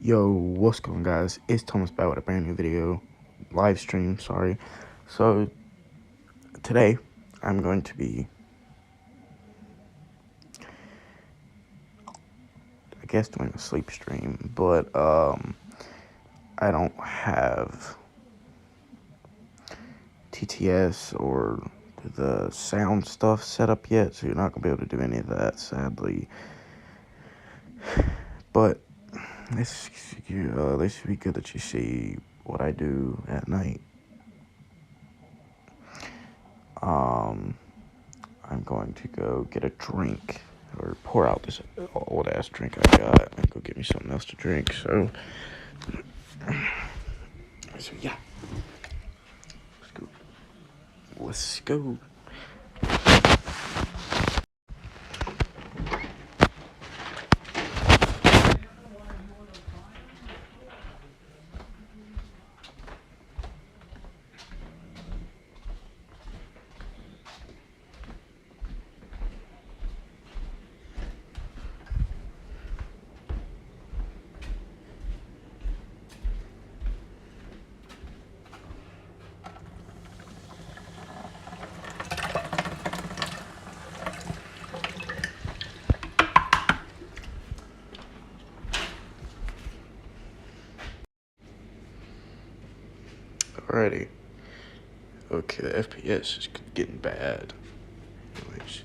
Yo, what's going on, guys? It's Thomas back with a brand new video, live stream, sorry. So, today, I'm going to be, I guess, doing a sleep stream, but, I don't have TTS or the sound stuff set up yet, so you're not going to be able to do any of that, sadly. But, this should be good that you see what I do at night. I'm going to go get a drink, or pour out this old ass drink I got, and go get me something else to drink. So yeah, let's go. Alrighty. Okay, the FPS is getting bad. Anyways.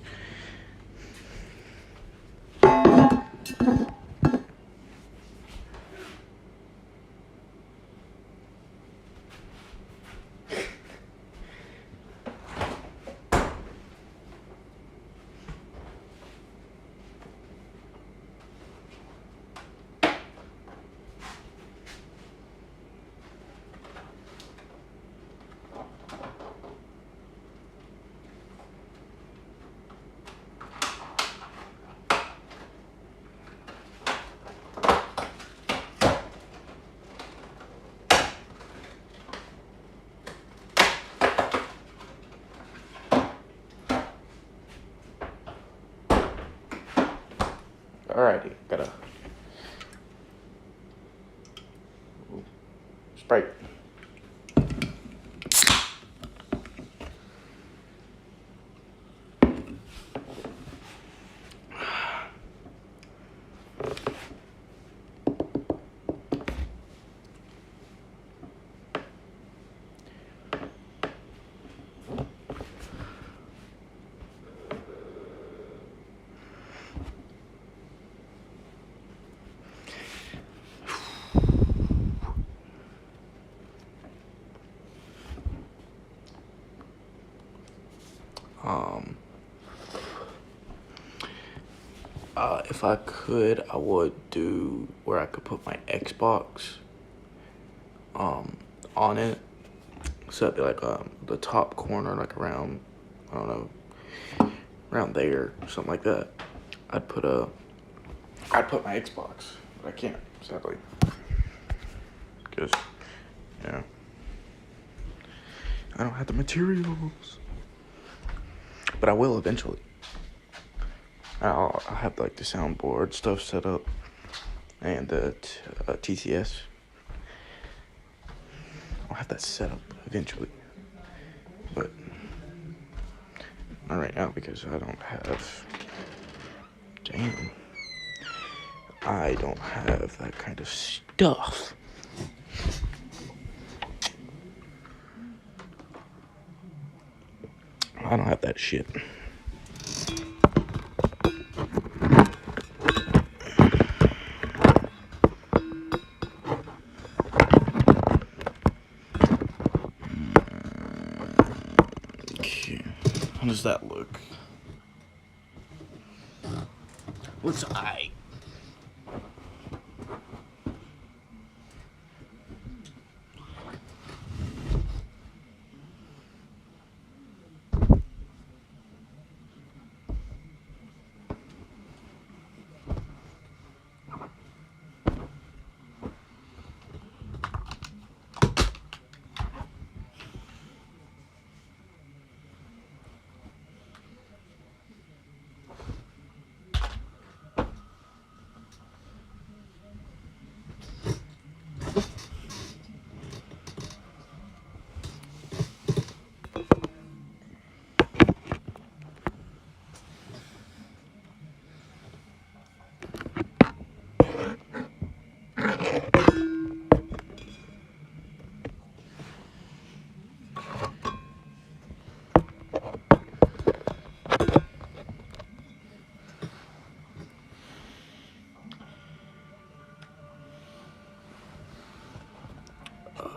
Alrighty, gotta Sprite. If I could, I would do where I could put my Xbox on it. So it'd be like the top corner, like around, I don't know, around there, something like that. I'd put my Xbox, but I can't, sadly. Because, I don't have the materials. But I will eventually. I'll have like the soundboard stuff set up and the TTS. I'll have that set up eventually, but not right now because I don't have. Damn, I don't have that kind of stuff. I don't have that shit. How does that look? What's I?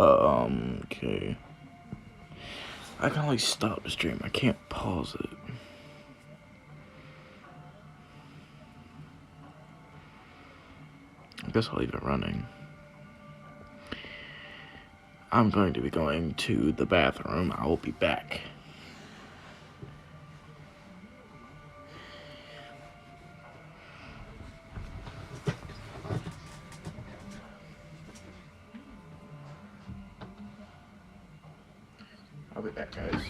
Okay. I can only stop the stream. I can't pause it. I guess I'll leave it running. I'm going to be going to the bathroom. I will be back. I'll be back, guys.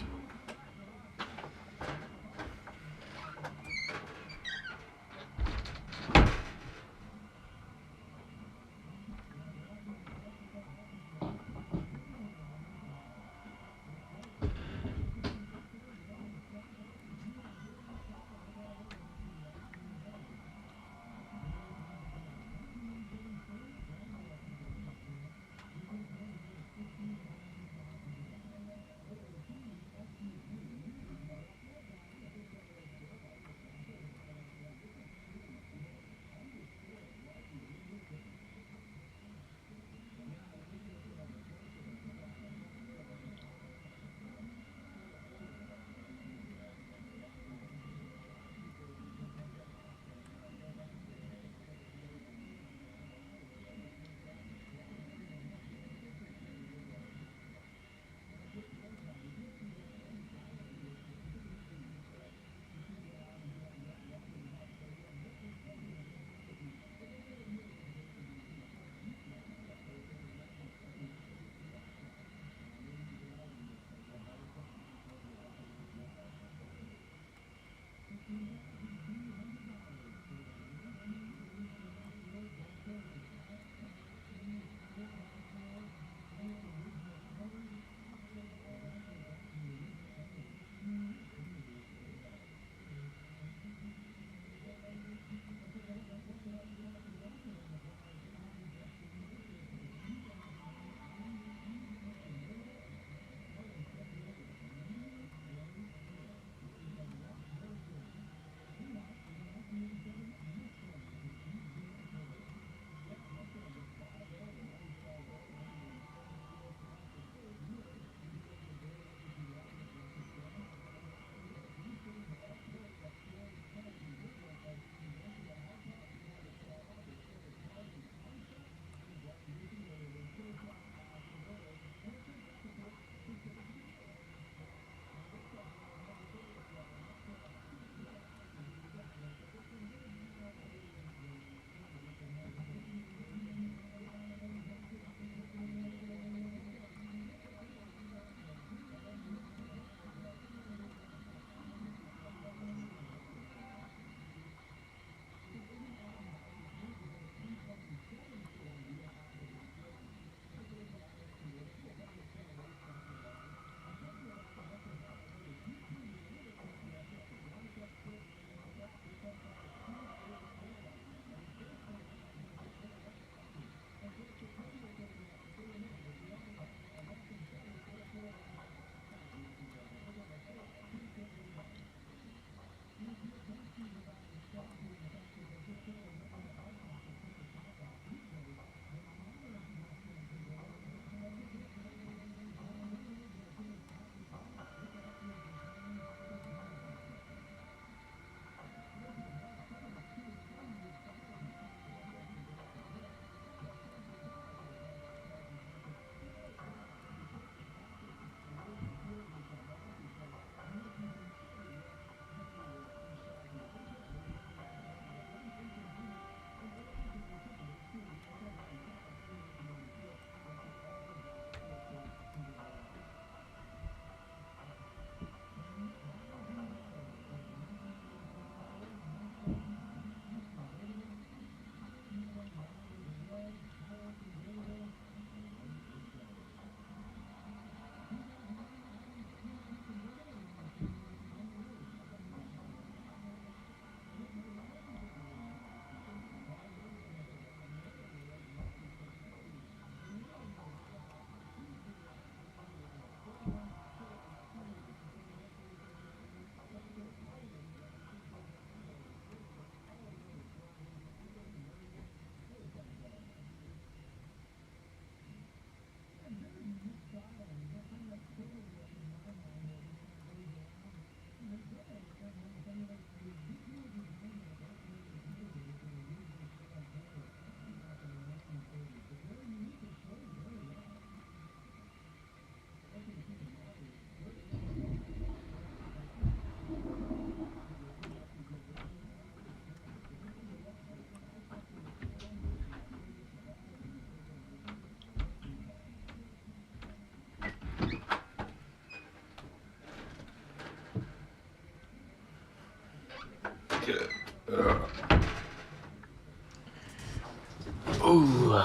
Ooh.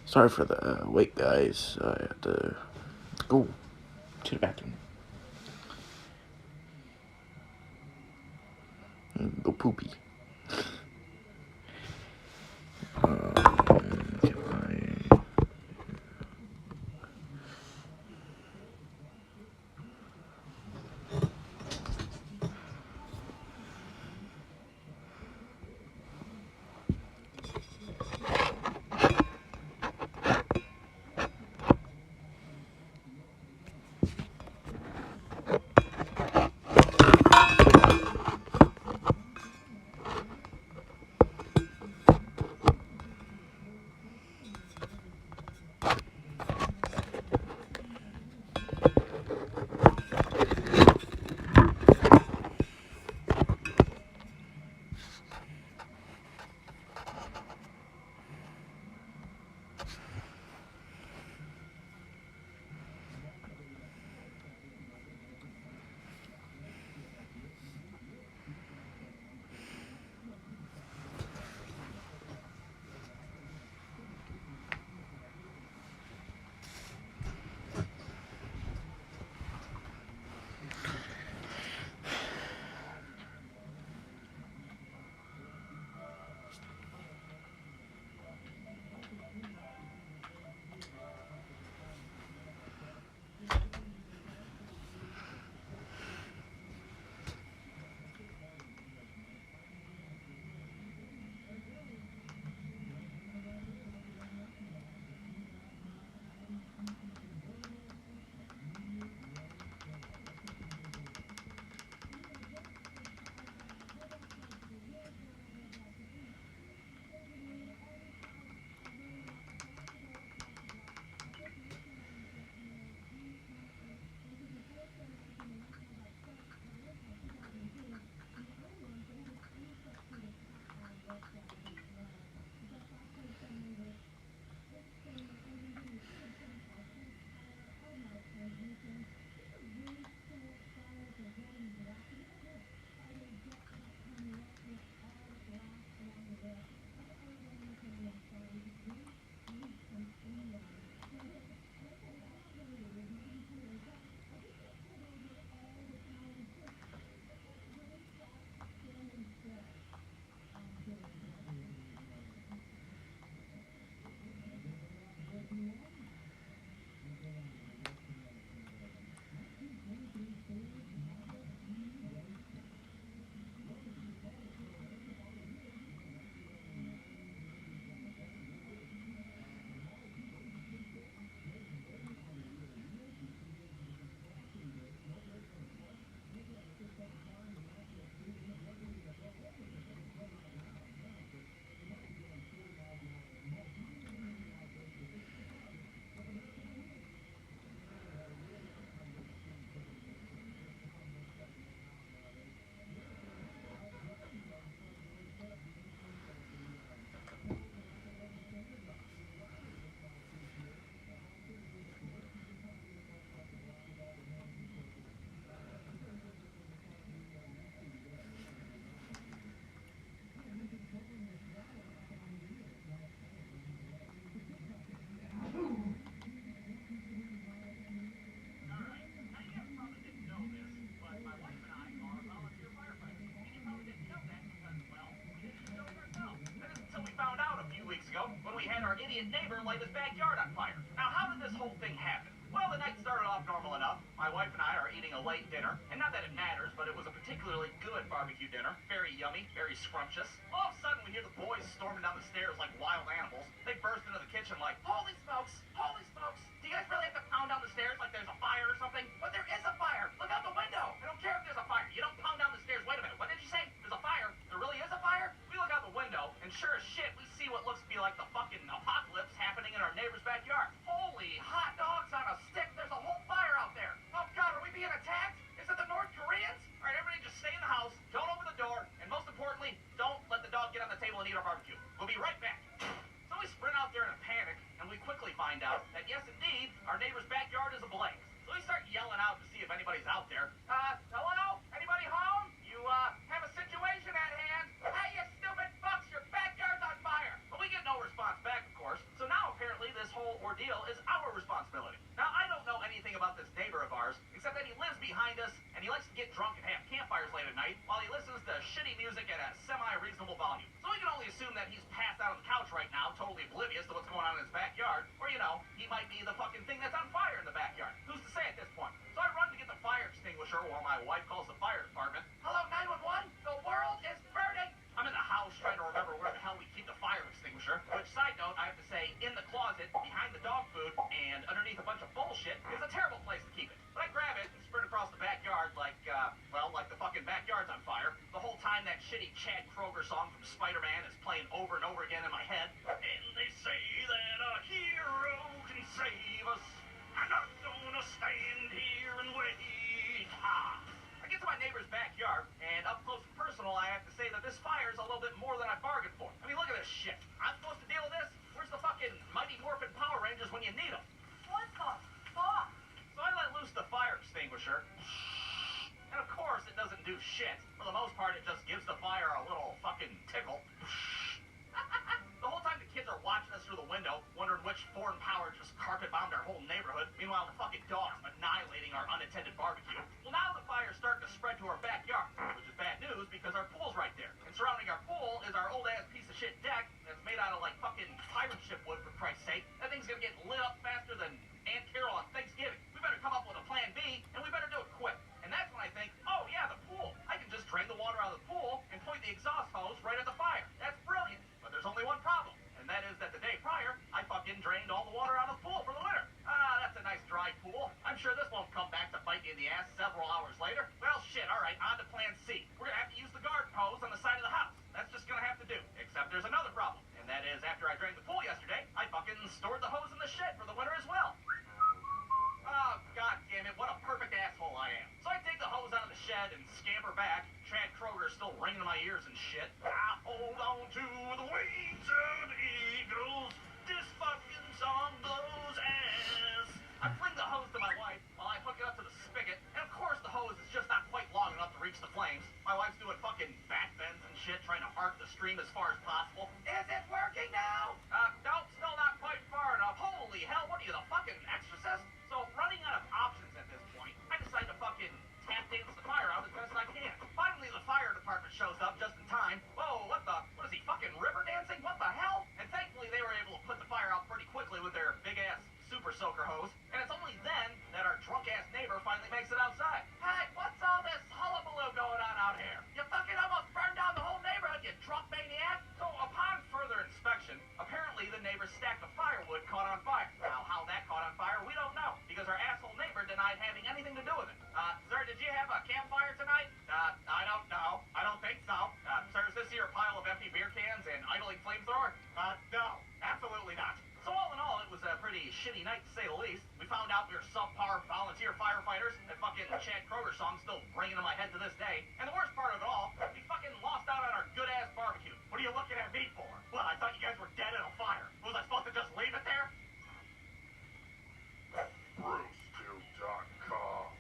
Sorry for the wait, guys. I had to go to the bathroom. Go poopy. Get my... When we had our idiot neighbor light his backyard on fire. Now, how did this whole thing happen? Well, the night started off normal enough. My wife and I are eating a late dinner, and not that it matters, but it was a particularly good barbecue dinner. Very yummy, very scrumptious. All of a sudden, we hear the boys storming down the stairs like wild animals. They burst into the kitchen like, holy smokes, holy smokes. Do you guys really have to pound down the stairs like there's a fire or something? But there is a fire. Look out the window. I don't care if there's a fire. You don't pound down the stairs. Wait a minute. What did you say? There's a fire. There really is a fire? We look out the window, and sure as shit, we see what looks to be like the fucking apocalypse happening in our neighbor's backyard. Holy hot dogs on a stick. There's a whole fire out there. Oh, God, are we being attacked? Is it the North Koreans? All right, everybody just stay in the house. Don't open the door. And most importantly, don't let the dog get on the table and eat our barbecue. We'll be right back. So we sprint out there in a panic, and we quickly find out that, yes, indeed, our neighbor's backyard is ablaze. So we start yelling out to see if anybody's out there. Hello? Anybody home? You, have a situation shitty music at a semi-reasonable volume. So we can only assume that he's passed out on the couch right now, totally oblivious to what's going on in his backyard. Or, you know, he might be the fucking thing that's on fire in the backyard. Who's to say at this point? So I run to get the fire extinguisher while my wife calls the fire department. Hello, 911? The world is burning! I'm in the house trying to remember where the hell we keep the fire extinguisher. Which, side note, I have to say, in the closet, behind the dog food, and underneath a bunch of bullshit, is a terrible place to keep it. But I grab it and sprint across the backyard like the fucking backyard's on fire. The whole time that shitty Chad Kroeger song from Spider-Man is playing over and over again in my head. And they say that a hero can save us. I'm not gonna stand here and wait. I get to my neighbor's backyard, and up close and personal, I have to say that this fire is a little bit more than I bargained for. I mean, look at this shit. I'm supposed to deal with this? Where's the fucking Mighty Morphin Power Rangers when you need them? What the fuck? So I let loose the fire extinguisher. And of course, it doesn't do shit. For the most part, it just gives the fire a little fucking tickle. The whole time the kids are watching us through the window, wondering which foreign power just carpet bombed our whole neighborhood. Meanwhile, the fucking dogs annihilating our unattended barbecue. Well, now the fire's starting to spread to our backyard, which is bad news because our pool's right there. And surrounding our pool is our old-ass piece of shit deck that's made out of, like, fucking pirate ship wood, for Christ's sake. That thing's gonna get lit up faster than Aunt Carol on Thanksgiving. We better come up with a plan B, and we better do it quick. And that's when I think, oh yeah, the pool. I can just drain the water out of the pool and point the exhaust hose right at the fire. That's brilliant. But there's only one problem, and that is that the day prior, I fucking drained all the water out of the pool for the winter. That's a nice dry pool. I'm sure this won't come back to bite me in the ass several hours later. Well, shit, all right, on to plan C. We're gonna have to use the garden hose on the side of the house. That's just gonna have to do. Except there's another problem, and that is after I drained the pool yesterday, I fucking stored the hose in the shed for the winter as well. Oh, god damn it, what a perfect asshole I am. So I take the hose out of the shed and scamper back. Chad Kroeger's still ringing in my ears and shit. I hold on to the wings of the eagles. This fucking song blows ass. I fling the hose to my wife while I hook it up to the spigot. And of course the hose is just not quite long enough to reach the flames. My wife's doing fucking back bends and shit, trying to arc the stream as far as possible. Is it working now? Nope, still not quite far enough. Holy hell, what are you, the fucking exorcist? So, running out of options at this point, I decide to fucking tap dance the fire out as best I can. Finally, the fire department shows up just in time. Whoa, what is he, fucking river dancing? What the hell? And thankfully, they were able to put the fire out pretty quickly with their big-ass super soaker hose. And it's only then that our drunk-ass neighbor finally makes it outside. Hey, what's all this hullabaloo going on out here? You fucking almost burned down the whole neighborhood, you drunk maniac! So, upon further inspection, apparently the neighbor's stack of firewood caught on fire. Now, how that caught on fire, we don't know, because our asshole neighbor denied having anything to do with it. Sir, did you have a campfire tonight? I don't know. I don't think so. Sir, is this your pile of empty beer cans and idling flamethrower? No, absolutely not. So all in all, it was a pretty shitty night to say the least. We found out we were subpar volunteer firefighters. That fucking Chad Kroeger song's still ringing in my head to this day. And the worst part of it all, we fucking lost out on our good-ass barbecue. What are you looking at me for? Well, I thought you guys were dead in a fire. Was I supposed to just leave it there? Roastil.com.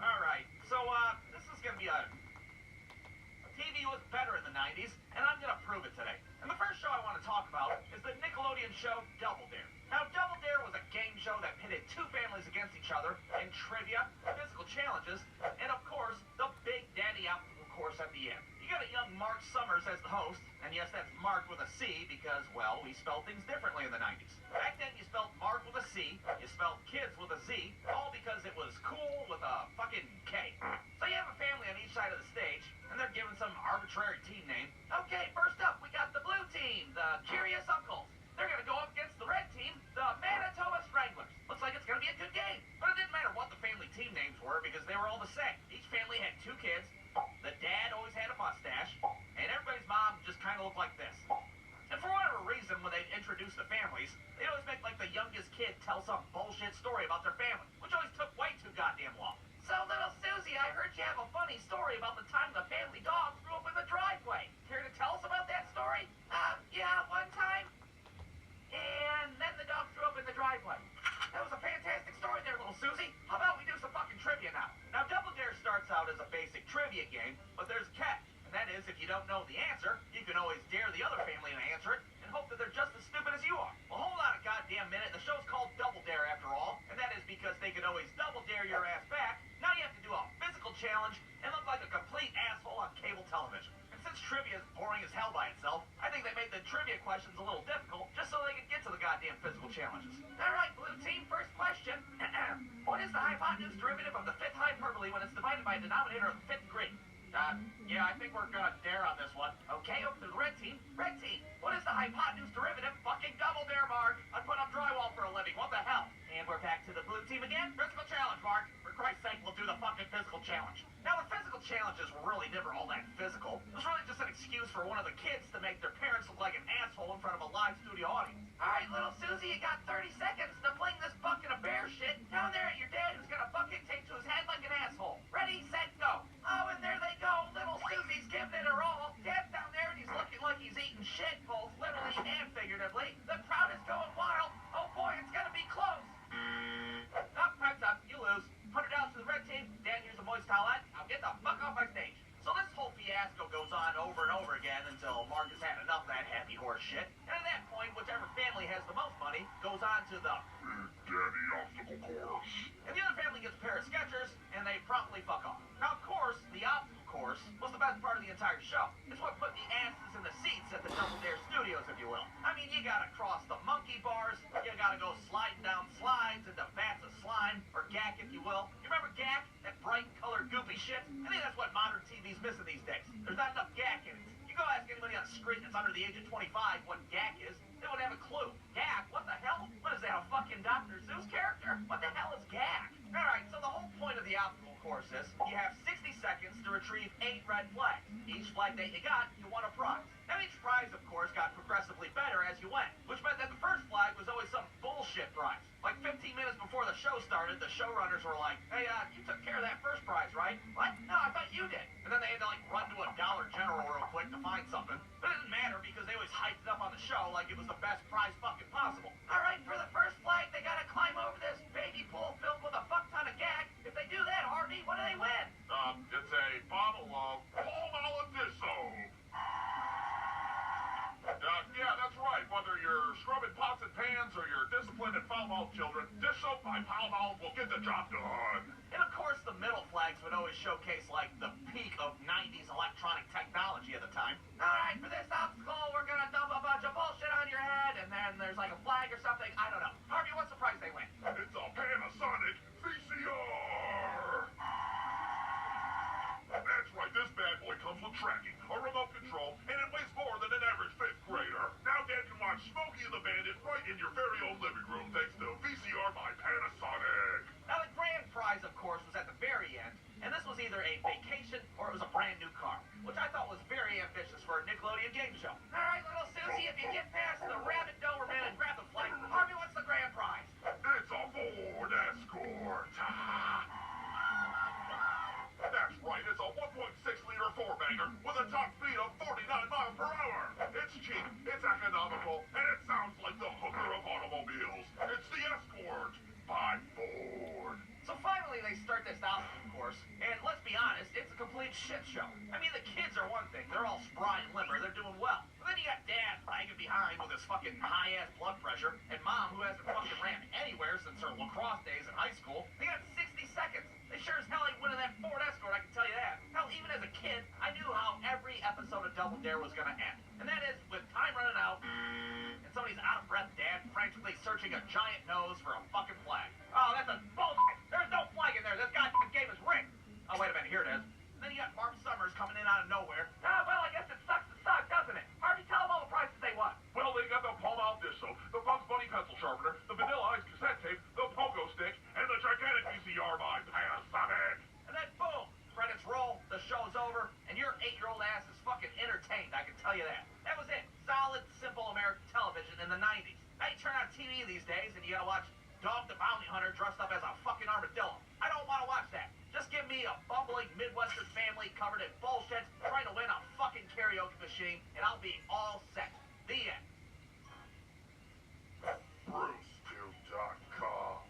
Alright, so, this is gonna be a TV was better in the 90s, and I'm gonna prove it today. And the first show I want to talk about is the Nickelodeon show Double Dare. Now, Double Dare was a game show that pitted two families against each other in trivia, physical challenges, and of course, the Big Daddy obstacle course at the end. You got a young Mark Summers as the host, and yes, that's Mark with a C because, well, we spelled things differently in the 90s. Back then, you spelled Mark with a C, you spelled kids with a Z, all because it was cool with a fucking K. So you have a family on each side of the stage, and they're given some arbitrary team name. Okay, first up, we got the blue team, the Curious Uncles. They're gonna go up against the red team, the Manitoba Stranglers. Looks like it's gonna be a good game. But it didn't matter what the family team names were because they were all the same. Each family had two kids, the dad always had a mustache, and everybody's mom just kind of looked like this. And for whatever reason, when they'd introduce the families, they'd always make like the youngest kid tell some bullshit story about their family, which always took way too goddamn long. So, little Susie, I heard you have a funny story about the time the family dog threw up in the driveway. Care to tell us about that story? Yeah, one time. And then the dog threw up in the driveway. That was a fantastic story there, little Susie. How about we do some fucking trivia now? Now, Double Dare starts as a basic trivia game, but there's a catch. And that is, if you don't know the answer, you can always dare the other family to answer it and hope that they're just as stupid as you are. Well, hold on a goddamn minute. The show's called Double Dare after all, and that is because they could always double dare your ass back. Now you have to do a physical challenge and look like a complete asshole on cable television. And since trivia is boring as hell by itself, I think they made the trivia questions a little difficult just so they could get to the goddamn physical challenges. All right, blue team, first question. What is the hypotenuse derivative of the fifth hyperbole when it's divided by a denominator of the fifth degree? Yeah, I think we're gonna dare on this one. Okay, over to the red team. Red team, what is the hypotenuse derivative? Fucking double dare, Mark. I put up drywall for a living. What the hell? And we're back to the blue team again. Physical challenge, Mark. For Christ's sake, we'll do the fucking physical challenge. Now, the physical challenges were really never all that physical. It was really just an excuse for one of the kids to make their parents look like an asshole in front of a live studio audience. All right, little Susie, you got 30 seconds to fling this bucket of bear shit down there at your dad who's got a bucket taped to his head like an asshole. Ready, set, go. Oh, and there they go. Little Susie's giving it her all. Dad's down there and he's looking like he's eating shit, both literally and figuratively. The crowd is going wild. Oh boy, it's gonna be close. Oh, time's up. You lose. $100 to the red team. Dan, here's a moist towelette. Now get the fuck off my stage. So this whole fiasco goes on over and over again until Mark has had enough of that happy horse shit. And at that point, whichever family has the most money goes on to the Big Daddy Obstacle Course. And the other family gets a pair of Skechers, and they promptly fuck off. Now, of course, the obstacle course was the best part of the entire show. It's what put the asses in the seats at the Double Dare Studios, if you will. I mean, you gotta cross the monkey bars, you gotta go sliding down slides into vats of slime, or gack, if you will. You remember gack? That bright colored goopy shit? I think that's what modern TV's missing these days. There's not enough gack in it. You go ask anybody on the street that's under the age of 25 what gack is, they wouldn't have a clue. Gack? What the hell? What is that, a fucking Dr. Seuss character? What the hell is gack? Alright, so the whole point of the obstacle course is you have 60 seconds to retrieve 8 red flags. Each flag that you got, you won a prize. And each prize, of course, got progressively better as you went, which meant that the first flag was always some bullshit prize. Like 15 minutes before the show started, the showrunners were like, hey, you took care of that first prize, right? What? No, I thought you did. And then they had to, like, run to a Dollar General real quick to find something. But it didn't matter because they always hyped it up on the show like it was the best prize fucking possible. All right, for the first flag, they gotta climb over this baby pool filled with a fuck ton of gack. If they do that, Harvey, what do they win? It's a bottle of palm dish soap. Yeah, that's right. Whether you're scrubbing pots and pans or you're disciplining foul-mouthed children, dish soap by Palmolive will get the job done. And of course, the middle flags would always showcase, like, the peak of 90s electronic technology at the time. All right, for this obstacle, we're gonna dump a bunch of bullshit on your head, and then there's, like, a flag or something. I don't know. Harvey, what's the prize they win? It's a Panasonic VCR. That's right, this bad boy comes with tracking, a remote control, and it weighs more than an average 5th grader. Now Dad can watch Smokey and the Bandit right in your very own living room thanks to VCR by Panasonic. Now, the grand prize, of course, was at the very end, and this was either a vacation or it was a brand new car, which I thought was very ambitious for a Nickelodeon game show. All right, little Susie, if you get past the rabbit Doberman and grab the flag, Harvey, what's the grand prize? It's a Ford Escort. That's right, it's a 1.6-liter four-banger with a top speed of 49 miles per hour. It's cheap, it's economical, and it sounds like the hooker of automobiles. It's the Escort by Ford. So finally they start this obstacle course, and let's be honest, it's a complete shit show. I mean, the kids are one thing, they're all spry and limber, they're doing well. But then you got Dad lagging behind with his fucking high-ass blood pressure, and Mom, who hasn't fucking ran anywhere since her lacrosse days in high school. They got 60 seconds. They sure as hell ain't winning that Ford Escort, I can tell you that. Hell, even as a kid, I knew how every episode of Double Dare was gonna end. And that is with time running out, and somebody's out of breath dad frantically searching a giant nose for a fucking flag. Oh, that's a bullshit. There's no flag in there. This goddamn game is rigged. Oh, wait a minute. Here it is. And then you got Mark Summers coming in out of nowhere. Ah, well, I guess it sucks to suck, doesn't it? Harvey, tell them all the prizes they won. Well, they got the Palmolive dish soap, the Bugs Bunny pencil sharpener, the Vanilla Ice cassette tape, the Pogo stick, and the gigantic VCR by Panasonic. And then, boom, credits roll, the show's over, and your 8-year-old ass is fucking entertained, I can tell you that. That was it. Solid, simple American television in the 90s. Now you turn on TV these days, and you gotta watch Dog the Bounty Hunter dressed up as a fucking armadillo. I don't want to watch that. Just give me a bumbling Midwestern family covered in bullshit trying to win a fucking karaoke machine, and I'll be all set. The end. BruceTube.com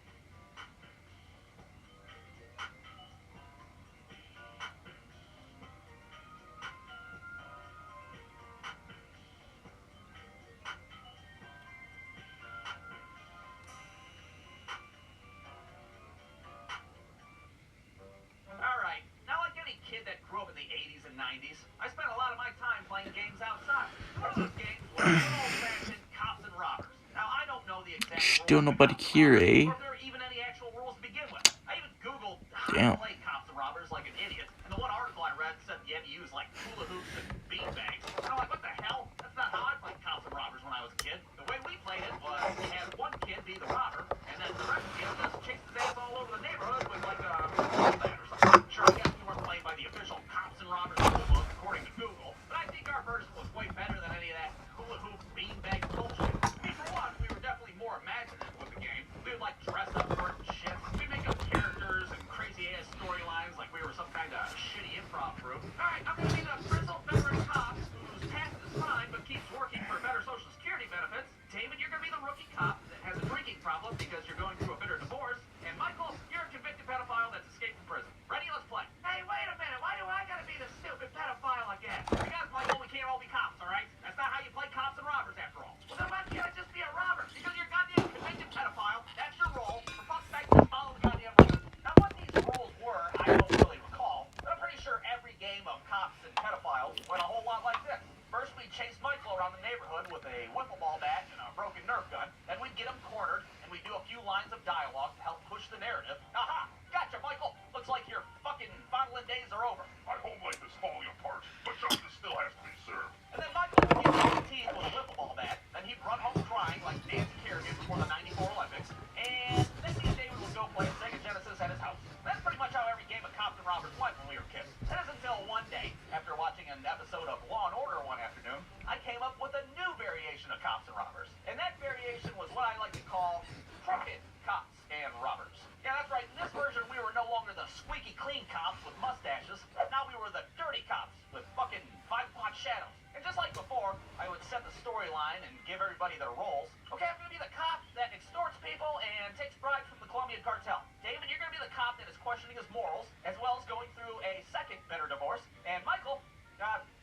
the 80s and 90s, I spent a lot of my time playing games outside. One of those games was good old-fashioned cops and robbers. Now, I don't know the exact rules Still of nobody cops and here, robbers, eh? or if there are even any actual rules to begin with. I even Googled how Damn. to play cops and robbers like an idiot, and the one article I read said you had to use, like, hula hoops and beanbags. And I'm like, what the hell? That's not how I played cops and robbers when I was a kid. The way we played it was we had one kid be the robber, and then the rest of you just chased his ass all over the neighborhood with, like, a football bat or something. Sure, I guess we weren't played by the official cops and robbers rule book, according to Google, but I think our version was way better than any of that hula hoop beanbag bullshit. I mean, for one, we were definitely more imaginative with the game. We would, like, dress up for it and shit. We'd make up characters and crazy-ass storylines like we were some kind of shitty improv group. Alright, I'm gonna be the grizzled veteran cop who's past his prime but keeps working for better Social Security benefits. David, you're gonna be the rookie cop that has a drinking problem because you're going through a bitter divorce. And Michael, you're a convicted pedophile that's escaped from prison. Ready? Let's play. Hey, wait a minute. Why do I gotta be the stupid pedophile again? Because, Michael, we can't all be cops, alright? That's not how you play cops and robbers, after all. Well, then why can't I just be a robber? Because you're a goddamn convicted pedophile. That's your role. For fuck's sake, just follow the goddamn rules. Now, what these rules were, I don't really recall. But I'm pretty sure every game of cops and pedophiles went a whole lot like this. First, we'd chase Michael around the neighborhood with a wiffle ball bat and a broken Nerf gun. Then we'd get him cornered, and we'd do a few lines of dialogue to help push the narrative. Aha! Gotcha, Michael! Looks like your fucking fondling days are over. My home life is falling apart, but justice still has to be served. And then Michael would get his teeth with a wiffle ball bat, then he'd run home crying like Nancy Kerrigan before the '94 Olympics, and then me and David would go play Sega Genesis at his house. That's pretty much how every game of cops and robbers went when we were kids. That is until one day, after watching an episode of Law and Order one afternoon, I came up with a new variation of cops and robbers. And that variation was what I like to call crooked cops and robbers. Yeah, that's right. In this version, we were no longer the squeaky clean cops with mustaches. Now we were the dirty cops with fucking 5-pot shadows. And just like before, I would set the storyline and give everybody their roles. Okay, I'm gonna be the cop that extorts people and takes bribes from the Colombian cartel. David, you're gonna be the cop that is questioning his morals, as well as going through a second bitter divorce. And Michael,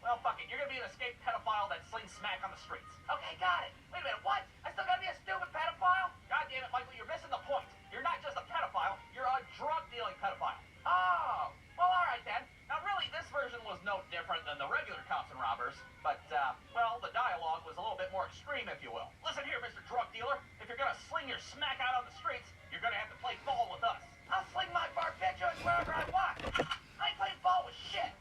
well, fuck it. You're gonna be an escaped pedophile that slings smack on the streets. Okay, got it. Wait a minute, what? I still gotta be a stupid pedophile? God damn it, Michael, you're missing the point. You're not just a pedophile, you're a drug-dealing pedophile. Oh, well, alright then. Now, really, this version was no different than the regular cops and robbers, but, well, the dialogue was a little bit more extreme, if you will. Listen here, Mr. Drug Dealer. If you're gonna sling your smack out on the streets, you're gonna have to play ball with us. I'll sling my barbiturates wherever I want. I ain't playing ball with shit.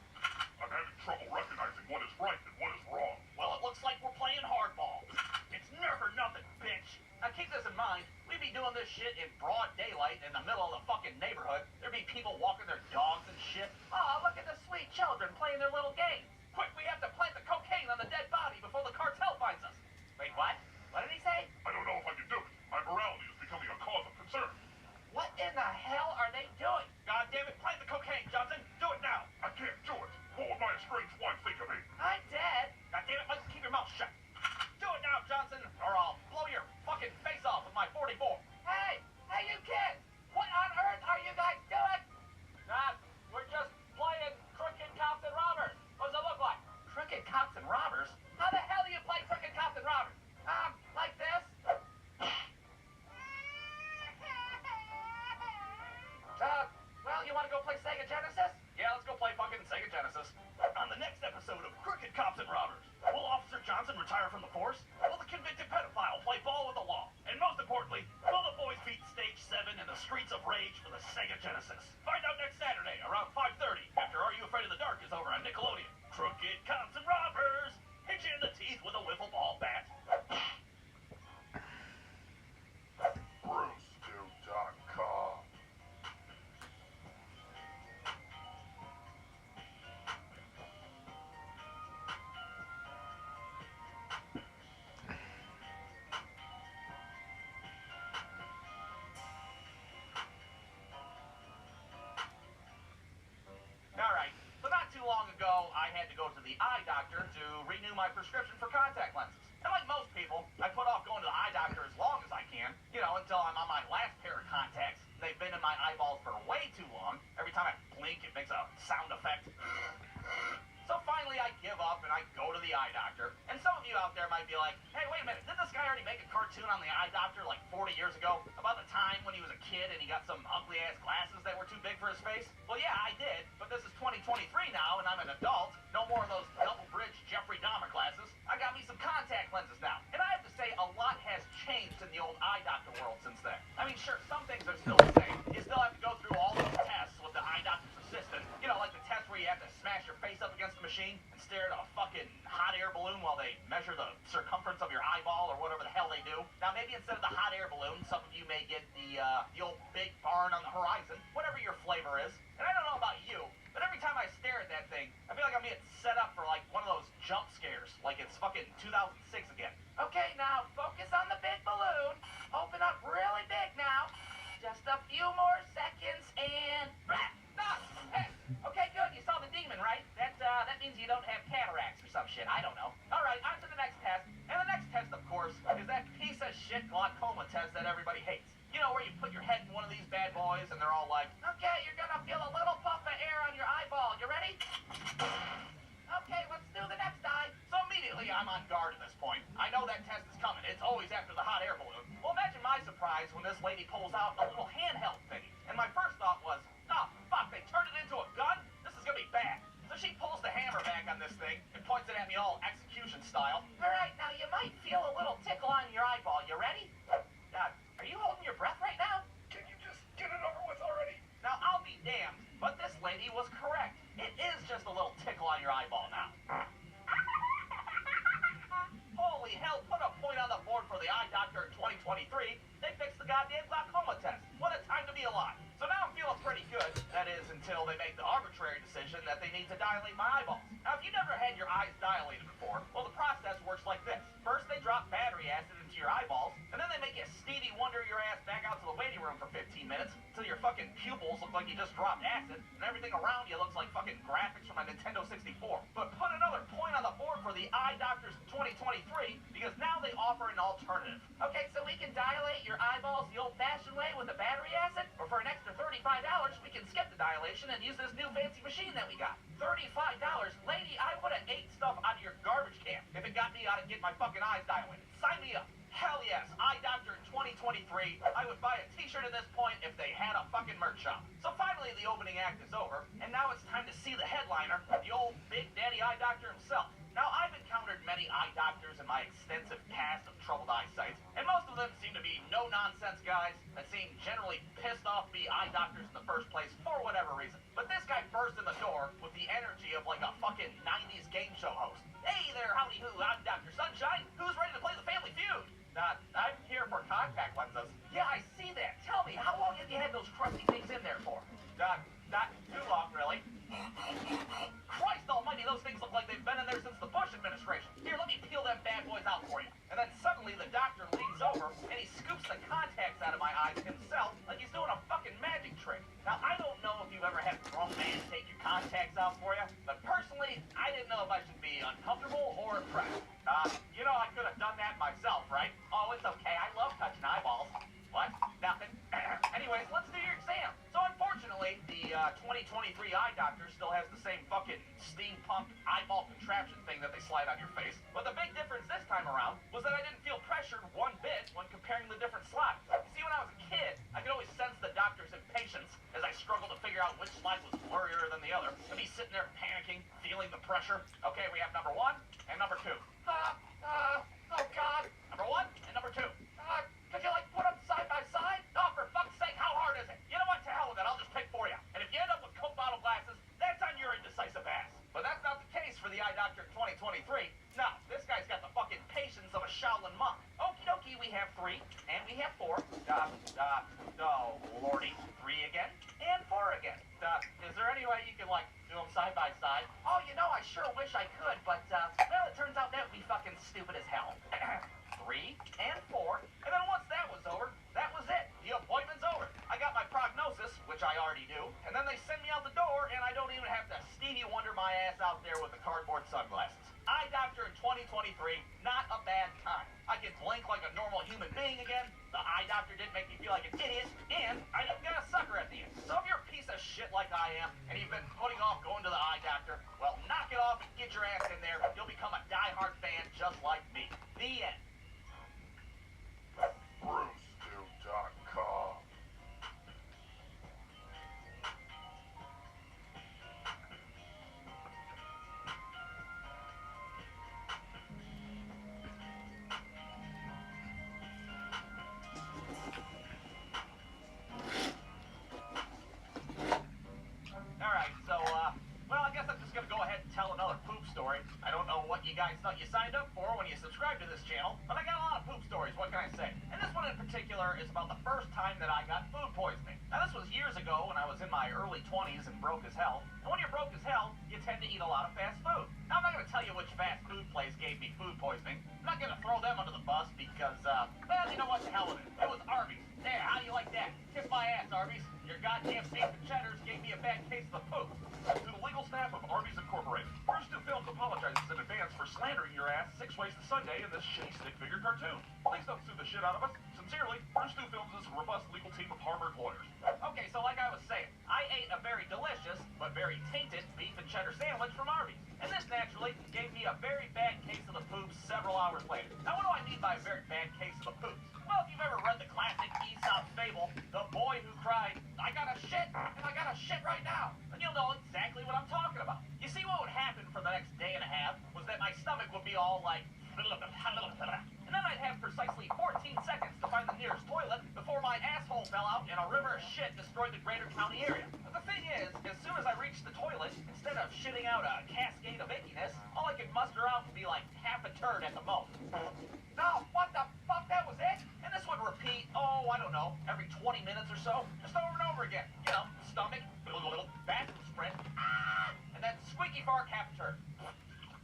I'm having trouble recognizing what is right and what is wrong. Well, it looks like we're playing hardball. It's nerf or nothing, bitch. Now keep this in mind. We'd be doing this shit in broad daylight in the middle of the fucking neighborhood. There'd be people walking their dogs and shit. Oh, look at the sweet children playing their little game. Quick, we have to plant the cocaine on the dead body before the cartel finds us. Wait, what? What did he say? I don't know if I can do it. My morality is becoming a cause of concern. What in the hell are they doing? God damn it, plant the cocaine, Johnson. Do it now. I can't do it. What would my estranged wife think of me? I'm dead. God damn it, Mike, keep your mouth shut. Do it now, Johnson, or I'll blow your fucking face off with my 44. Hey, you kids! What on earth are you guys doing? We're just playing crooked cops and robbers. What does it look like? Crooked cops and robbers? How the hell do you play crooked cops and robbers? Like this? Well, you want to go play Sega Genesis? Yeah, let's go play fucking Sega Genesis. On the next episode of Crooked Cops and Robbers, will Officer Johnson retire from the force? Will the convicted pedophile play ball with the law? And most importantly, will the boys beat Stage 7 in the Streets of Rage for the Sega Genesis? Find out next Saturday around 5:30 after Are You Afraid of the Dark is over on Nickelodeon. Crooked Cops and Robbers! Hit you in the teeth with a wiffle ball bat. BruceDude.com. Alright, so not too long ago, I had to go to the eye doctor to renew my prescription for contact lenses. And like most people, I put off going to the eye doctor as long as I can, until I'm on my last pair of contacts. They've been in my eyeballs for way too long. Every time I blink, it makes a sound effect. So finally, I give up and I go to the eye doctor. And some of you out there might be like, hey, wait a minute, didn't this guy already make a cartoon on the eye doctor like 40 years ago? About the time when he was a kid and he got some ugly-ass glasses that were too big for his face? Well, yeah, I did, but this is 2023 now, and I'm an smash your face up against the machine and stare at a fucking hot air balloon while they measure the circumference of your eyeball or whatever the hell they do? Now, maybe instead of the hot air balloon, some of you may get the old big barn on the horizon, whatever your flavor is. And I don't know about you, but every time I stare at that thing, I feel like I'm getting set up for like one of those jump scares, like it's fucking 2006 again. Okay, now focus on the big balloon. Open up really big now. Just a few more seconds and... Hey, okay, good. You saw the demon, right? That means you don't have cataracts or some shit. I don't know. All right, on to the next test. And the next test, of course, is that piece of shit glaucoma test that everybody hates. You know, where you put your head in one of these bad boys and they're all like, okay, you're gonna feel a little puff of air on your eyeball. You ready? Okay, let's do the next eye. So immediately I'm on guard at this point. I know that test is coming. It's always after the hot air balloon. Well, imagine my surprise when this lady pulls out a little handheld thingy. And my first thought was, oh, fuck, they turned it into a gun? This is gonna be bad. So she pulls the hammer back on this thing and points it at me all execution style. All right, now you might feel a little tickle on your eyeball. You ready? Are you holding your breath right now? Can you just get it over with already? Now, I'll be damned, but this lady was correct. It is just a little tickle on your eyeball now. Holy hell, put a point on the board for the eye doctor in 2023. They fixed the goddamn glaucoma test. What a time to be alive. So now I'm feeling pretty good. That is, until they make the arbitrary decision that they need to dilate my eyeballs. Now, if you've never had your eyes dilated before, well, the process works like this. First, they drop battery acid into your eyeballs, and then they make you Stevie Wonder your ass back out to the waiting room for 15 minutes until your fucking pupils look like you just dropped acid, and everything around you looks like fucking graphics from a Nintendo 64. But put another point on the board for the eye doctors 2023, because now they offer an alternative. Okay, so we can dilate your eyeballs the old-fashioned way with the battery acid, or for an extra $35, we can skip the dilation and use this new fancy machine that we got. $35? Lady, I would have ate stuff out of your garbage can if it got me out and get my fucking eyes dilated. Sign me up. Hell yes, Eye Doctor in 2023. I would buy a t-shirt at this point if they had a fucking merch shop. So finally the opening act is over, and now it's time to see the headliner, the old Big Daddy Eye Doctor himself. Now, I've encountered many eye doctors in my extensive past of troubled eyesight, and most of them seem to be no-nonsense guys that seem generally pissed off to be eye doctors in the first place for whatever reason. But this guy burst in the door with the energy of like a fucking 90s game show host. Hey there, howdy who, I'm Dr. Sunshine. Who's ready to play the Family Feud? I'm here for contact lenses. Yeah, I see that. Tell me, how long have you had those crusty things in there for? Not too long, really. Christ almighty, those things look like they've been in there since the Bush administration. Here, let me peel them bad boys out for you. And then suddenly the doctor leans over and he scoops the contacts out of my eyes himself like he's doing a fucking magic trick. Now, I don't know if you've ever had a grown man take your contacts out for you, but personally, I didn't know if I should be uncomfortable or impressed. You know I could have done that myself, right? Oh, it's okay. I love touching eyeballs. What? Nothing. Anyways, let's do your exam. So unfortunately, the 2023 eye doctor still has the same fucking steampunk eyeball contraption thing that they slide on your face. But the big difference this time around was that I didn't feel pressured one bit when comparing the different slides. You see, when I was a kid, I could always sense the doctor's impatience as I struggled to figure out which slide was blurrier than the other. And me sitting there panicking, feeling the pressure. Okay, we have number 1 and number 2. Oh God. Number 1 and number 2. Could you, like, put them side by side? Oh, for fuck's sake, how hard is it? You know what, to hell with it, I'll just pick for you. And if you end up with Coke bottle glasses, that's on your indecisive ass. But that's not the case for the eye doctor 2023. No, this guy's got the fucking patience of a Shaolin monk. Okie dokie, we have 3, and we have 4. Oh, lordy. 3 again, and 4 again. Is there any way you can, like, do them side by side? Oh, you know, I sure wish I could, but, well, it turns out that would be fucking stupid as hell. 3 and 4, and then once that was over, that was it. The appointment's over. I got my prognosis, which I already knew, and then they send me out the door, and I don't even have to Stevie Wonder my ass out there with the cardboard sunglasses. Eye doctor in 2023, not a bad time. I can blink like a normal human being again. The eye doctor didn't make me feel like an idiot, and I didn't get a sucker at the end. So if you're a piece of shit like I am, and you've been putting off going to the eye doctor, well, knock it off and get your ass in there. You'll become a diehard fan just like me. The end. BruceDude.com. Alright, so, well, I guess I'm just gonna what you guys thought you signed up for when you subscribed to this channel, but I got a lot of poop stories, what can I say? And this one in particular is about the first time that I got food poisoning. Now this was years ago when I was in my early 20s and broke as hell. And when you're broke as hell, you tend to eat a lot of fast food. Now I'm not going to tell you which fast food place gave me food poisoning. I'm not going to throw them under the bus because, well, you know what, the hell with it. It was Arby's. There, how do you like that? Kiss my ass, Arby's. Your goddamn beef and cheddars gave me a bad case of the poop. To the legal staff of Arby's Incorporated, First Two Films apologizes in advance for slandering your ass 6 ways to Sunday in this shitty stick figure cartoon. Please don't sue the shit out of us. Sincerely, First Two Films' robust legal team of Harvard lawyers. Okay, so like I was saying, I ate a very delicious, but very tainted beef and cheddar sandwich from Arby's. And this naturally gave me a very bad case of the poops several hours later. Now what do I mean by a very bad case of the poops? Well, if you've ever read the classic Aesop fable, The Boy Who Cried, I gotta shit, and I gotta shit right now, then you'll know exactly what I'm talking about. You see, what would happen for the next day and a half was that my stomach would be all like, and then I'd have precisely 14 seconds to find the nearest toilet before my asshole fell out and a river of shit destroyed the greater county area. But the thing is, as soon as I reached the toilet, instead of shitting out a cascade of ickiness, all I could muster out would be like half a turd at the most. No, what the fuck, that was it? And this would repeat, oh, I don't know, every 20 minutes or so, just over and over again. You know, stomach, bathroom sprint, and then squeaky fart, half a turd.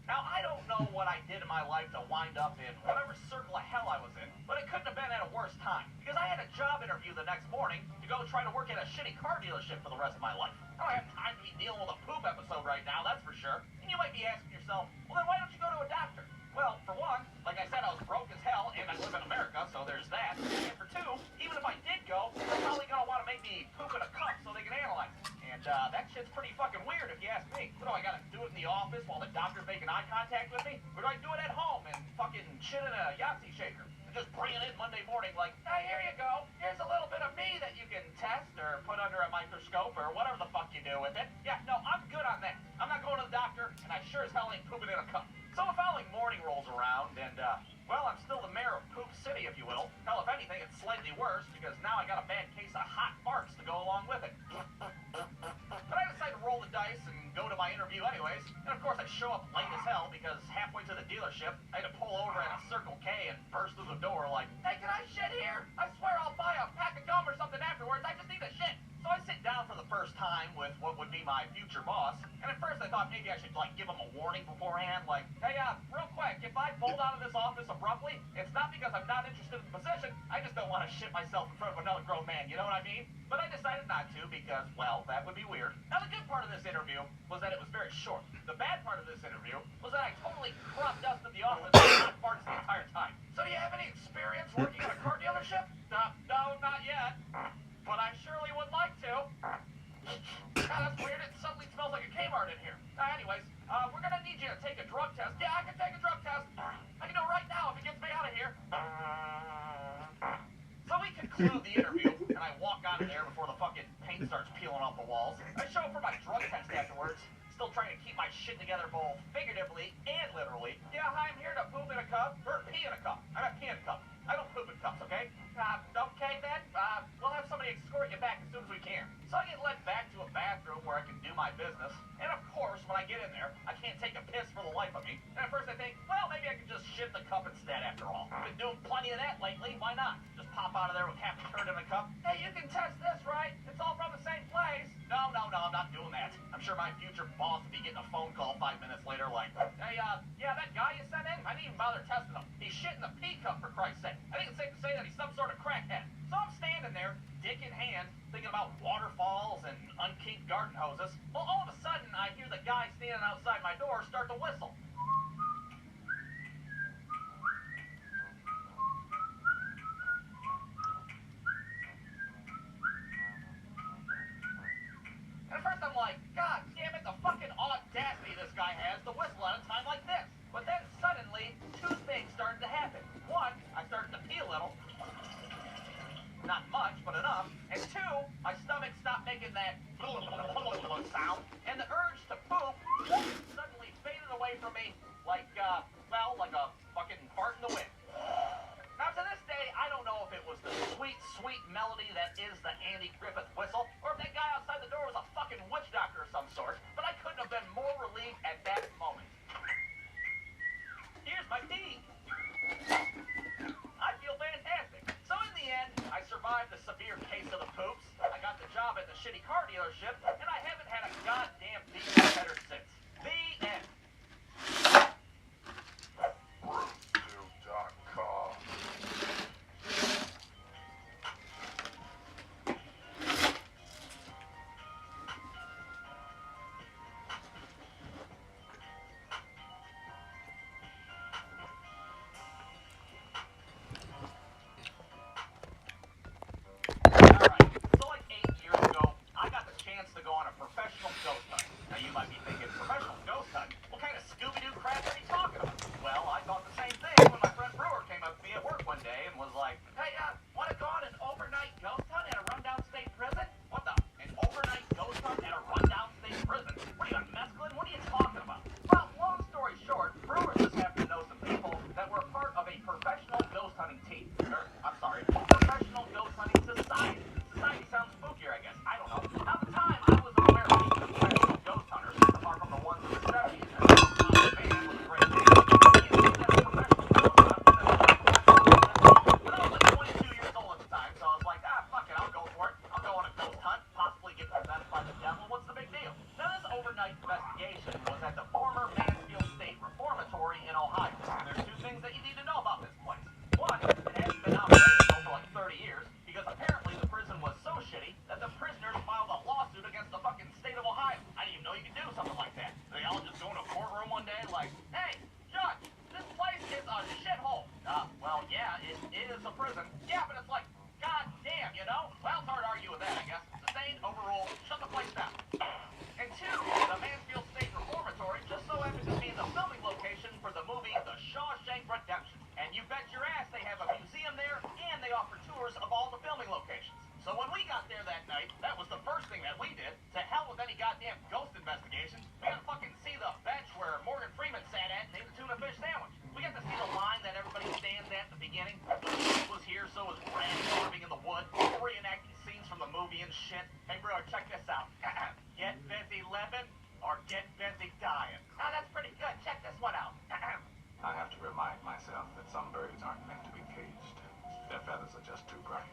Now, I don't know what I did in my life to wind up in whatever circle of hell I was in, but it couldn't have been at a worse time, because I had a job interview the next morning to go try to work at a shitty car dealership for the rest of my life. I don't have time to be dealing with a poop episode right now, that's for sure. And you might be asking yourself, well then why don't you go to a doctor? Well, for one, like I said, I was broke as hell, and I live in America, so there's that. And for two, even if I did go, they're probably going to want to make me poop in a cup so they can analyze it. And that shit's pretty fucking weird if you ask me. What do I gotta do it in the office while the doctor's making eye contact with me? Or do I do it at home and fucking shit in a Yahtzee shaker? And just bring it in Monday morning like, hey, here you go. Here's a little bit of me that you can test or put under a microscope or whatever the fuck you do with it. Yeah, no, I'm good on that. I'm not going to the doctor, and I sure as hell ain't pooping in a cup. So the following morning rolls around, and, well, I'm still the mayor of Poop City, if you will. Hell, if anything, it's slightly worse, because now I got a bad case of hot farts to go along with it. But I decided to roll the dice and go to my interview anyways. And of course I show up late as hell because halfway to the dealership, I had to pull over at a Circle K and burst through the door like, hey, can I shit here? I swear I'll buy a pack of gum or something afterwards. I just need a shit. So I sit down for the first time with what would be my future boss. And at first I thought maybe I should like give him a warning beforehand. Like, hey, real quick, if I pulled out of this office abruptly, it's not because I'm not interested in the position. I just don't want to shit myself in front of another grown man. You know what I mean? But I decided not to because, well, that would be weird. Now, the good part of this interview was that it was very short. The bad part of this interview was that I totally crop dusted the office with hot farts the entire time. So do you have any experience working at a car dealership? No, not yet. But I surely would like to. God, that's weird. It suddenly smells like a Kmart in here. Anyways, we're gonna need you to take a drug test. Yeah, I can take a drug test. I can do it right now if it gets me out of here. So we conclude the interview, and I walk out of there before the fucking paint starts peeling off the walls. I show up for my drug test afterwards, still trying to keep my shit together both figuratively and literally. Yeah, I'm here to poop in a cup, or pee in a cup. I'm a pee in a cup. I don't poop in cups, okay? Okay then, we'll have somebody escort you back as soon as we can. So I get led back to a bathroom where I can do my business. And of course, when I get in there, I can't take a piss for the life of me. And at first I think, well, maybe I can just shit in the cup instead after all. I've been doing plenty of that lately, why not? Just pop out of there with half a turd in a cup. Hey, you can test this, right? It's all from the same place. No, I'm not doing that. I'm sure my future boss will be getting a phone call 5 minutes later like, hey, yeah, that guy you sent in, I didn't even bother testing him. He's shit in the pee cup, for Christ's sake. I think it's safe to say that he's some sort of crackhead. So I'm standing there, dick in hand, thinking about waterfalls and unkinked garden hoses. Well, all of a sudden, I hear the guy standing outside my door start to whistle. And at first I'm like, God damn it, the fucking audacity this guy has to whistle at a time like this. But then suddenly, two things started to happen. One, I started to pee a little. Not much, but enough. And two, my stomach stopped making that sound, and the urge to poop suddenly faded away from me like, well, like a fucking fart in the wind. Now, to this day, I don't know if it was the sweet, sweet melody that is the Andy Griffith whistle, or if that guy outside the door was a fucking witch doctor of some sort, but I couldn't have been more relieved at that moment. say like, hey, Judge, this place is a shithole. Well, yeah, it is a prison. Yeah, but it's like, god damn, you know? Well, it's hard to argue with that, I guess. Sustained, overruled, shut the place down. And two, the Mansfield State Reformatory just so happens to be the filming location for the movie The Shawshank Redemption. And you bet your ass they have a museum there, and they offer tours of all the filming locations. So when we got there that night, that was the first thing that we did. To hell with any goddamn ghost investigation. We got to fucking see the bench where Morgan Freeman sat at and ate a tuna fish sandwich. We got to see the line that everybody stands at the beginning. The was here, so was Brad carving in the wood, reenacting scenes from the movie and shit. Hey bro, check this out. Get busy living or get busy dying. Now that's pretty good. Check this one out. I have to remind myself that some birds aren't meant to be caged. Their feathers are just too bright.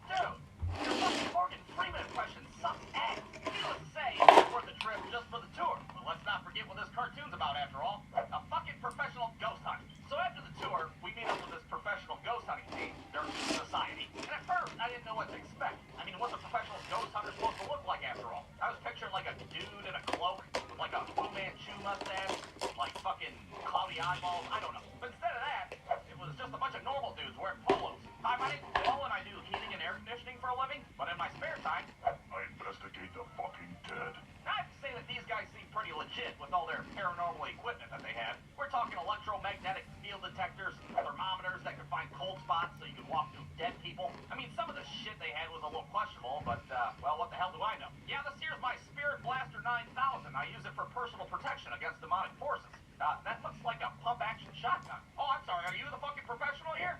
Dude, your fucking Morgan Freeman impression sucks ass. Needless to say, it's worth the trip just for the tour. But let's not forget what this cartoon's about after all. A fucking professional ghost hunt. So after the tour, we meet up with this professional ghost hunting team. They're a society. And at first, I didn't know what to expect. I mean, what's a professional ghost hunter supposed to look like after all? I was picturing like a dude in a cloak, with like a Fu Manchu mustache, like fucking cloudy eyeballs. I don't know. But instead of that, it was just a bunch of normal dudes wearing polos. Hi, my name's Paul, and I do heating and air conditioning for a living. But in my spare time, I investigate the fucking dead. I have to say that these guys seem pretty legit with all their paranormal equipment that they have. We're talking electromagnetic field detectors, thermometers that can find cold spots so you can walk through dead people. I mean, some of the shit they had was a little questionable, but, well, what the hell do I know? Yeah, this here's my Spirit Blaster 9000. I use it for personal protection against demonic forces. That looks like a pump-action shotgun. Oh, I'm sorry, are you the fucking professional here?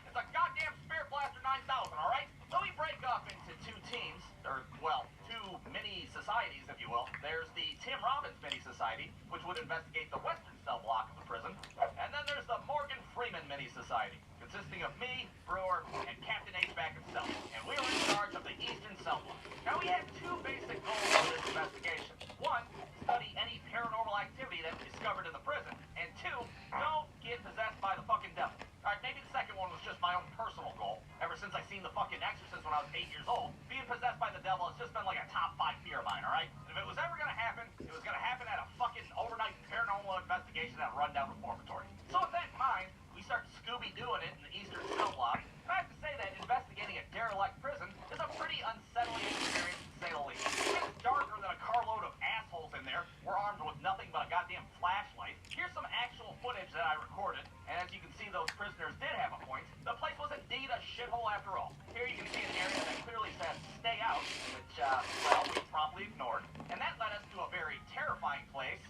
It's a goddamn Spirit Blaster 9000, all right? So we break up into two teams, or, well, two mini societies, if you will. There's the Tim Robbins Mini Society, which would investigate the western cell block of the prison. And then there's the Morgan Freeman Mini Society, consisting of me, Brewer, and Captain H-Back himself. And we were in charge of the eastern cell block. Now, we had two basic goals for this investigation. One, study any paranormal activity that's discovered in the prison. And two, don't get possessed by the fucking devil. Alright, maybe the second one was just my own personal goal. Ever since I seen The fucking Exorcist when I was 8 years old, being possessed by the devil has just been like a top 5 fear of mine, alright? And if it was ever gonna happen, it was gonna happen at a fucking overnight paranormal investigation at a rundown reformatory. So with that in mind, we start Scooby-Dooing it in the eastern cell block. I have to say that investigating a derelict prison is a pretty unsettling experience, to say the least. It's darker than a carload of assholes in there. We're armed with nothing but a goddamn flashlight. Here's some actual footage that I recorded, and as you can see, those prisoners did have a point. The place was indeed a shithole after all. Here you can see an area that clearly says stay out, which, well, we promptly ignored. And that led us to a very terrifying place.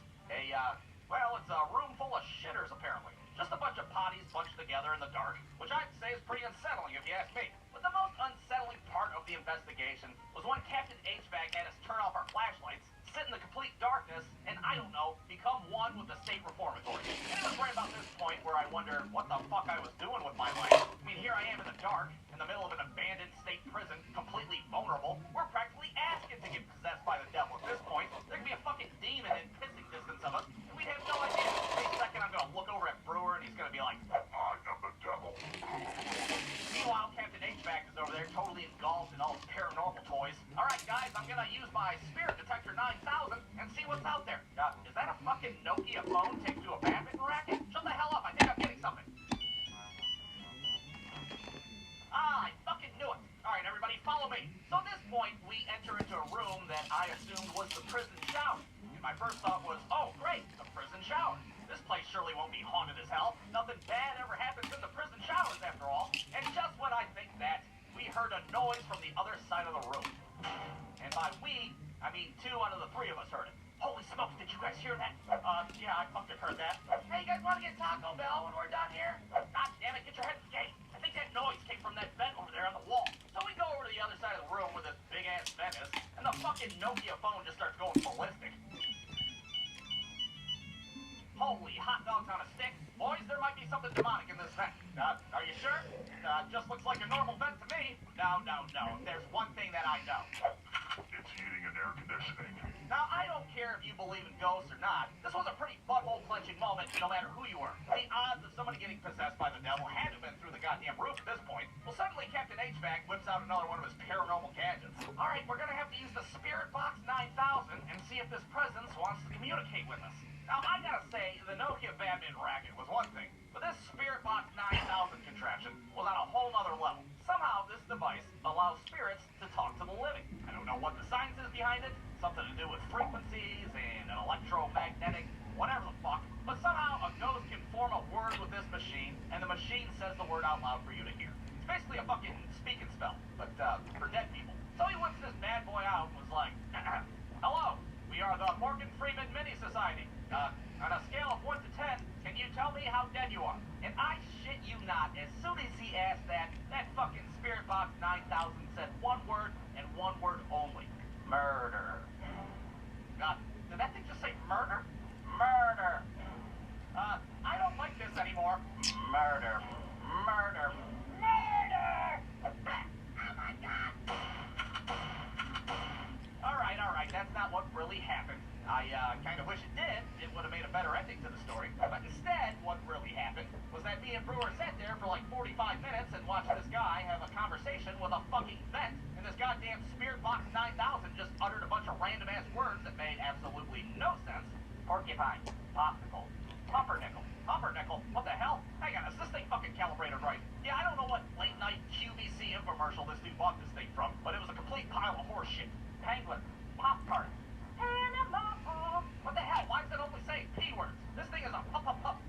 Well, it's a room full of shitters, apparently. Just a bunch of potties bunched together in the dark, which I'd say is pretty unsettling if you ask me. But the most unsettling part of the investigation was when Captain H-Back had us turn off our flashlights, sit in the complete darkness, and I don't know, become one with the state reformatory. And it was right about this point where I wonder what the fuck I was doing with my life. I mean, here I am in the dark, in the middle of an abandoned state prison, completely vulnerable. We're practically asking to get possessed by the devil at this point. There could be a fucking demon in pissing distance of us, and we'd have no idea. Any second, I'm gonna look over at Brewer, and he's gonna be like, I am the devil. meanwhile, Captain H-Back is over there totally engulfed in all his paranormal toys. Alright guys, I'm gonna use my Spirit Detector 9000 and see what's out there. Is that a fucking Nokia phone taped to a badminton racket? Shut the hell up, I think I'm getting something. Ah, I fucking knew it. Alright everybody, follow me. So at this point, we enter into a room that I assumed was the prison shower. And my first thought was, oh great, the prison shower. This place surely won't be haunted as hell. Nothing bad ever happens in the prison showers after all. And just when I think that, we heard a noise from the other side of the room. And by we, I mean 2 out of the 3 of us heard it. Holy smokes, did you guys hear that? Yeah, I fucking heard that. Hey, you guys want to get Taco Bell when we're done here? God damn it, get your head in the game. I think that noise came from that vent over there on the wall. So we go over to the other side of the room where this big-ass vent is, and the fucking Nokia phone just starts going ballistic. Holy hot dogs on a stick. Boys, there might be something demonic in this vent. Are you sure? Just looks like a normal vent to me. No. There's one thing that I know. It's heating and air conditioning. Now, I don't care if you believe in ghosts or not. This was a pretty butthole-clenching moment, no matter who you were. The odds of somebody getting possessed by the devil had to have been through the goddamn roof at this point. Well, suddenly Captain H-Back whips out another one of his paranormal gadgets. All right, we're gonna have to use the Spirit Box 9000 and see if this presence wants to communicate with us. Now, I gotta say, the Nokia Batman racket was one thing, but this Spirit Box 9000 contraption was on a whole nother level. Somehow, this device allows spirits to talk to the living. I don't know what the science is behind it, something to do with frequencies and an electromagnetic, whatever the fuck, but somehow a ghost can form a word with this machine, and the machine says the word out loud for you to hear. It's basically a fucking speak and spell, but for dead people. So he whips this bad boy out and was like, hello, we are the Morgan Freeman Mini Society. On a scale of 1 to 10, can you tell me how dead you are? And I shit you not, as soon as he asked that fucking Spirit Box 9000 said one word and one word only. Murder. God, did that thing just say murder? Murder. I don't like this anymore. Murder. Murder. Murder! Oh my God. Alright, that's not what really happened. I kind of wish it did. It would have made a better ending to the story. But instead, what really happened was that me and Brewer sat there for like 45 minutes and watched this guy have a conversation with a fucking vent, and this goddamn Spirit Box 9000 just uttered a bunch of random-ass words that made absolutely no sense. Porcupine, popsicle, pumpernickel, what the hell? Hang on, is this thing fucking calibrated right? Yeah, I don't know what late-night QVC infomercial this dude bought this thing from, but it was a complete pile of horse shit. Penguin, Pop-Tart, Panama. What the hell? Why does it only say P-words? This thing is a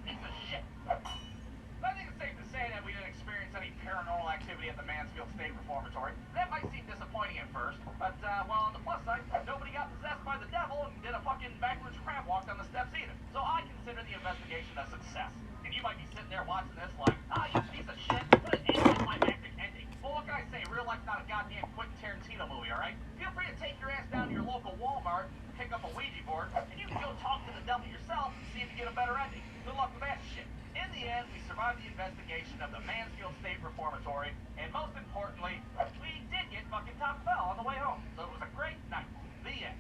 piece of shit. I think it's safe to say that we didn't experience any paranormal activity at the Mansfield State Reformatory. That might seem disappointing at first, but, well, on the plus side, nobody got possessed by the devil and did a fucking backwards crab walk down the steps either. So I consider the investigation a success. And you might be sitting there watching this like, you piece of shit, what an anticlimactic ending. Well, what can I say? Real life's not a goddamn Quentin Tarantino movie, alright? Feel free to take your ass down to your local Walmart, pick up a Ouija board, and you can go talk to the devil yourself and see if you get a better ending. Good luck with that shit. In the end, we survived the investigation of the Mansfield State Reformatory, and most importantly, we did get fucking Taco Bell on the way home. So it was a great night. The end.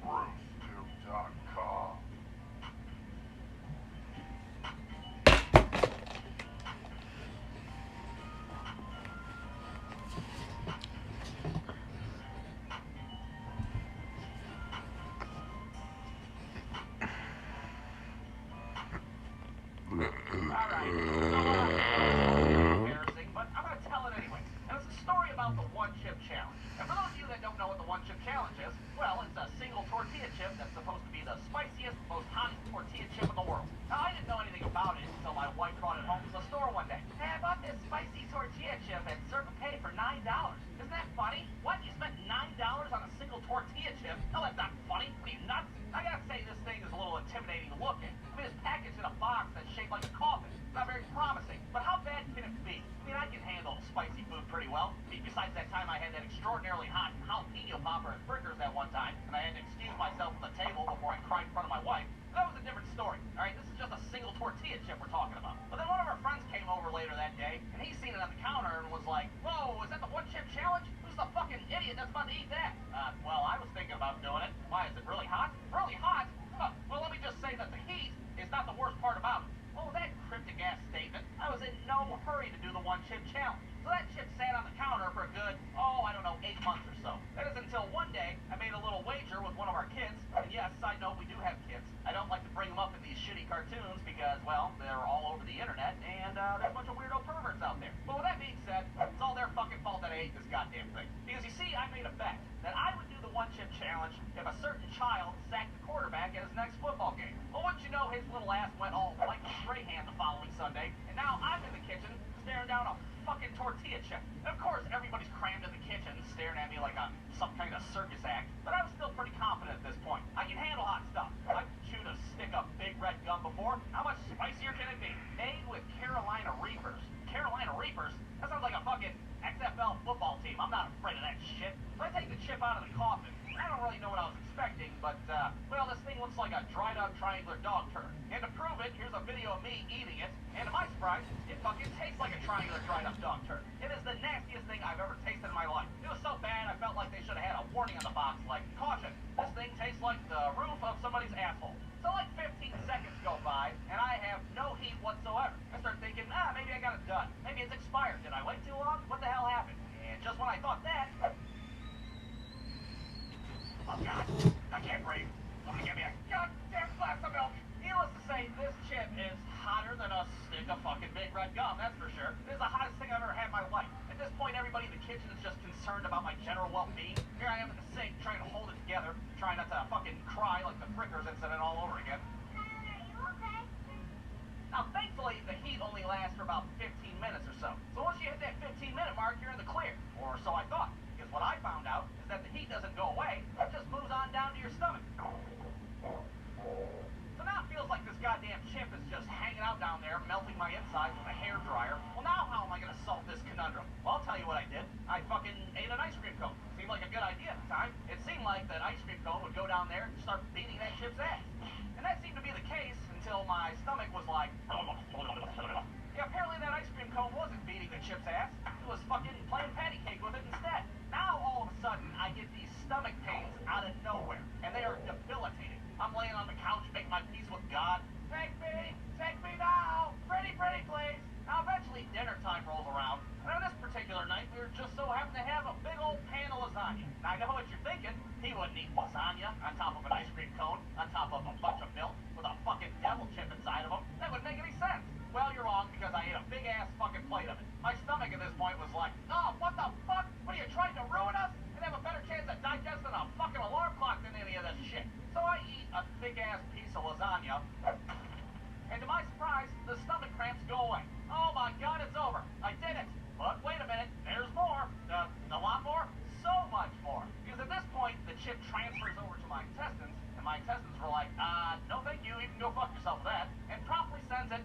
BruceTube.com. Embarrassing, but I'm going to tell it anyway. And it's a story about the one-chip challenge. And for those of you that don't know what the one-chip challenge is, well, it's a single tortilla chip that's supposed to be the spiciest, most hottest tortilla chip in the world. Now, I didn't know anything about it until my wife brought it home from the store one day. Hey, I bought this spicy tortilla chip at Circle K for $9. Isn't that funny? What? You spent $9 on a single tortilla chip? No, that's not funny. Are you nuts? I gotta say, this thing is a little intimidating to look at. I mean, it's packaged in a box that's shaped like a coffin. It's not very promising. But how bad can it be? I mean, I can handle spicy food pretty well. Besides that time I had that extraordinarily hot jalapeno popper at Frickers that one time, and I had to excuse myself from the table before I cried in front of my wife. That was a different story. Alright, this is just a single tortilla chip we're talking about. But then one of our friends came over later that day, and he seen it on the counter and was like, whoa, is that the one-chip challenge? Who's the fucking idiot that's about to eat that? Well, I was thinking about doing it. Why, is it really hot? Really hot? Well, let me just say that the heat is not the worst part about it. Well, with that cryptic ass statement, I was in no hurry to do the one-chip challenge. So that chip sat on the counter for a good, 8 months or so. That is until one day, I made a little wager with one of our kids. And yes, side note, we do have kids. I don't like to bring them up in these shitty cartoons because, well, they're all over the internet, and there's a bunch of weirdo perverts out there. But with that being said, it's all their fucking fault that I ate this goddamn thing. Because you see, I made a bet that I would do the one-chip challenge if a certain child sacked the quarterback at his next football game. Well, wouldn't you know, his little ass went all Michael Strahan the following Sunday, and now I'm in the kitchen staring down a fucking tortilla chip. And of course, everybody's crammed in the kitchen staring at me like I'm some kind of circus act, but I was still pretty confident at this point. I can handle hot stuff. I've chewed a stick of big red gum before. How much spicier can it be? Made with Carolina Reapers. Carolina Reapers? That sounds like a fucking XFL football team. I'm not afraid of that shit. So I take the chip out of the coffin. I don't really know what I was expecting, but, well, this thing looks like a dried-up triangular dog turd. And to prove it, here's a video of me eating it, and to my surprise, it fucking tastes like a triangular dried-up dog turd. It is the nastiest thing I've ever tasted in my life. It was so bad, I felt like they should have had a warning on the box, like, caution, this thing tastes like the roof of somebody's asshole. So like 15 seconds go by, and I have no heat whatsoever. I start thinking, maybe I got it done. Maybe it's expired. Did I wait too long? What the hell happened? And just when I thought that... Oh, God. I can't breathe. Somebody get me a stick of fucking Big Red gum, that's for sure. It is the hottest thing I've ever had in my life. At this point, everybody in the kitchen is just concerned about my general well-being. Here I am in the sink trying to hold it together, trying not to fucking cry like the Frickers incident all over again. Now, thankfully, the heat only lasts for about 15 minutes or so. So once you hit that 15-minute mark, you're in the clear. Or so I thought. Because what I found out is that the heat doesn't go away. It just moves on down to your stomach. So now it feels like this goddamn chip is just hanging out down there, melting my insides with a hairdryer. Well, now how am I going to solve this conundrum? Well, I'll tell you what I did. I fucking ate an ice cream cone. Seemed like a good idea at the time. It seemed like that ice cream cone would go down there and start beating that chip's ass. And that seemed to be the case until my stomach was like... Yeah, apparently that ice cream cone wasn't beating the chip's ass. It was fucking playing patty cake with it instead. Now, all of a sudden, I get these stomach pains out of nowhere. And they are debilitating. I'm laying on the couch making my peace with God. Take me now! Pretty, please! Now, eventually, dinner time rolls around. And on this particular night, we were just so happened to have a big old pan of lasagna. Now, I know what you're thinking. He wouldn't eat lasagna on top of an ice cream cone, on top of a bunch of milk, with a fucking devil chip inside of him. That wouldn't make any sense. Well, you're wrong, because I ate a big-ass fucking plate of it. My stomach at this point was like, oh, what the fuck? What are you trying to ruin us? And have a better chance at digesting a fucking alarm clock than any of this shit. So I eat a thick-ass piece of lasagna, and to my surprise, the stomach cramps go away. Oh my God, it's over. I did it. But wait a minute, there's more. A lot more? So much more. Because at this point, the chip transfers over to my intestines, and my intestines were like, no thank you, you can go fuck yourself with that, and promptly sends it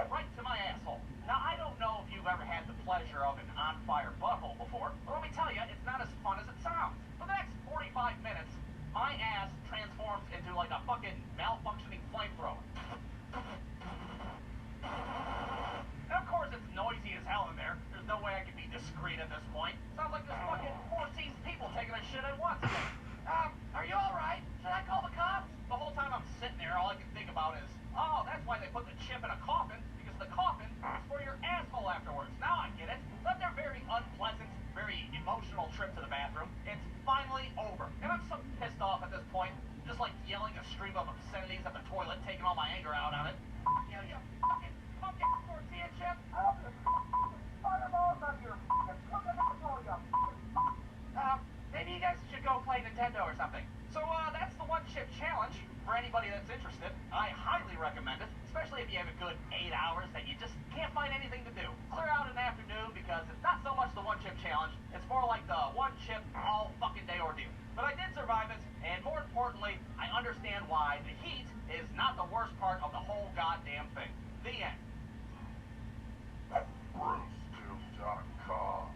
right to my asshole. Now, I don't know if you've ever had the pleasure of an on-fire butthole before, but let me tell you, it's not as fun as it sounds. For the next 45 minutes, my ass transforms into like a fucking malfunctioning flamethrower. And of course, it's noisy as hell in there. There's no way I can be discreet at this point. Sounds like there's fucking 14 people taking a shit at once. Are you alright? Should I call the cops? The whole time I'm sitting there, all I can think about is, oh, that's why they put the chip in a coffin, because the coffin is for your asshole afterwards. Now I get it. After a very unpleasant, very emotional trip to the bathroom, it's finally over. And I'm so pissed off at this point, just like yelling a stream of obscenities at the toilet, taking all my anger out on it. You fucking tortilla chip! Fireballs on your fucking asshole, you maybe you guys should go play Nintendo or something. So, that's the One Chip Challenge. For anybody that's interested, I highly recommend it, especially if you have a good 8 hours that you just can't find anything to do. Clear out an afternoon, because it's not so much the One Chip Challenge, it's more like the One Chip all fucking day ordeal. But I did survive it, and more importantly, I understand why the heat is not the worst part of the whole goddamn thing. The end. BruceTube.com.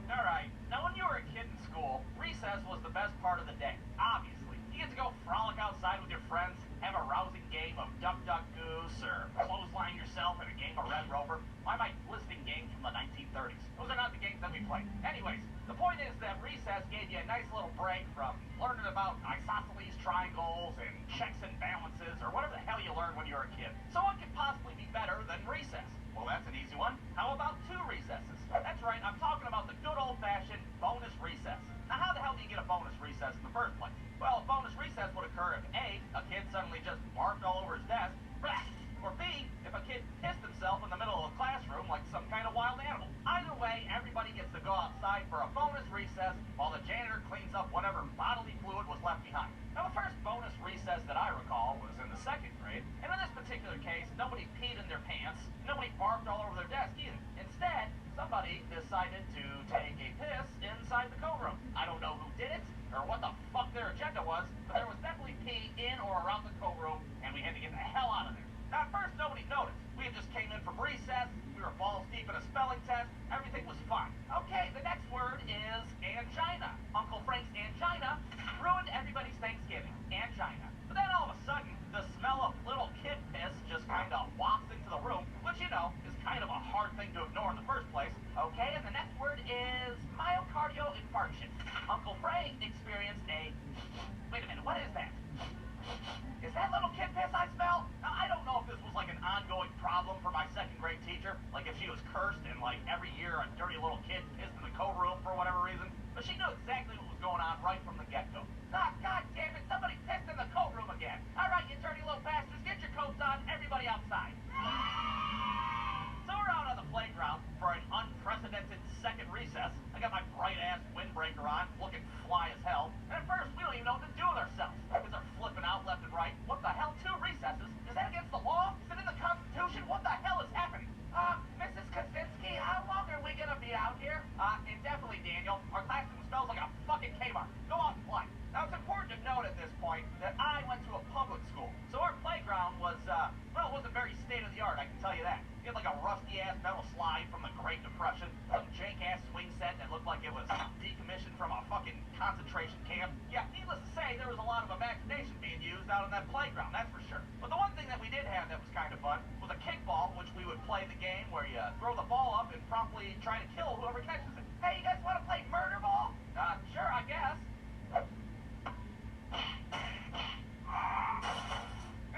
Alright, now when you were a kid in school, recess was the best part of the day, obviously. You get to go frolic outside with your friends, have a rousing game of Duck Duck Goose, or clothesline yourself in a game of Red Rover. Why am I listing games from the 1930s? Those are not the games that we played. Anyways, the point is that recess gave you a nice little break from learning about isosceles triangles and checks and balances, or whatever the hell you learned when you were a kid. So what could possibly be better than recess? Well, that's an easy one. How about 2 recesses? That's right, I'm talking about the good old-fashioned bonus recess. Now, how the hell do you get a bonus recess in the first place? Well, a bonus recess would occur if A, a kid suddenly just barfed all over his desk, or B, if a kid pissed himself in the middle of a classroom like some kind of wild animal. Either way, everybody gets to go outside for a bonus recess while the janitor cleans up whatever bodily fluid was left behind. Now, the first bonus recess that I recall was in the 2nd grade, and in this particular case, nobody peed in their pants, nobody barfed all over their desk either. Instead, somebody decided to take a piss inside the co-room. I don't know who did it, or what the fuck their agenda was, but there was definitely pee in or around the co-room, and we had to get the hell out of there. Now, at first, nobody noticed. We had just came in from recess, we were balls deep in a spelling test, everything was fine. Okay, the next word is angina. Uncle Frank's angina ruined everybody's Thanksgiving. Angina. But then all of a sudden, the smell of little kid piss just kind of wafts into the room, which, you know, is kind of a hard thing to ignore in the first place. Okay, and the next word is myocardial infarction. Uncle Frank experienced a... Wait a minute, what is that? Is that little kid piss I smell? Yeah, needless to say, there was a lot of imagination being used out on that playground, that's for sure. But the one thing that we did have that was kind of fun was a kickball, which we would play the game where you throw the ball up and promptly try to kill whoever catches it. Hey, you guys want to play murder ball? Sure, I guess.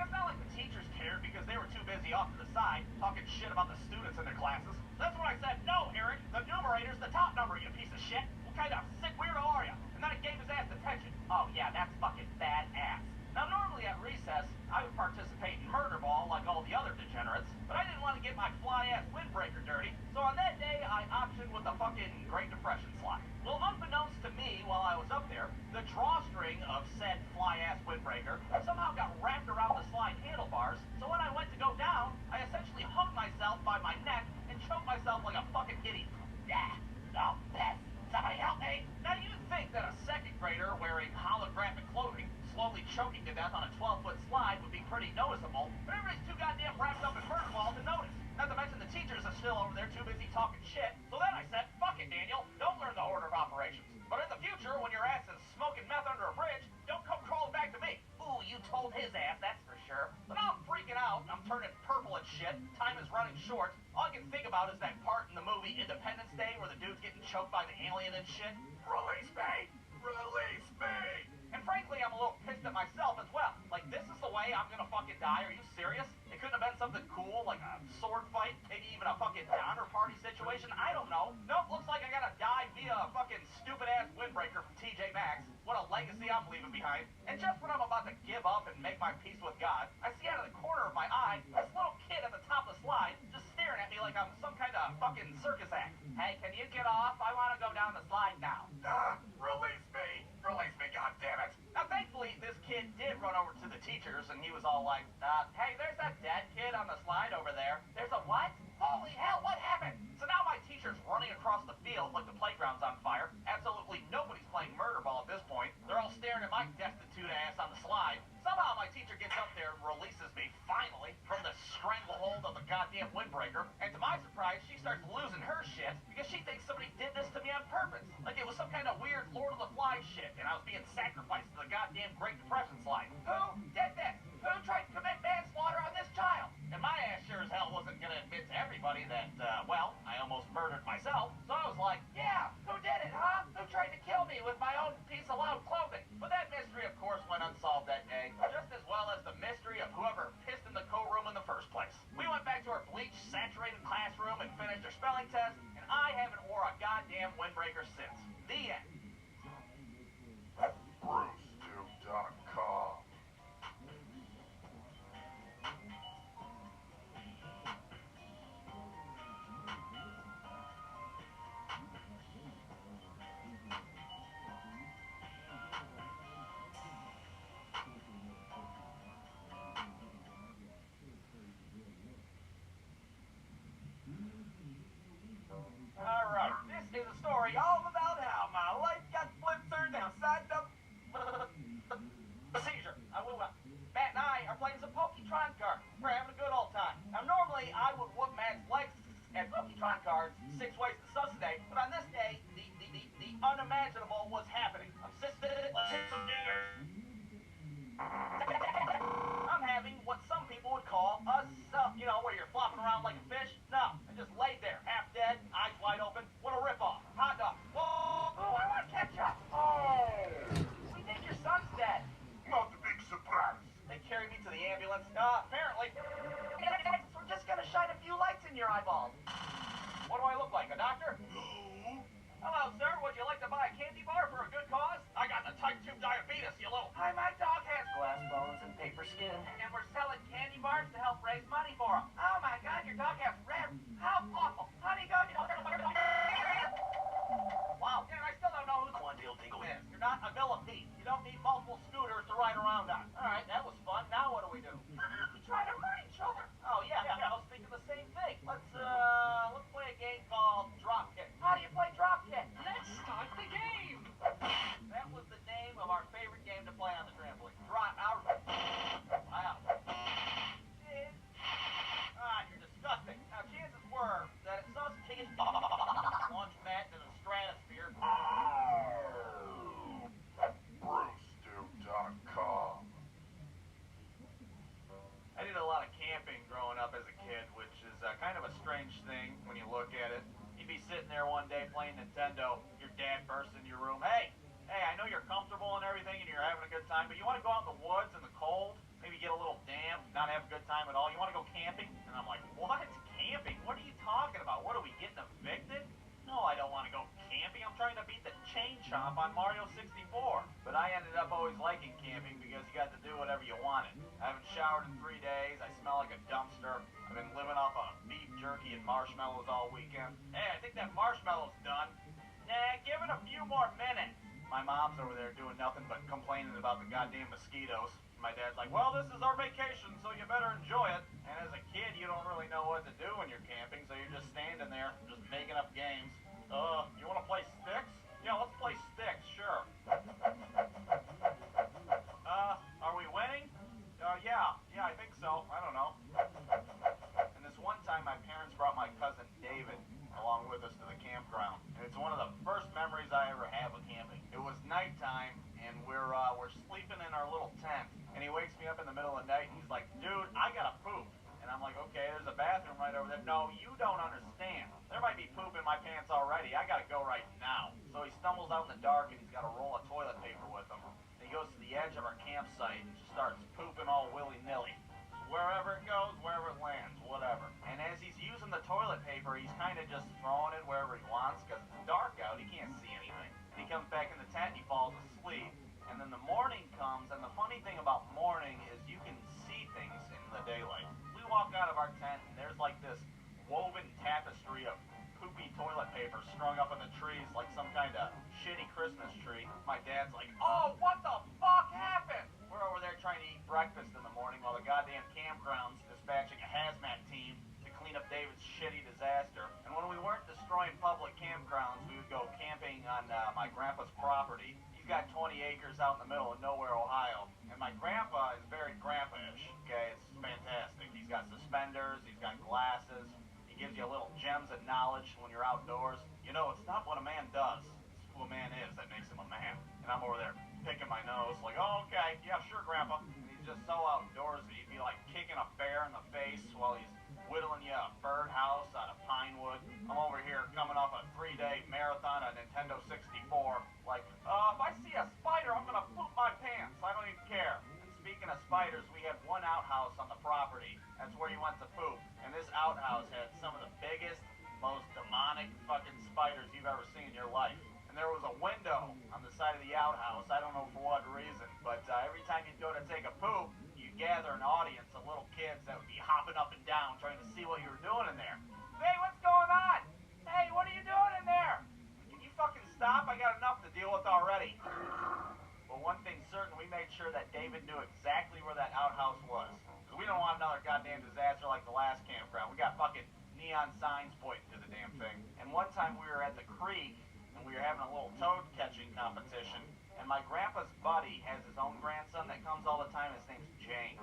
It's not like the teachers cared because they were too busy off to the side talking shit about the students in their classes. That's when I said, no, Eric, the numerator's the top number, you piece of shit. What kind of sick weirdo are you? And then it gave his ass detention. Oh, yeah, that's fucking badass. Now, normally at recess, I would participate in murder ball like all the other degenerates, but I didn't want to get my fly-ass windbreaker dirty, so on that day, I optioned with the fucking Great Depression slide. Well, unbeknownst to me while I was up there, the drawstring of said fly-ass windbreaker somehow got wrapped around the slide handlebars, so when I went to go down, I essentially hung myself by my neck and choked myself like a fucking idiot. Yeah, no, piss. Somebody help me. Now, you'd think that a second grader wearing holographic clothing slowly choking to death on a 12-foot slide would be pretty noticeable, but everybody's too goddamn wrapped up in murder ball to notice. Not to mention the teachers are still over there too busy talking shit. So then I said, fuck it, Daniel, don't learn the order of operations. But in the future, when your ass is smoking meth under a bridge, don't come crawling back to me. Ooh, you told his ass, that's for sure. But now I'm freaking out, I'm turning purple and shit, time is running short. All I can think about is that part in the movie Independence Day where the dude's getting choked by the alien and shit. Release me! Release me! And frankly, I'm a little pissed at myself as well. Like, this is the way I'm gonna fucking die? Are you serious? It couldn't have been something cool, like a sword fight, maybe even a fucking Donner Party situation? I don't know. Nope, looks like I gotta die via a fucking stupid-ass windbreaker from TJ Maxx. What a legacy I'm leaving behind. And just when I'm about to give up and make my peace with God, I see out of the corner of my eye this little kid at the top of the slide just staring at me like I'm some kind of fucking circus act. Hey, can you get off? I want to go down the slide now. Release me! Release me, goddammit! Now, thankfully, this kid did run over to the teachers, and he was all like, hey, there's that dead kid on the slide over there. There's a what? Holy hell, what happened? So now my teacher's running across the field like the playground's on fire. Absolutely nobody's playing murder ball at this point. They're all staring at my destitute ass on the slide. Somehow my teacher gets up there and releases me, finally, from the stranglehold of the goddamn windbreaker. And to my surprise, she starts losing her shit because she thinks somebody did this to me on purpose. Like it was some kind of weird Lord of the Flies shit, and I was being sacrificed to the goddamn Great Depression slide. Who did this? Who tried to commit manslaughter on this child? And my ass sure as hell wasn't gonna admit to everybody that, well, I almost murdered myself. So I was like, yeah, who did it, huh? Who tried to kill me with my own piece of loud clothing? But that mystery, of course, went unsolved that day, just as well as the mystery of whoever pissed in the co-room in the first place. We went back to our bleach-saturated classroom and finished our spelling test, and I haven't wore a goddamn windbreaker since. The end. BruceDuke.com. Alright, this is a story all about how my life got flipped turned downside down. A seizure. Matt and I are playing some Poketron cards. We're having a good old time. Now, normally I would whoop Matt's legs at Poketron cards 6 ways to Sunday, but on this day, the unimaginable was happening. I'm having what some people would call a suck. You know, where you're flopping around like a fish. No, I just laid there, half dead, eyes wide open. What a ripoff. Hot dog. Whoa! Oh, I want ketchup. Oh! We think your son's dead. Not a big surprise. They carried me to the ambulance. Apparently. We're just gonna shine a few lights in your eyeballs. What do I look like, a doctor? No. Hello, sir. Would you like to buy a candy bar for a good cause? I got the type 2 diabetes, you little... Hi, my dog has glass bones and paper skin. And we're selling candy bars to help raise money for him. Oh, my God, your dog has red... How awful. Honey, go... Wow, and I still don't know who the one deal dingle is. You're not a millipede. You don't need multiple scooters to ride around on. All right, that was fun. Now what do we do? We try to hurt each other. Oh, yeah, I was thinking the same thing. Let's play a game called Drop Kick. How do you play Drop Kick? Let's start the game. That was the name of our favorite game to play on the trampoline. Drop out. Wow. You're disgusting. Now, chances were that it's us kicking launch Matt into the stratosphere. there one day playing Nintendo. Your dad bursts in your room. Hey, I know you're comfortable and everything and you're having a good time, but you want to go out in the woods in the cold? Maybe get a little damp, not have a good time at all. You want to go camping? And I'm like, what? Camping? What are you talking about? What, are we getting evicted? No, I don't want to go camping. I'm trying to beat the chain chomp on Mario 64. But I ended up always liking camping because you got to do whatever you wanted. I haven't showered in 3 days. I smell like a dumpster. I've been living off of beef jerky and marshmallows all weekend. Hey, I think that marshmallow's done. Nah, give it a few more minutes. My mom's over there doing nothing but complaining about the goddamn mosquitoes. My dad's like, well, this is our vacation, so you better enjoy it. And as a kid, you don't really know what to do when you're camping, so you're just standing there, just making up games. You want to play sticks? Yeah, let's play sticks, sure. Are we winning? Yeah, I think so. I don't know. And this one time, my parents brought my cousin David along with us to the campground. And it's one of the first memories I ever had with camping. It was nighttime, and we're sleeping in our little tent. And he wakes me up in the middle of the night, and he's like, dude, I gotta poop. And I'm like, okay, there's a bathroom right over there. No, you don't understand. There might be poop in my pants already. I gotta go right now. So he stumbles out in the dark, and he's got a roll of toilet paper with him. And he goes to the edge of our campsite and just starts pooping all willy-nilly. Wherever it goes, wherever it lands, whatever. And as he's using the toilet paper, he's kind of just throwing it wherever he wants because it's dark out. He can't see anything. And he comes back in the tent and he falls asleep. And then the morning comes, and the funny thing about morning is you can see things in the daylight. We walk out of our tent, and there's like this woven tapestry of poopy toilet paper strung up in the trees like some kind of shitty Christmas tree. My dad's like, oh, what the fuck happened? We're over there trying to eat breakfast in the morning while the goddamn campground's dispatching a hazmat team to clean up David's shitty disaster. And when we weren't destroying public campgrounds, we would go camping on my grandpa's property. He's got 20 acres out in the middle of nowhere, Ohio. And my grandpa is very grandpa-ish, okay? It's fantastic. He's got suspenders, he's got glasses. He gives you a little gems of knowledge when you're outdoors. You know, it's not what a man does. It's who a man is that makes him a man. And I'm over there picking my nose like, oh, okay, yeah, sure, Grandpa. And he's just so outdoorsy. He'd be like kicking a bear in the face while he's whittling you a birdhouse out of pine wood. I'm over here coming off a 3-day marathon on Nintendo 64. Like, if I see a spider, I'm going to poop my pants. I don't even care. And speaking of spiders, we had one outhouse on the property. That's where you went to poop. And this outhouse had some of the biggest, most demonic fucking spiders you've ever seen in your life. And there was a window on the side of the outhouse. I don't know for what reason, but every time you'd go to take a poop, you'd gather an audience of little kids that would be hopping up and down trying to see what you were doing in there. Hey, what's going on? Hey, what are you doing in there? Can you fucking stop? I got enough to deal with already. Well, one thing's certain, we made sure that David knew exactly where that outhouse was. Because we don't want another goddamn disaster like the last campground. We got fucking neon signs pointing to the damn thing. And one time we were at the creek, and we were having a little toad catching competition, and my grandpa's buddy has his own grandson that comes all the time. His name's James.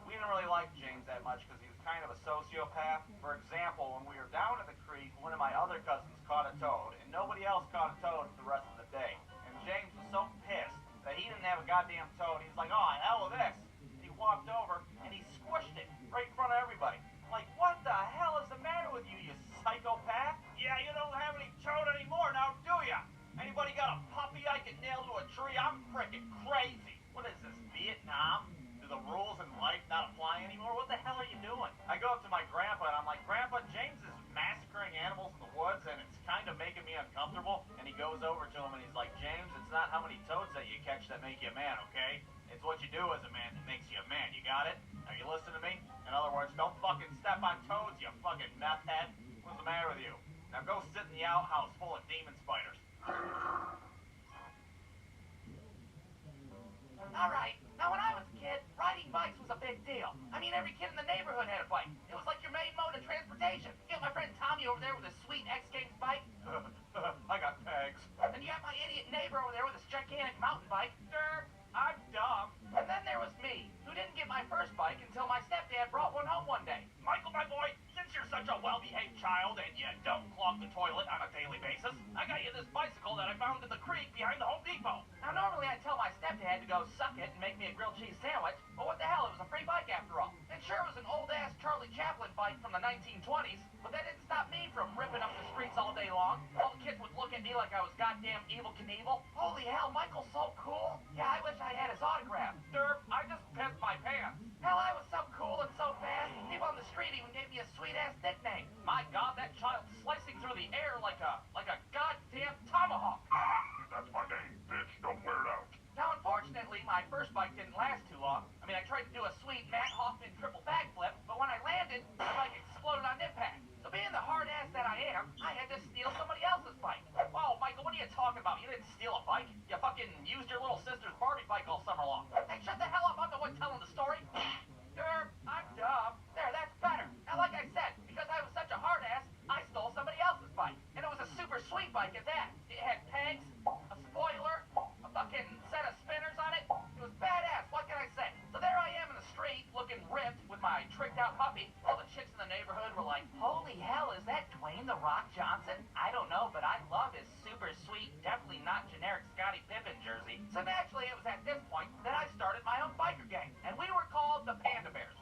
We didn't really like James that much because he was kind of a sociopath. For example, when we were down at the creek, one of my other cousins caught a toad, and nobody else caught a toad the rest of the day. And James was so pissed that he didn't have a goddamn toad. He's like, oh, hell with this. And he walked over, and he squished it right in front of everybody. I'm like, what the hell is the matter with you, you psychopath? Yeah, you don't have any toad anymore now, do ya? Anybody got a puppy I can nail to a tree? I'm freaking crazy. What is this, Vietnam? Do the rules in life not apply anymore? What the hell are you doing? I go up to my grandpa and I'm like, Grandpa, James is massacring animals in the woods and it's kind of making me uncomfortable. And he goes over to him and he's like, James, it's not how many toads that you catch that make you a man, okay? It's what you do as a man that makes you a man. You got it? Are you listening to me? In other words, don't fucking step on toads, you fucking meth head. What's the matter with you? Now go sit in the outhouse full of demon spiders. Alright, now when I was a kid, riding bikes was a big deal. I mean, every kid in the neighborhood had a bike. It was like your main mode of transportation. You got my friend Tommy over there with his sweet X Games bike. I got pegs. And you got my idiot neighbor over there with his gigantic mountain bike. Derp, I'm dumb. And then there was me, who didn't get my first bike until my stepdad brought one home one day. Michael, my boy, since you're such a well-behaved child and you don't clog the toilet on a daily basis, I got you this bicycle that I found in the creek behind the Home Depot. Now, normally I'd tell my stepdad to go suck it and make me a grilled cheese sandwich, but what the hell, it was a free bike after all. And sure was an old-ass Charlie Chaplin bike from the 1920s, but that didn't stop me from ripping up the streets all day long. All the kids would look at me like I was goddamn Evel Knievel. Holy hell, Michael's so cool. Yeah, I wish I had his autograph. Derp, I just pissed my pants. Hell, I was so cool and so fast, people on the street even gave me a sweet-ass nickname. My God, that child slicing through the air like a goddamn tomahawk. That's my name, bitch. Don't wear it out. Now, unfortunately, my first bike didn't last too long. I mean, I tried to do a sweet Matt Hoffman triple backflip, but when I landed, the bike exploded on impact. So being the hard ass that I am, I had to steal somebody else's bike. Whoa, Michael, what are you talking about? You didn't steal a bike. You fucking used your little sister's Barbie bike all summer long. Hey, shut the hell up. I'm the one telling the story. Derp, I'm dumb. There, that's better. Now, like I said, because I was such a hard ass, I stole somebody else's bike. And it was a super sweet bike at that. It had pegs, a spoiler, a fucking set of spinners on it. It was badass, what can I say? So there I am in the street, looking ripped with my tricked out puppy. All the chicks in the neighborhood were like, holy hell, is that Dwayne The Rock Johnson? I don't know, but I love his super sweet, definitely not generic Scottie Pippen jersey. So naturally, it was at this point that I started my own biker gang. And we were called the Panda Bears.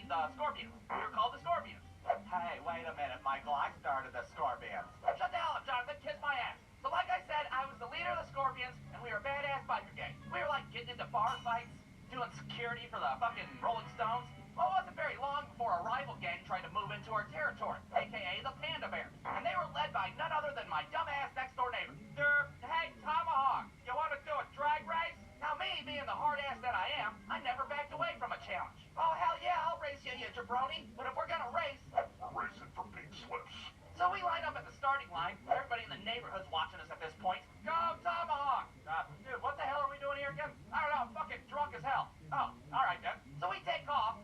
The Scorpions. We were called the Scorpions. Hey, wait a minute, Michael. I started the Scorpions. Shut the hell up, Jonathan. Kiss my ass. So like I said, I was the leader of the Scorpions, and we were a badass biker gang. We were like getting into bar fights, doing security for the fucking Rolling Stones. Well, it wasn't very long before a rival gang tried to move into our territory, a.k.a. the Panda Bears. And they were led by none other than my dumbass next-door neighbor. Derp, hey, Tomahawk, you want to do a drag race? Now, me, being the hard ass that I am, I never backed away from a challenge. Oh, hell yeah, I'll race you, you jabroni. But if we're gonna race... We're racing for pink slips. So we line up at the starting line. Everybody in the neighborhood's watching us at this point. Go, Tomahawk! Dude, what the hell are we doing here again? I don't know, I'm fucking drunk as hell. Oh, alright then. So we take off,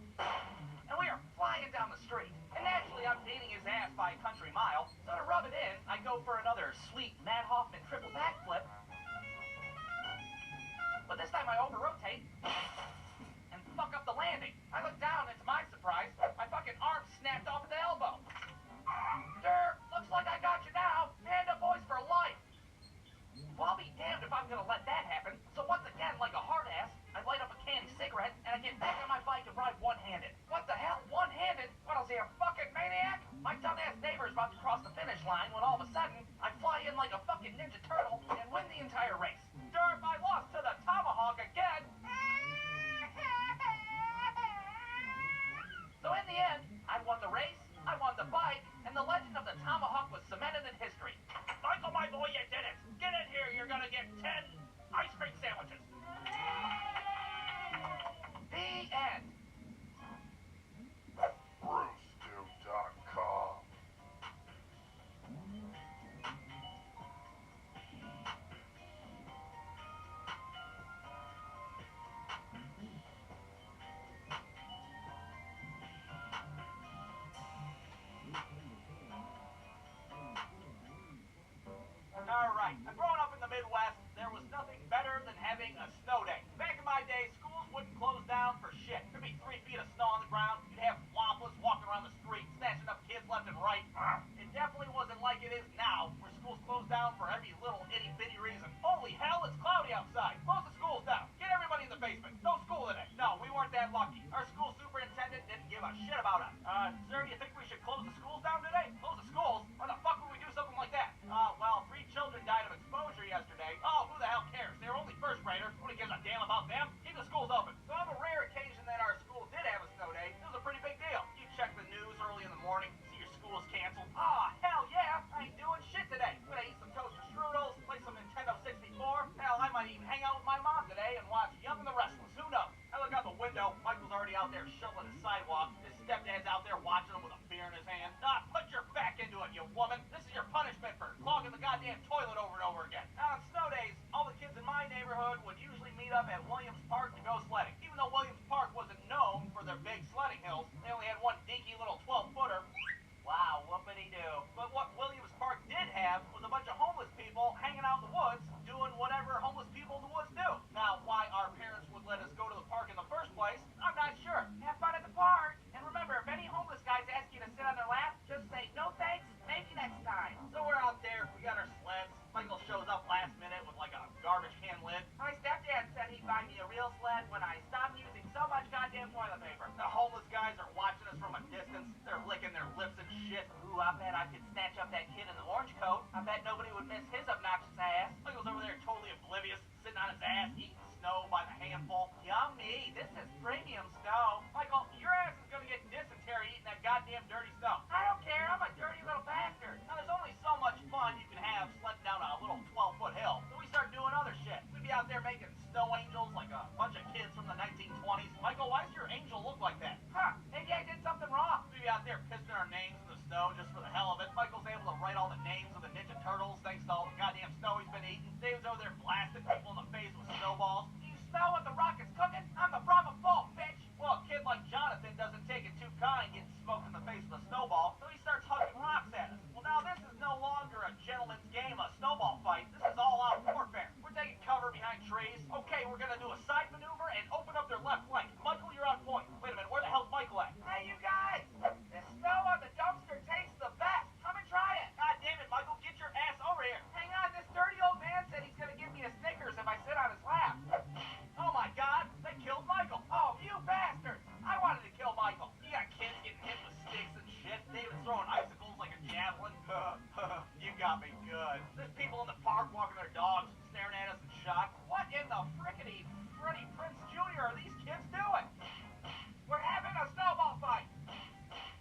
and we are flying down the street. And naturally, I'm beating his ass by a country mile. So to rub it in, I go for another sweet Matt Hoffman triple backflip. But this time I over-rotate and fuck up the landing. I look down, and to my surprise, my fucking arm snapped off at the elbow. Derp, looks like I got you now. Panda boys for life. Well, I'll be damned if I'm gonna let that happen. So once again, like a hard ass, I light up a candy cigarette, and I get back on my bike and ride one-handed. What the hell? One-handed? What, is he a fucking maniac? My dumbass neighbor's about to cross the finish line when all of a sudden, I fly in like a fucking Ninja Turtle and win the entire race. Derp, I lost to the Tomahawk again. So in the end, I won the race, I won the bike, and the legend of the Tomahawk was cemented in history. Michael, my boy, you did it. Get in here, you're gonna get 10 ice cream sandwiches. The end. BruceTube.com. Alright, growing up in the Midwest, there was nothing better than having a snow day. Back in my day, schools wouldn't close down for shit. There'd be 3 feet of snow on the ground, you'd have Whoppers walking around the street, snatching up kids left and right. It definitely wasn't like it is now, where schools close down for every little itty-bitty reason. Holy hell, it's cloudy outside. Close the schools down. Get everybody in the basement. No school today. No, we weren't that lucky. Our school superintendent didn't give a shit about us. Sir, do you think we should close the schools down today? Close the schools? Why the fuck would we do something like that? Well, 3 children died of exposure yesterday. Oh, who the hell cares? They were only first graders. Nobody gives a damn about them. Keep the schools open. So on the rare occasion that our school did have a snow day, it was a pretty big deal. You check the news early in the morning, see your school's canceled. Ah, hell yeah, I ain't doing shit today. I'm gonna eat some toaster strudels, play some Nintendo 64. Hell, I might even hang out with my mom today and watch Young and the Restless. Who knows? I look out the window. Michael's already out there shoveling the sidewalk. His stepdad's out there watching him with a beer in his hand. Ah, put your back into it, you woman. This is your punishment for clogging the goddamn toilet over and over again. Now, on snow days, all the kids in my neighborhood would usually meet up at Williams Park to go sledding. Even though Williams Park wasn't known for their big sledding hills, they only had one dinky little 12-footer. Wow, whoopity-doo. But what Williams Park did have was a bunch of homeless people hanging out in the woods, doing whatever homeless people in the woods do. Now, why our parents would let us go to the park in the first place, I'm not sure. Have fun at the park. And remember, if any homeless guys ask you to sit on their lap, just say, no thanks, maybe next time. So we're out there, we got our sleds. Michael shows up last minute with like a garbage can lid. My stepdad said he'd buy me a real sled when I stopped using so much goddamn toilet paper. The whole guys are watching us from a distance. They're licking their lips and shit. Ooh, I bet I could snatch up that kid in the orange coat. I bet nobody would miss his obnoxious ass. Michael's over there totally oblivious, sitting on his ass, eating snow by the handful. Yummy, this is premium snow. Michael, your ass is gonna get dysentery eating that goddamn dirty snow. I don't care, I'm a dirty little bastard. Now, there's only so much fun you can have sledding down a little 12-foot hill. So we start doing other shit. We'd be out there making snow angels like a bunch of kids from the 1920s. Michael, why does your angel look like that? Huh, maybe I did something wrong. We'd be out there pissing our names in the snow just for the hell of it. Michael's able to write all the names of the Ninja Turtles thanks to all the goddamn snow he's been eating. David's over there blasting people in the face with snowballs. Do you smell what the rocket's cooking? I'm the Brahma Bull, bitch! Well, a kid like Jonathan doesn't take it too kind getting smoked in the face with a snowball, so he starts hucking rocks at us. Well, now this is no longer a gentleman's game, a snowball fight. This is all-out warfare. We're taking cover behind trees. Okay, we're gonna do a side maneuver and open up their left flank. Michael, you're on point. Wait a minute, where the hell's Michael at? Hey, you guys! The snow on the dumpster tastes the best. Come and try it. God damn it, Michael, get your ass over here. Hang on, this dirty old man said he's gonna give me a Snickers if I sit on his lap. Oh my God, they killed Michael. Oh, you bastards! I wanted to kill Michael. You got kids getting hit with sticks and shit. David's throwing icicles like a javelin. You got me good. There's people in the park walking their dogs, staring at us in shock. What in the frickety Freddie Prince Jr. are these kids doing? We're having a snowball fight.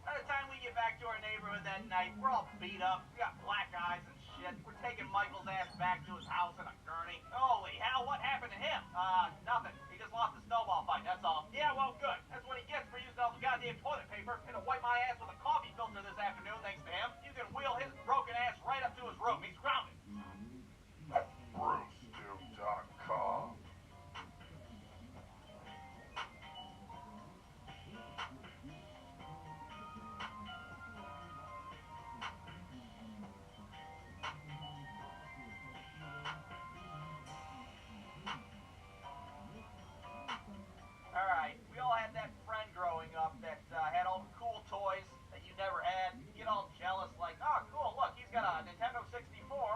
By the time we get back to our neighborhood that night, we're all beat up. We got black eyes and shit. We're taking Michael's ass back to his house in a gurney. Holy hell, what happened to him? Nothing. He just lost the snowball fight, that's all. Yeah, well, good. That's what he gets for using all the goddamn toilet paper and to wipe my ass with a coffee filter this afternoon, thanks to him. You can wheel his broken ass right up to his room. He's grounded. BruceDuke.com. Alright, we all had that friend growing up that had all the cool toys that you never had. You get all jealous like, oh cool, look, he's got a Nintendo 64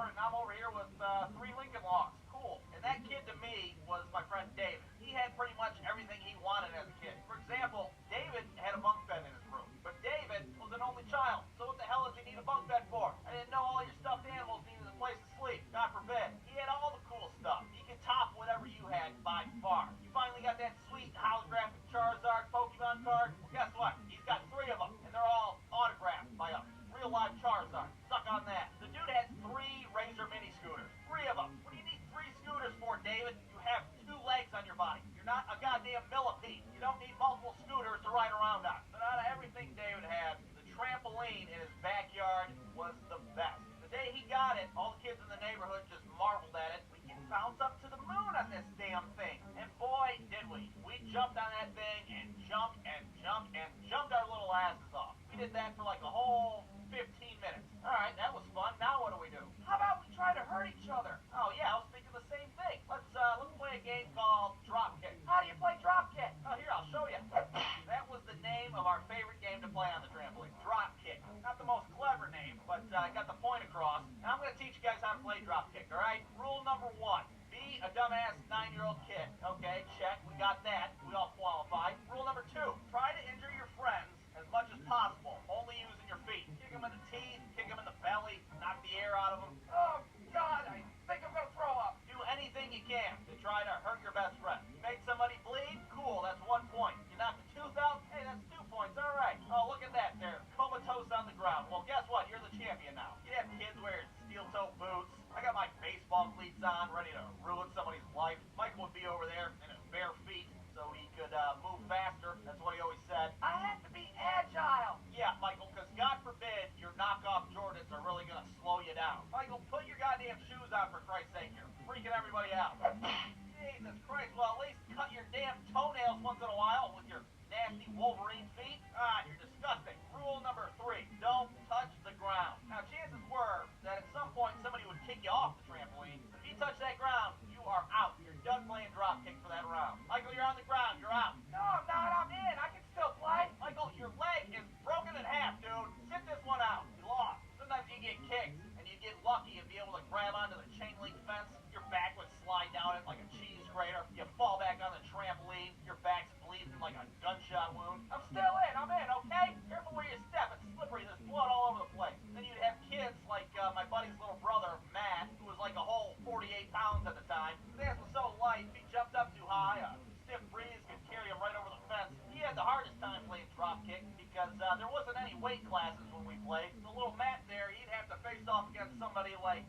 and I'm over here with 3 Lincoln Logs. Cool. And that kid to me was my friend David. He had pretty much everything he wanted as a kid. For example, David had a bunk bed in his room. But David was an only child, so what the hell does he need a bunk bed for? I didn't know all your stuffed animals needed a place to sleep. God forbid. He had all the cool stuff. He could top whatever you had by far. You finally got that sweet holographic Charizard Pokemon card? Well, guess what? He's got 3 of them, and they're all autographed by a real live Charizard. Suck on that. The dude had 3 Razor mini scooters. 3 of them. What do you need 3 scooters for, David? You have 2 legs on your body. You're not a goddamn millipede. You don't need multiple scooters to ride around on. But out of everything David had, the trampoline in his backyard was the best. The day he got it, all the kids in the neighborhood just marveled at it. We can bounce up to the moon on this damn thing. And boy, did we. We jumped on that thing and jumped and jumped and jumped our little asses off. We did that for like a whole 15 minutes. Alright, that was fun. Now what do we do? How about we try to hurt each other? Oh yeah, I was thinking the same thing. Let's play a game called Dropkick. How do you play Dropkick? Oh, here, I'll show you. That was the name of our favorite game to play on the trampoline. Dropkick. Not the most clever name, but I got the point across. Now I'm going to teach you guys how to play Dropkick, alright? Rule number 1. Be a dumbass 9-year-old kid. Okay, check. We got that. We all qualify. Rule number 2. Try to injure your friends as much as possible, only using your feet. Kick them in the teeth, kick them in the belly, knock the air out of them. Oh, God, I think I'm going to throw up. Do anything you can to try to hurt your best friend. You made somebody bleed? Cool, that's 1 point. You knocked a tooth out? Hey, that's 2 points. All right. Oh, look at that. They're comatose on the ground. Well, guess what? You're the champion now. You have kids wearing steel-toe boots. I got my baseball cleats on, ready to ruin somebody's life. Mike would be over there in his bare feet so he could move faster. That's what he always said. I have to be agile. Yeah, Michael, because God forbid your knockoff Jordans are really going to slow you down. Michael, put your goddamn shoes on for Christ's sake. You're freaking everybody out. Jesus Christ, well, at least cut your damn toenails once in a while with your nasty Wolverine feet. Ah, you're disgusting. Rule number 3, don't touch the ground. Now, chances were that at some point somebody would kick you off the trampoline. But if you touch that ground, you are out. You're done playing Dropkick for that round. Michael, you're on the ground. You're out. No, I'm not. I'm in. I can still play. Michael, your leg is broken in half, dude. Sit this one out. You lost. Sometimes you get kicked, and you get lucky and be able to grab onto the chain link fence. Your back would slide down it like a cheese grater. You fall back on the trampoline. Your back's bleeding like a gunshot wound. I'm still in. high, a stiff breeze could carry him right over the fence. He had the hardest time playing dropkick because there wasn't any weight classes when we played. The little Matt there, he'd have to face off against somebody like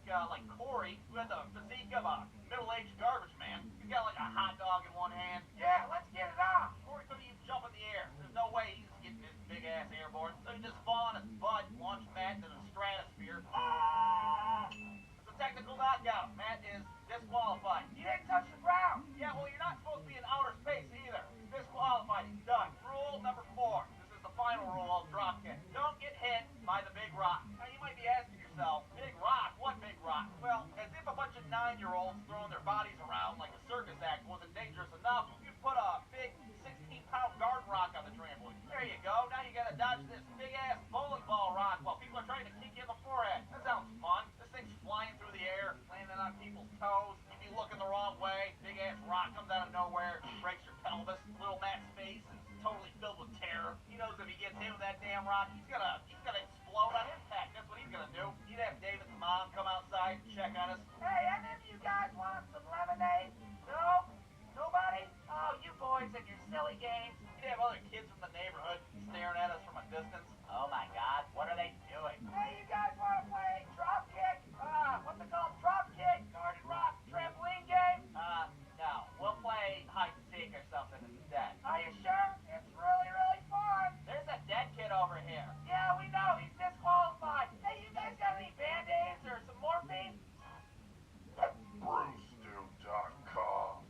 Corey, who had the physique of a middle-aged garbage man. He's got like a hot dog in one hand. Yeah, let's get it on. Corey couldn't even jump in the air. There's no way he's getting his big ass airborne. So he just fall on his butt, launch Matt into the stratosphere. It's a technical knockout. Matt is disqualified. He didn't touch the ground. Yeah, well, you're not supposed to be in outer space either. Disqualified. He's done. Rule number 4. This is the final rule of dropkick. Don't get hit by the big rock. Now, you might be asking yourself, big rock? What big rock? Well, as if a bunch of 9-year-olds throwing their bodies around like a circus act wasn't dangerous enough, you put a big 16-pound garden rock on the trampoline. There you go. Now you gotta dodge this big-ass bowling ball rock while people are trying to kick you in the forehead. That sounds fun. This thing's flying through the air, landing on people's toes. You'd be looking the wrong way. Big-ass rock comes out of nowhere, breaks your pelvis. Little Matt's face is totally filled with terror. He knows if he gets hit with that damn rock, he's gonna explode on impact. That's what he's gonna do. You'd have David's mom come outside and check on us. Hey, any of you guys want some lemonade? No? Nobody? Oh, you boys and your silly games. You'd have other kids from the neighborhood staring at us from a distance. Oh my God, what are they doing? Hey, you guys want to play drop kick? What's it called? Drop kick? Garden rock trampoline game? No. We'll play hide and seek or something instead. Are you sure? It's really, really fun. There's a dead kid over here. Yeah, we know. He's disqualified. Hey, you guys got any Band-Aids or some morphine? BruceDude.com.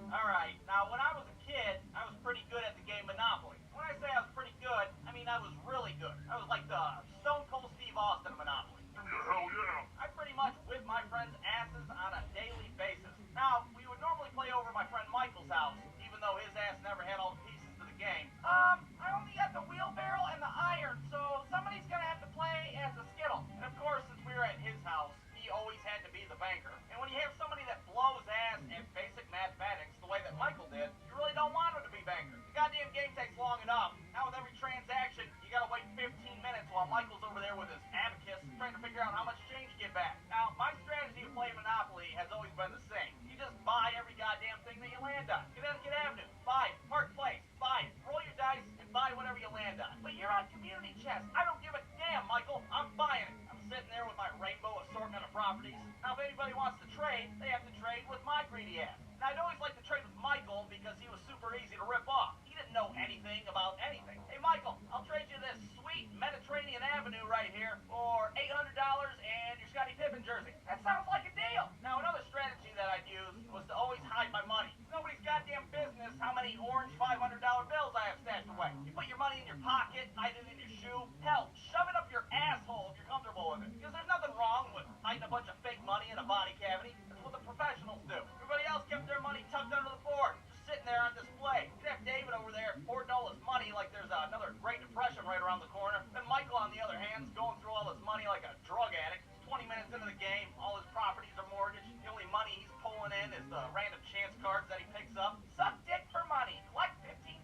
Alright, now when I was a kid, I was pretty good at the game Monopoly. When I say I was pretty good, I mean I was really good. I was like the Stone Cold Steve Austin of Monopoly. Hell yeah. I pretty much whip my friends' asses on a daily basis. Now, we would normally play over my friend Michael's house, even though his ass never had all the pieces to the game. I only got the wheelbarrow and the iron, so somebody's gonna have to play as a Skittle. And of course, since we were at his house, he always had to be the banker. And when you have somebody that blows ass at basic mathematics the way that Michael did, you really don't want him to be banker. The goddamn game takes long enough. Now with every transaction, you gotta wait 15 minutes while Michael's over there with his abacus trying to figure out how much change to get back. Now, my strategy of playing Monopoly has always been the same. You just buy every goddamn thing that you land on. Connecticut Avenue, buy it. Park Place, buy it. Roll your dice and buy whatever you land on. But you're on community chest. I don't give a damn, Michael. I'm buying it. I'm sitting there with my rainbow assortment of properties. Now, if anybody wants to trade, they have to trade with my greedy ass. And I'd always like to trade with Michael because he was super easy to rip off. He didn't know anything about anything. Hey, Michael, I'll trade you this sweet Mediterranean Avenue right here for $800 and your Scottie Pippen jersey. That sounds like a deal. Now, another strategy that I'd use was to always hide my money. Nobody's goddamn business how many orange $500 bills I have stashed away. You put your money in your pocket, hide it in your shoe. Hell, shove it up your asshole if you're comfortable with it. Because there's nothing wrong with hiding a bunch of fake money in a body cavity. That's what the professionals do. Everybody else kept their money tucked under the board, just sitting there on display. You'd have David over there hoarding all his money like there's another Great Depression right around the corner. Then Michael, on the other hand, is going through all his money like a drug addict. 20 minutes into the game, all his properties are mortgaged. The only money he's pulling in is the random chance cards that he picks up. Suck dick for money. Collect $15.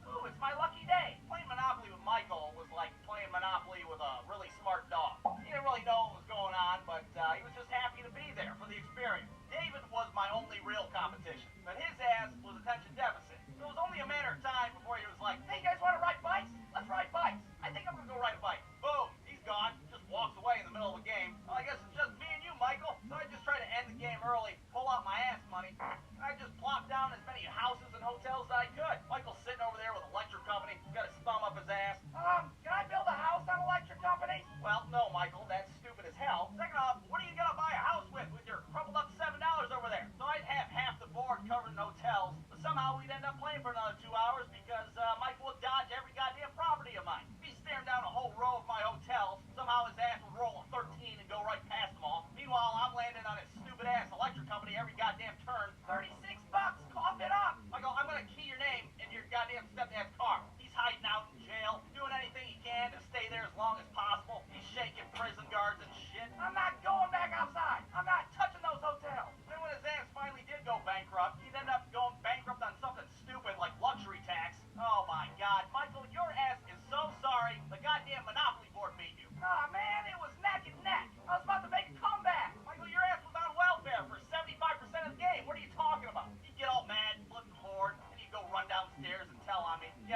Ooh, it's my lucky day. Playing Monopoly with Michael was like playing Monopoly with a really smart dog. He didn't really know what was going on, but he was just happy to be there for the experience. David was my only real competition, but his ass was attention deficit. So it was only a matter of time before he was like, hey, you guys want to ride bikes? Let's ride bikes. I think I'm going to go ride a bike. Boom, he's gone. Just walks away in the middle of the game. Well, I guess it's just me and you, Michael. So I just try to end the game early, pull out my ass money. I just plop down as many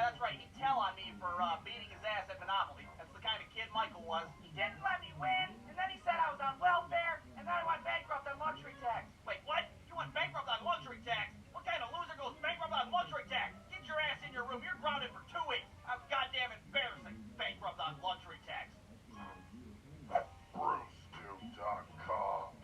Yeah, that's right. He'd tell on me for beating his ass at Monopoly. That's the kind of kid Michael was. He didn't let me win, and then he said I was on welfare, and then I went bankrupt on luxury tax. Wait, what? You went bankrupt on luxury tax? What kind of loser goes bankrupt on luxury tax? Get your ass in your room. You're grounded for 2 weeks. That's goddamn embarrassing. Bankrupt on luxury tax. BruceDuke.com.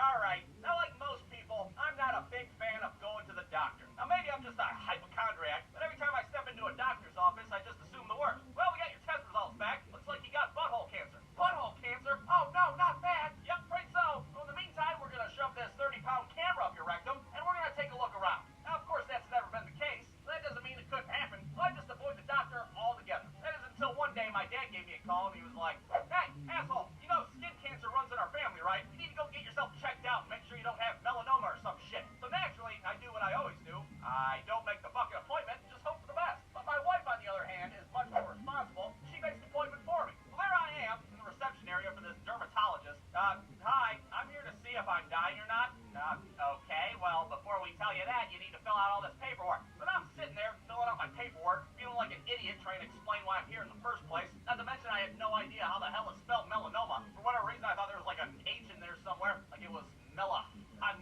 Alright, now like most people, I'm not a big fan of going to the doctor. Now maybe I'm just a hypochondriac, but every time I step into a doctor's office, I just assume the worst. Well, we got your test results back. Looks like you got butthole cancer. Butthole cancer? Oh no, not bad. Yep, right so. So in the meantime, we're gonna shove this 30-pound camera up your rectum, and we're gonna take a look around. Now, of course, that's never been the case. So that doesn't mean it couldn't happen. So I just avoid the doctor altogether. That is until one day my dad gave me a call, and he was like, "Hey, asshole, you know skin cancer runs in our family, right? You need to go get yourself checked out and make sure you don't have melanoma or some shit." So naturally, I do what I always do. I don't make the fucking appointment, just hope for the best. But my wife, on the other hand, is much more responsible. She makes the appointment for me. So there I am in the reception area for this dermatologist. Hi, I'm here to see if I'm dying or not. Okay, well, before we tell you that, you need to fill out all this paperwork. But I'm sitting there filling out my paperwork, feeling like an idiot trying to explain why I'm here in the first place. Not to mention I had no idea how the hell it's spelled melanoma. For whatever reason, I thought there was like an H in there somewhere, like it was melanoma. I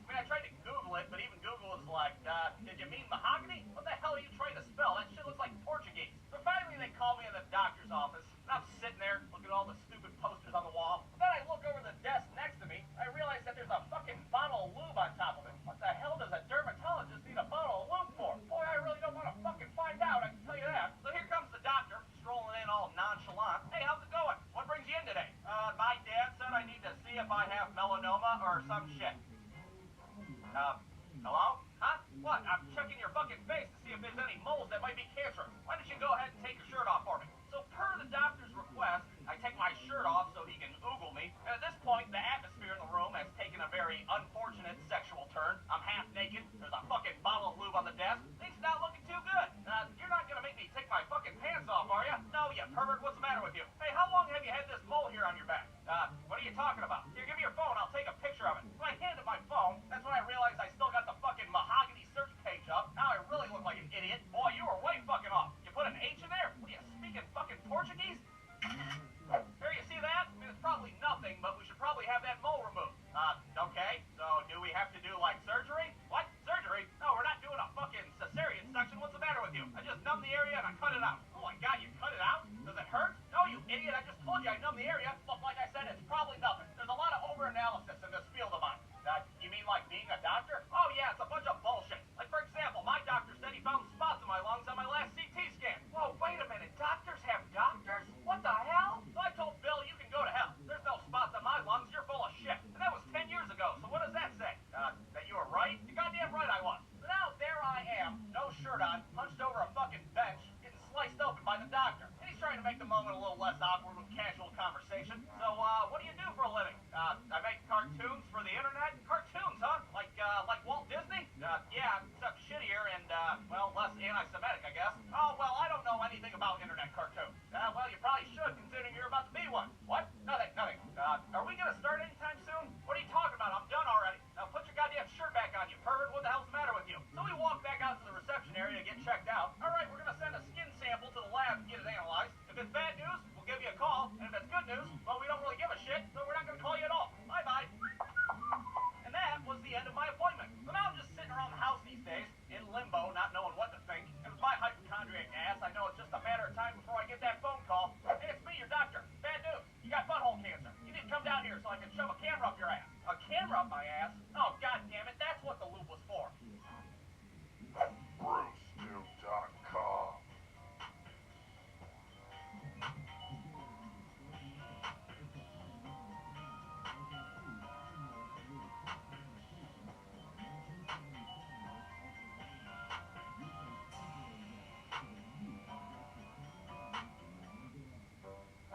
mean, I tried to Google it, but even Google was like, did you mean mahogany? What the hell are you trying to spell? That shit looks like Portuguese. So finally they called me in the doctor's office, and I'm sitting there looking at all the stupid posters on the wall. Then I look over the desk next to me, I realize that there's a fucking bottle of lube on top of it. What the hell does a dermatologist need a bottle of lube for? Boy, I really don't want to fucking find out, I can tell you that. So here comes the doctor, strolling in all nonchalant. Hey, how's it going? What brings you in today? My dad said I need to see if I have melanoma or some shit. Hello? Huh? What? I'm checking your fucking face to see if there's any moles that might be cancerous. Why don't you go ahead and take your shirt off for me? So per the doctor's request, I take my shirt off so he can oogle me. And at this point, the atmosphere in the room has taken a very unfortunate sexual turn. I'm half naked. There's a fucking bottle of lube on the desk. Things not looking too good. You're not gonna make me take my fucking pants off, are you? No, you pervert. What's the matter with you? Hey, how long have you had this mole here on your back? What are you talking about? Here, give me your phone. I'll take a picture of it. So I handed my phone. That's when I realized I still got the fucking mahogany search page up. Now I really look like an idiot. Boy, you were way fucking off. You put an H in there? What are you speaking fucking Portuguese? Here, you see that? I mean, it's probably nothing, but we should probably have that mole removed. Okay. So do we have to do, like, surgery? What? Surgery? No, we're not doing a fucking cesarean section. What's the matter with you? I just numbed the area and I cut it out. Oh my god, you cut it out? Does it hurt? No, you idiot. I just told you I numbed the area. Look, like I said, it's probably nothing. There's a lot of over-analysis in this field of mine. You mean like being a doctor? Oh yeah, it's a bunch of bullshit. Like, for example, my doctor said he found spots in my lungs on my last CT scan. Whoa, wait a minute. Doctors have doctors? What the hell? So I told Bill, you can go to hell. There's no spots on my lungs. You're full of shit. And that was 10 years ago. So what does that say? That you were right? You're goddamn right I was. So now there I am, no shirt on, hunched over a fucking bench, getting sliced open by the doctor. And he's trying to make the moment a little less awkward with casual conversation. So, what do you do for a living? I make cartoons for the internet. Cartoons, huh? Like Walt Disney? Yeah, except shittier and, well, less anti-Semitic, I guess. Oh, well, I don't know anything about internet cartoons. Well, you probably should, considering you're about to be one. What? Nothing. Are we gonna start anytime soon? What are you talking about? I'm done already. Now put your goddamn shirt back on, you pervert. What the hell's the matter with you? So we walk back out to the reception area to get checked out. Alright, we're gonna send a skin sample to the lab to get it analyzed. If it's bad news, we'll give you a call. And if it's good news, well, we don't really give a shit, so we're not gonna call you at all. Bye-bye. And that was the end of my appointment. So now I'm just sitting around the house these days, in limbo, not knowing what to think. And with my hypochondriac ass, I know it's just a matter of time before I get that phone call. Hey, it's me, your doctor. Bad news. You got butthole cancer. You need to come down here so I can shove a camera up your ass. A camera up my ass? Oh, god damn it. That's what the loop was for. BruceDuke.com.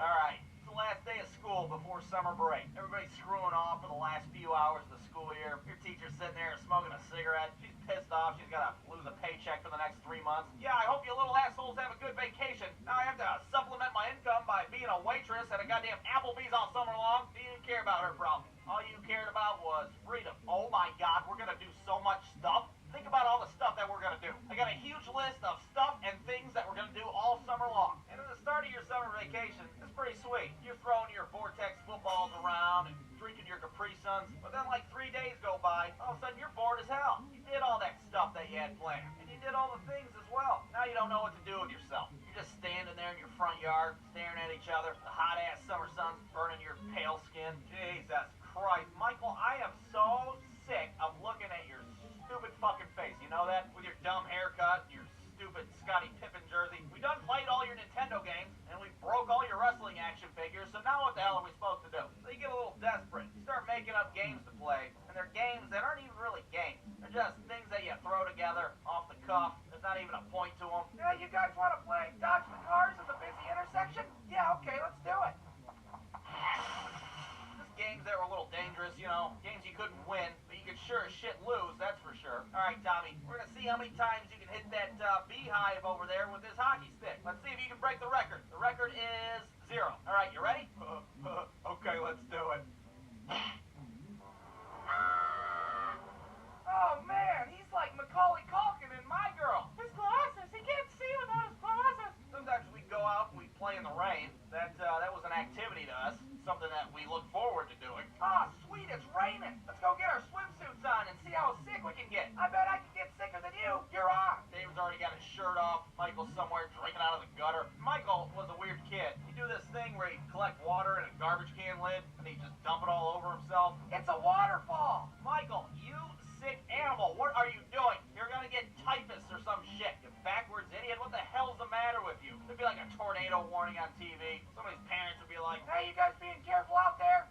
Alright, it's the last day of school before summer break. Everybody's screwing off for the last few hours of the school year. Your teacher's sitting there smoking a cigarette. She's pissed off. She's got to lose a paycheck paycheck for the next 3 months. Yeah, I hope you little assholes have a good vacation. Now I have to supplement my income by being a waitress at a goddamn Applebee's all summer long. You didn't care about her problem. All you cared about was freedom. Oh my God, we're gonna do so much stuff. Think about all the stuff that we're gonna do. I got a huge list of stuff and things that we're gonna do all summer long. And at the start of your summer vacation, it's pretty sweet. You're throwing your Vortex footballs around and drinking your Capri Suns. But then like 3 days go by, all of a sudden you're bored as hell. You did all that stuff that you had planned. And you did all the things as well. Now you don't know what to do with yourself. You're just standing there in your front yard, staring at each other. The hot-ass summer sun's burning your pale skin. Jesus Christ. Michael, I am so sick of looking at your stupid fucking face. You know that? With your dumb haircut and your stupid Scottie Pippen jersey. We done played all your Nintendo games, and we broke all your wrestling action figures, so now what the hell are we supposed to do? So you get a little desperate. You start making up games to play, and they're games that aren't even really games. They're just things that you throw together off the cuff. There's not even a point to them. Yeah, you guys want to play dodge the cars at the busy intersection? Yeah, okay, let's do it. Just games that were a little dangerous, you know, games you couldn't win, but you could sure as shit lose, that's for sure. All right, Tommy, we're gonna see how many times you can hit that beehive over there with this hockey stick. Let's see if you can break the record. The record is 0. All right, you ready? Okay, let's do it. Oh man, he's like Macaulay Culkin in My Girl. His glasses, he can't see without his glasses. Sometimes we'd go out and we'd play in the rain. That was an activity to us, something that we look forward to doing. Ah, sweet, it's raining. Let's go get our swimsuits on and see how sick we can get. I bet I can get sicker than you. You're on. David's already got his shirt off. Michael's somewhere drinking out of the gutter. Michael was a weird kid. He'd do this thing where he'd collect water in a garbage can lid and he'd just dump it all over himself. It's a waterfall. Michael, you sick animal, what are you doing? You're gonna get typhus or some shit, you backwards idiot. What the hell's the matter with you? There'd be like a tornado warning on TV. Somebody's parents would be like, Hey, you guys being careful out there?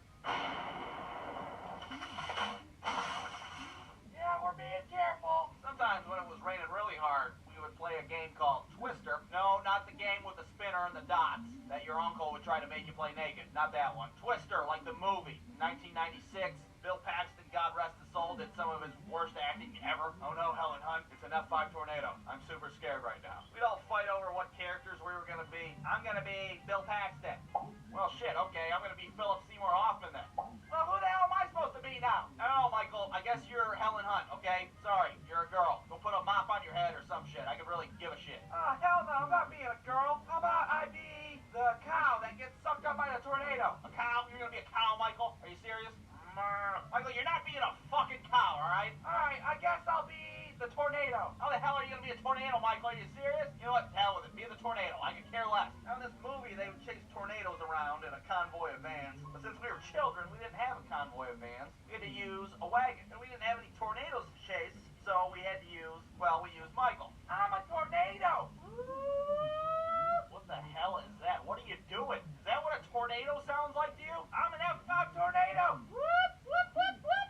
Yeah, we're being careful. sometimes when it was raining really hard, we would play a game called Twister. No, not the game with the spinner and the dots that your uncle would try to make you play naked. Not that one. Twister, like the movie. 1996, Bill Paxton, God rest his soul, did some of his worst acting ever. Oh no, Helen Hunt, it's an F5 tornado. I'm super scared right now. We'd all fight over what characters we were gonna be. I'm gonna be Bill Paxton. Well, shit, okay, I'm gonna be Philip Seymour Hoffman then. Well, who the hell am I supposed to be now? I don't know, Michael. I guess you're Helen Hunt, okay? Sorry, you're a girl. Go put a mop on your head or some shit. I could really give a shit. Oh, hell no, I'm not being a girl. How about I be the cow that gets sucked up by the tornado? A cow? You're gonna be a cow, Michael? Are you serious? Michael, you're not being a fucking cow, alright? Alright, I guess I'll be the tornado. How the hell are you gonna be a tornado, Michael? Are you serious? You know what? Hell with it. Be the tornado. I could care less. Now, in this movie, they would chase tornadoes around in a convoy of vans. But since we were children, we didn't have a convoy of vans. We had to use a wagon. And we didn't have any tornadoes to chase, so we had to use, well, we used Michael. I'm a tornado. What the hell is that? What are you doing? Is that what a tornado sounds like to you? I'm an F5 tornado.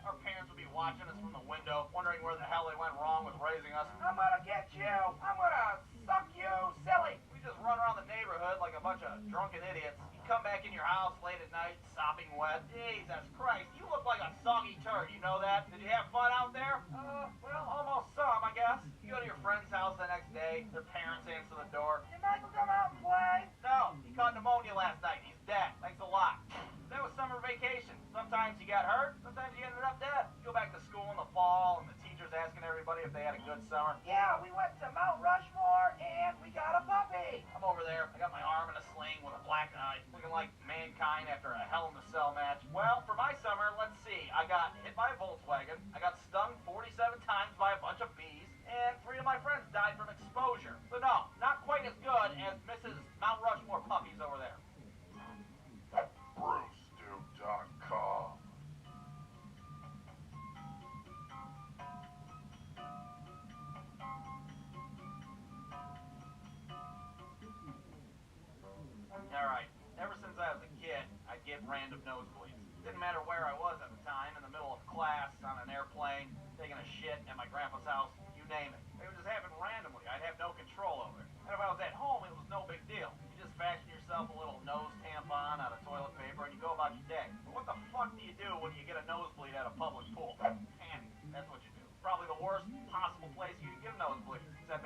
Our parents would be watching us from the window, wondering where the hell they went wrong with raising us. I'm gonna get you. I'm gonna suck you silly. We just run around the neighborhood like a bunch of drunken idiots. You come back in your house late at night, sopping wet. Jesus Christ, you look like a soggy turd, you know that? Did you have fun out there? Well, almost some, I guess. You go to your friend's house the next day, their parents answer the door. Did Michael come out and play? No, he caught pneumonia last night. He's dead. Thanks a lot. That was summer vacation. Sometimes you got hurt, sometimes you ended up dead. You go back to school in the fall, and the teacher's asking everybody if they had a good summer. Yeah, we went to Mount Rushmore and we got a puppy. I'm over there. I got my arm in a sling with a black eye, looking like Mankind after a Hell in a Cell match. Well, for my summer, let's see. I got hit by a Volkswagen. I got stung 47 times by a bunch of bees. And 3 of my friends died from exposure. So no, not quite as good as Mrs. Mount Rushmore puppies over there. BruceDuke.com. Alright, ever since I was a kid, I'd get random nosebleeds. Didn't matter where I was at the time, in the middle of class, on an airplane, taking a shit at my grandpa's house, you name it. They would just happen randomly. I'd have no control over it. And if I was at home, it was no big deal. You just fashion yourself a little nose tampon out of toilet paper and you go about your day. But what the fuck do you do when you get a nosebleed at a public pool? Panic. That's what you do. Probably the worst possible place you can get a nosebleed. It's at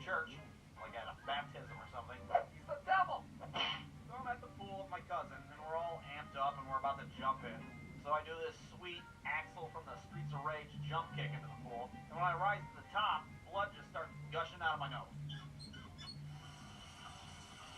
church, like at a baptism or something. He's the devil! So I'm at the pool with my cousin, and we're all amped up, and we're about to jump in. So I do this sweet Axel from the Streets of Rage jump kick into the pool, and when I rise to the top, blood just starts gushing out of my nose.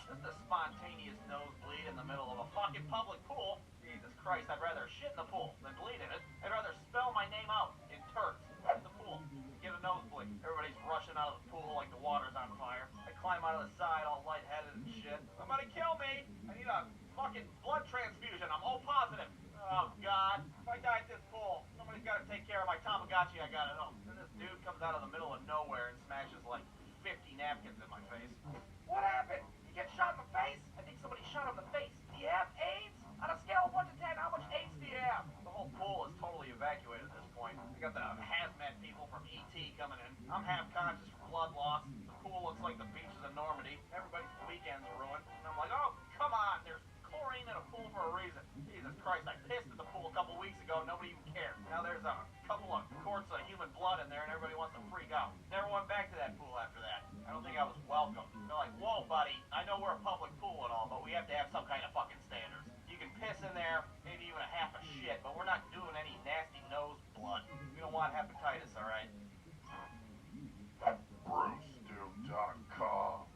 Just a spontaneous nosebleed in the middle of a fucking public pool. Jesus Christ, I'd rather shit in the pool than bleed in it. I'd rather spell my name out in turds in the pool. Get a nosebleed. Everybody's rushing out of the pool like the water's on fire. I climb out of the side all lightheaded and shit. Somebody kill me! I need a fucking blood transfusion. I'm O positive. Oh God, if I die at this pool, somebody's gotta take care of my Tamagotchi I got at home. And this dude comes out of the middle of nowhere and smashes like 50 napkins in my face. What happened? You get shot in the face? I think somebody shot him in the face. Do you have AIDS? On a scale of 1 to 10, how much AIDS do you have? The whole pool is totally evacuated at this point. We got the hazmat people from ET coming in. I'm half conscious from blood loss. The pool looks like the beaches of Normandy. Everybody's weekend's ruined. And I'm like, oh, come on, there's chlorine in a pool for a reason. Jesus Christ, I pissed at the pool a couple weeks ago, nobody even cared. Now there's a couple of quarts of human blood in there and everybody wants to freak out. Never went back to that pool after that. I don't think I was welcome. They're like, whoa buddy, I know we're a public pool and all, but we have to have some kind of fucking standards. You can piss in there, maybe even a half a shit, but we're not doing any nasty nose blood. We don't want hepatitis, alright? BruceDuke.com.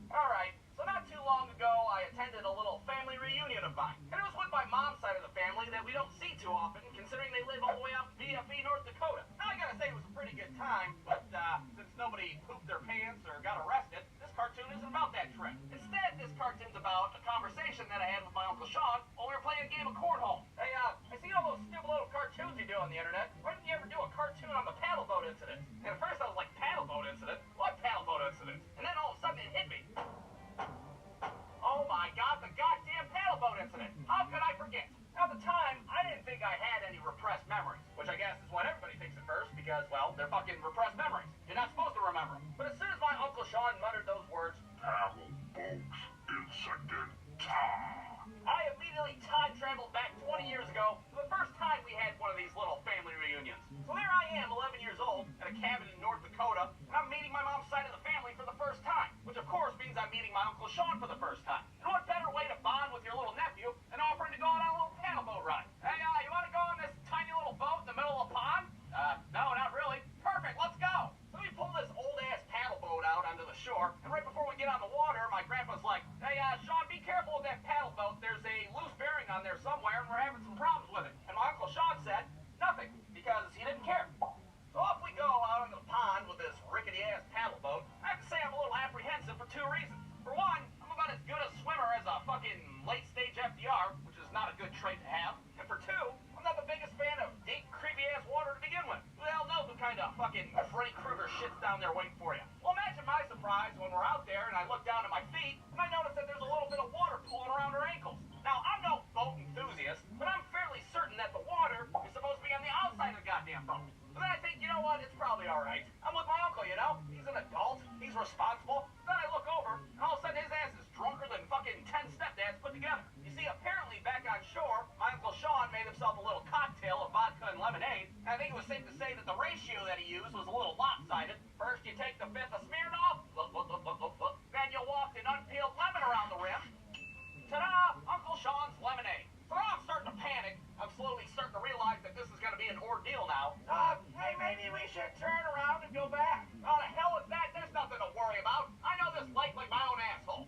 Alright, so not too long ago, I attended a little family reunion of mine. And it was with my mom's side of the family that we don't see too often, considering they live all the way out in BFE, North Dakota. Now, I gotta say it was a pretty good time, but since nobody pooped their pants or got arrested, this cartoon isn't about that trip. Instead, this cartoon's about a conversation that I had with my Uncle Sean while we were playing a game of cornhole. Hey, I seen all those stupid little cartoons you do on the internet. Why didn't you ever do a cartoon on the paddle boat incident? And at first I was like, paddle boat incident? What paddle boat incident? And then all of a sudden it hit me. Oh my God, the goddamn paddle boat incident. How could I forget? At the time, I didn't think I had any repressed memories, which I guess is what everybody thinks at first because, well, they're fucking repressed memories. You're not supposed to remember them. But as soon as my Uncle Sean muttered those words, Paddle boats incident. I immediately time traveled back 20 years ago to the first time we had one of these little family reunions. So there I am, 11 years old, at a cabin in North Dakota, and I'm meeting my mom's side of the family for the first time, which of course means I'm meeting my Uncle Sean for the first time. And what better way to bond with your little nephew than offering to go on a little paddle boat ride? Hey, you want to go on this tiny little boat in the middle of a pond? No, not really. Perfect, let's go. So we pull this old-ass paddle boat out onto the shore, and right before we get on the water, my grandpa's like, hey, Sean, be careful with that paddle boat. There's a loose bearing on there somewhere, and we're having some problems with it. And my Uncle Sean said, nothing, because he didn't care. So off we go out into the pond with this rickety-ass paddle boat. I have to say I'm a little apprehensive for two reasons. For one, I'm about as good a swimmer as a fucking late-stage FDR, which is not a good trait to have. And for two, I'm not the biggest fan of deep, creepy-ass water to begin with. Who the hell knows what kind of fucking Freddy Krueger shit's down there waiting for you? Well, imagine my surprise when we're out there and I look down at my feet and I notice that there's a little bit of water pooling around our ankles. Now, I'm no boat enthusiast, but I'm fairly certain that the water is supposed to be on the outside of the goddamn boat. So then I think, you know what, it's probably alright. I'm with my uncle, you know? He's an adult, he's responsible. Then I look over, and all of a sudden his ass is drunker than fucking 10 stepdads put together. You see, apparently back on shore, my Uncle Sean made himself a little cocktail of vodka and lemonade. And I think it was safe to say that the ratio that he used was a little lopsided. First you take the fifth of Smirnoff, then you walk an unpeeled lemon around the rim. Ta-da! Uncle Sean's lemonade. So now I'm starting to panic. I'm slowly starting to realize that this is going to be an ordeal now. Hey, maybe we should turn around and go back. Oh, the hell with that. There's nothing to worry about. I know this lake like my own asshole.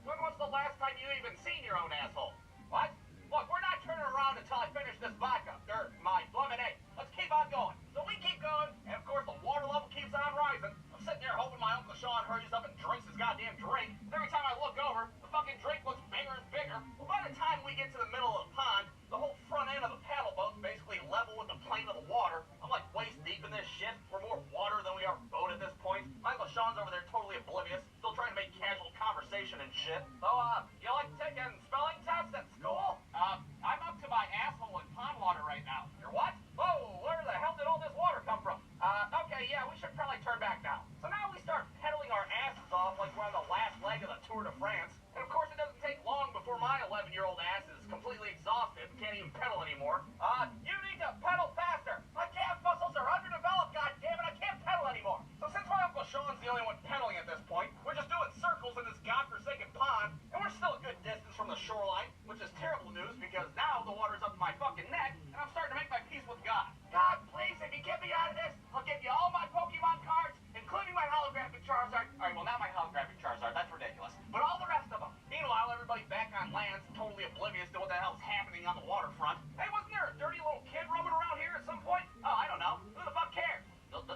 When was the last time you even seen your own asshole? What? Look, we're not turning around until I finish this vodka. Or my lemonade. Let's keep on going. So we keep going, and of course the water level keeps on rising. I'm sitting there hoping my Uncle Sean hurries up and drinks his goddamn drink. And every time I look over, the fucking drink looks bigger and bigger. Well, by the time we get to the middle of the pond, the whole front end of the paddle boat's basically level with the plane of the water. I'm like waist deep in this shit. We're more water than we are boat at this point. My Uncle Sean's over there totally oblivious, still trying to make casual conversation and shit. So, you like taking spelling tests at school? I'm up to my asshole in pond water right now. You're what? Whoa, where the hell did all this water come from? Okay, yeah, we should probably turn back now. So now we start pedaling our asses off like we're on the last leg of the Tour de France. And of course it doesn't take long before my 11-year-old ass is completely exhausted. fucking neck, and I'm starting to make my peace with God. God, please, if you get me out of this, I'll give you all my Pokemon cards, including my holographic Charizard. Alright, well, not my holographic Charizard, that's ridiculous. But all the rest of them. Meanwhile, everybody back on land's totally oblivious to what the hell's happening on the waterfront. Hey, wasn't there a dirty little kid roaming around here at some point? Oh, I don't know. Who the fuck cares? So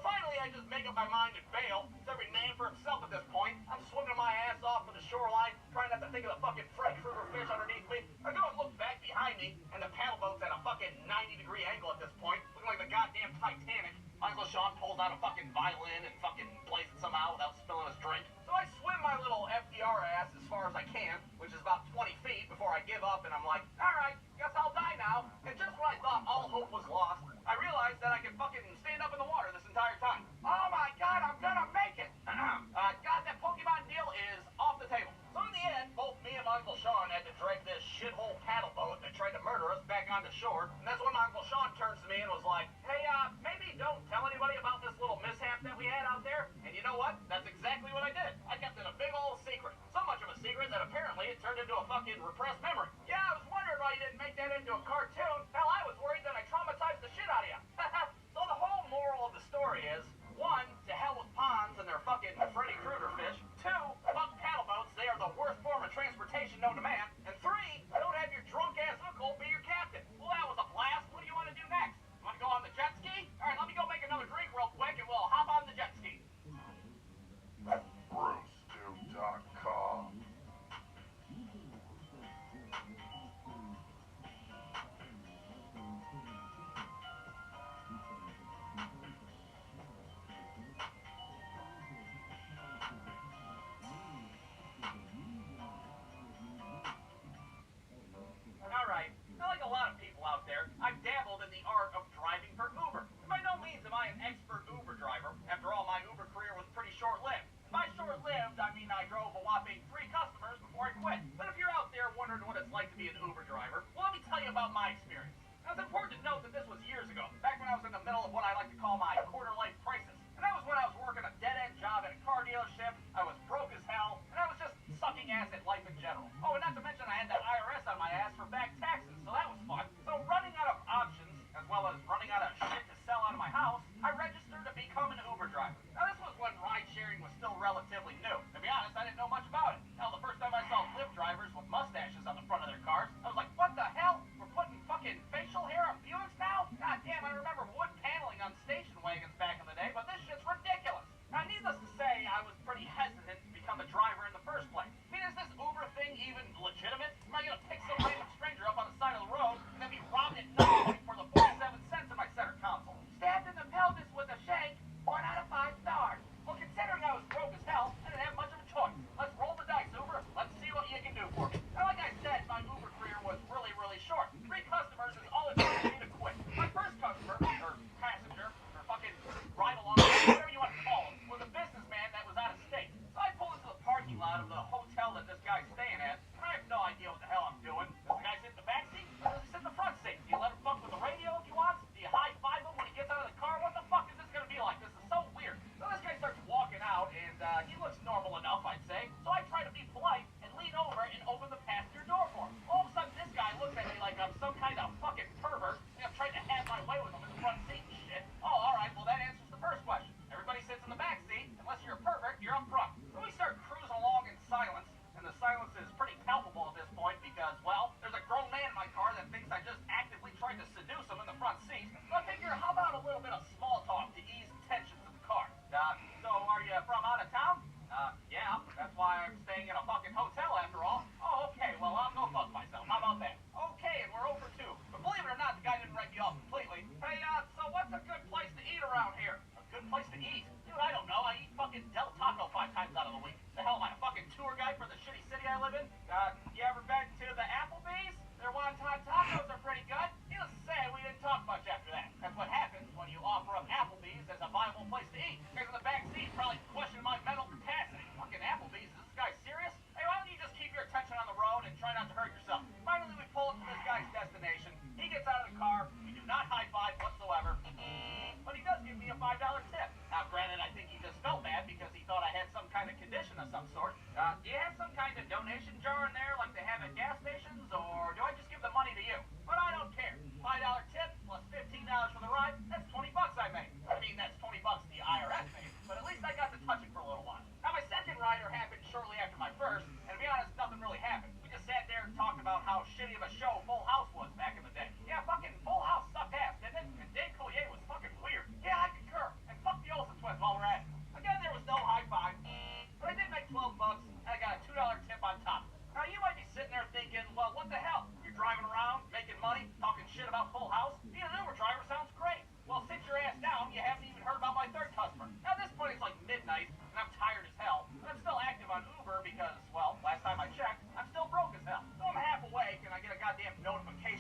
finally, I just make up my mind and bail. It's every man for himself at this point. I'm swimming my ass off to the shoreline, trying not to think of the fucking Freddy Krueger fish underneath me. I go and look back behind me, and the paddle boat's at a fucking 90-degree angle at this point, looking like the goddamn Titanic. Uncle Sean pulls out a fucking violin and fucking plays it somehow without spilling his drink. So I swim my little FDR ass as far as I can, which is about 20 feet, before I give up, and I'm like, alright, guess I'll die now. And just when I thought all hope was lost, I realized that I could fucking stand up in the water this entire time. Oh my god, I'm gonna make it! God, that Pokemon deal is off the table. So in the end, both me and my Uncle Sean had to drag this shithole paddle boat that tried to murder us back onto shore. And that's when my Uncle Sean turns to me and was like, hey, maybe don't tell anybody about this little mishap that we had out there. And you know what? That's exactly what I did. I kept it a big old secret. So much of a secret that apparently it turned into a fucking repressed memory. Yeah, I was wondering why you didn't make that into a cartoon. Hell, I was worried that I traumatized the shit out of you. So the whole moral of the story is, 1, to hell with ponds and their fucking Freddy Krueger fish. 2, fuck paddle boats, they are the worst form of transportation known to man. And 3, don't have your drunk ass uncle be your captain. Well, that was a blast. What do you want to do next? You want to go on the jet ski? Alright, let me go make another drink real quick and we'll hop on the jet ski. BruceDude.com. Alright, like a lot of people out there, I've dabbled in the art of driving for Uber. And by no means am I an expert Uber driver. After all, my Uber career was pretty short-lived. By short-lived, I mean I drove a whopping 3 customers before I quit. But if you're out there wondering what it's like to be an Uber driver, well, let me tell you about my experience. Now, it's important to note that this was years ago, back when I was in the middle of what I like to call my quarter-life crisis. And that was when I was working a dead-end job at a car dealership, I was broke as hell, and I was just sucking ass at life in general. Oh, and not to mention I had the IRS on my ass for back taxes, so that was fun. So running out of options, as well as running out of shit to sell out of my house, I registered to become an Uber driver. Now, this was when ride-sharing was still relatively new. To be honest, I didn't know much about it. Hell, the first time I saw Lyft drivers with mustaches on the front of their cars, I was like, what the hell? We're putting fucking facial hair on Buicks now? God damn, I remember wood paneling on station wagons back in the day, but this shit's ridiculous. Now, needless to say, I was pretty hesitant to become a driver in the first place. I mean, is this Uber thing even legitimate? Am I gonna pick some random stranger up on the side of the road and then be robbed at knife for the 47 cents in my center console? Stabbed in the pelvis with a shank, 1 out of 5 stars. Well, considering I was broke as hell, I didn't have much of a choice. Let's roll the dice, Uber. Let's see what you can do for me. Now, like I said, my Uber career was really, really short. 3 customers is all it took for me to quit. My first customer, or passenger, or fucking ride-along, whatever you want to call him, was a businessman that was out of state. So I pull into the parking lot of the hotel that this guy's staying at, and I have no idea what the hell I'm doing. Does the guy sit in the back seat, or does he sit in the front seat? Do you let him fuck with the radio if he wants? Do you high-five him when he gets out of the car? What the fuck is this gonna be like? This is so weird. So this guy starts walking out, and he looks normal enough, I'd say. So I try to be polite and lean over and open the passenger door for him. All of a sudden, this guy looks at me like I'm some kind of fucking pervert, and I'm trying to have my way with him in the front seat and shit. Oh, alright, well that answers the first question. Everybody sits in the back seat. Unless you're a pervert, you're up front. So we start cruising along in silence, and the silence is pretty palpable at this point because, well, there's a grown man in my car that thinks I just actively tried to seduce him in the front seat. So I figure, how about a little bit of small talk to ease the tensions of the car? So are you from out of town? Yeah, that's why I'm staying in a fucking hotel after all. Oh, okay, well, I'll go fuck myself. How about that? Okay, and we're over 2.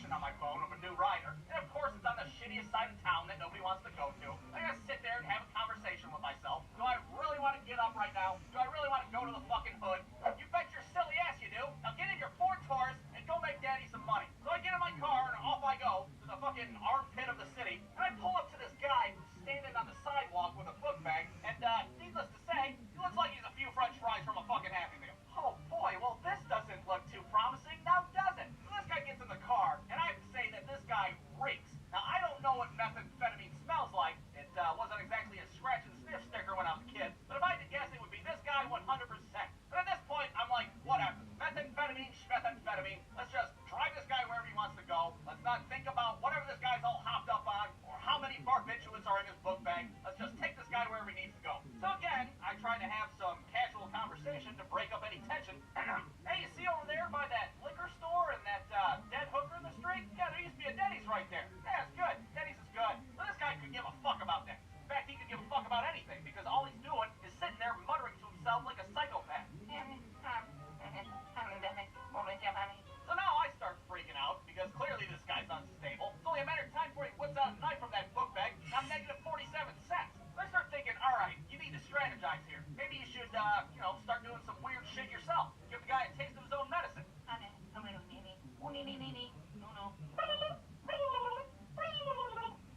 notification on my phone of a new rider, and of course it's on the shittiest side of town that nobody wants to go to. I gotta sit there and have a conversation with myself. Do I really want to get up right now? Do I really want to go to the fucking hood? You bet your silly ass you do. Now get in your Ford Taurus and go make daddy some money. So I get in my car and off I go to the fucking armpit of the city, and I pull up to this guy who's standing on the sidewalk with a book bag, and needless to say, he looks like he's a few french fries from a fucking Happy Meal. Oh boy, well this doesn't look too promising, now does it? So this guy gets in the car, and I have to say that this guy reeks. Now I don't know what methamphetamine smells like. It wasn't exactly a scratch and sniff sticker when I was a kid, but if I had to guess, it would be this guy 100%. But at this point, I'm like, whatever. Methamphetamine, schmethamphetamine. Let's just drive this guy wherever he wants to go. Let's not think about whatever this guy's all hopped up on, or how many barbiturates are in his book bag. Let's just take this guy wherever he needs to go. So again, I try to have some casual conversation to break up any tension. Hey, you see over there by that liquor store and that dead hooker in the street? Yeah, there used to be a Denny's right there. Yeah, it's good. Denny's is good. So this guy could give a fuck about that. In fact, he could give a fuck about anything, because all he's doing is sitting there muttering to himself like a psychopath. So now I start freaking out, because clearly this guy's unstable. It's only a matter of time before he whips out a knife from that book bag, and I'm negative 47 cents. So I start thinking, alright, you need to strategize here. Maybe you should, start doing some weird shit yourself. Give the guy a taste of his own medicine.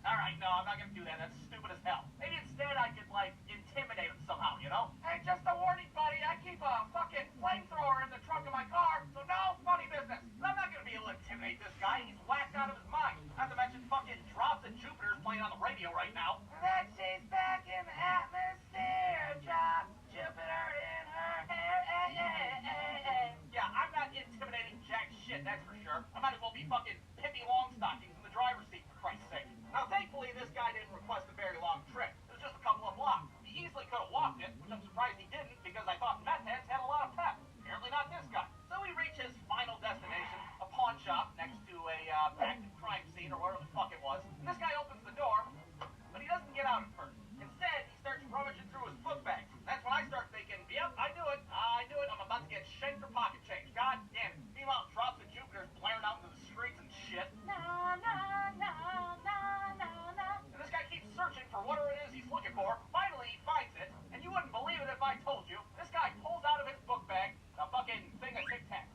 Alright, no, I'm not gonna do that. That's stupid as hell. Maybe instead I could, intimidate him somehow, you know? Hey, just a warning, buddy. I keep a fucking flamethrower in the trunk of my car, so no funny business. I'm not gonna be able to intimidate this guy. He's whacked out of his mind. Not to mention fucking Drops of Jupiter's playing on the radio right now. That she's back in the atmosphere. Drops Jupiter in her hair. Yeah, I'm not intimidating jack shit, that's for sure. I might as well be fucking Pippi Longstockings in the driver's seat, for Christ's sake. Now, thankfully, this guy didn't request a very long trip. It was just a couple of blocks. He easily could have walked it, which I'm surprised he didn't, because I thought meth heads had a lot of pep. Apparently not this guy. So we reach his final destination, a pawn shop next to a active crime scene, or wherever the fuck it was. And this guy opens the door, but he doesn't get out at first. Instead, he starts rummaging through his book bag. That's when I start thinking, yep, I knew it. I'm about to get shanked for pocket change. God damn it. Meanwhile, Drops of Jupiter's blaring out into the streets and shit. And this guy keeps searching for whatever it is he's looking for. Finally, he finds it, and you wouldn't believe it if I told you. This guy pulls out of his book bag a fucking thing of Tic Tacs.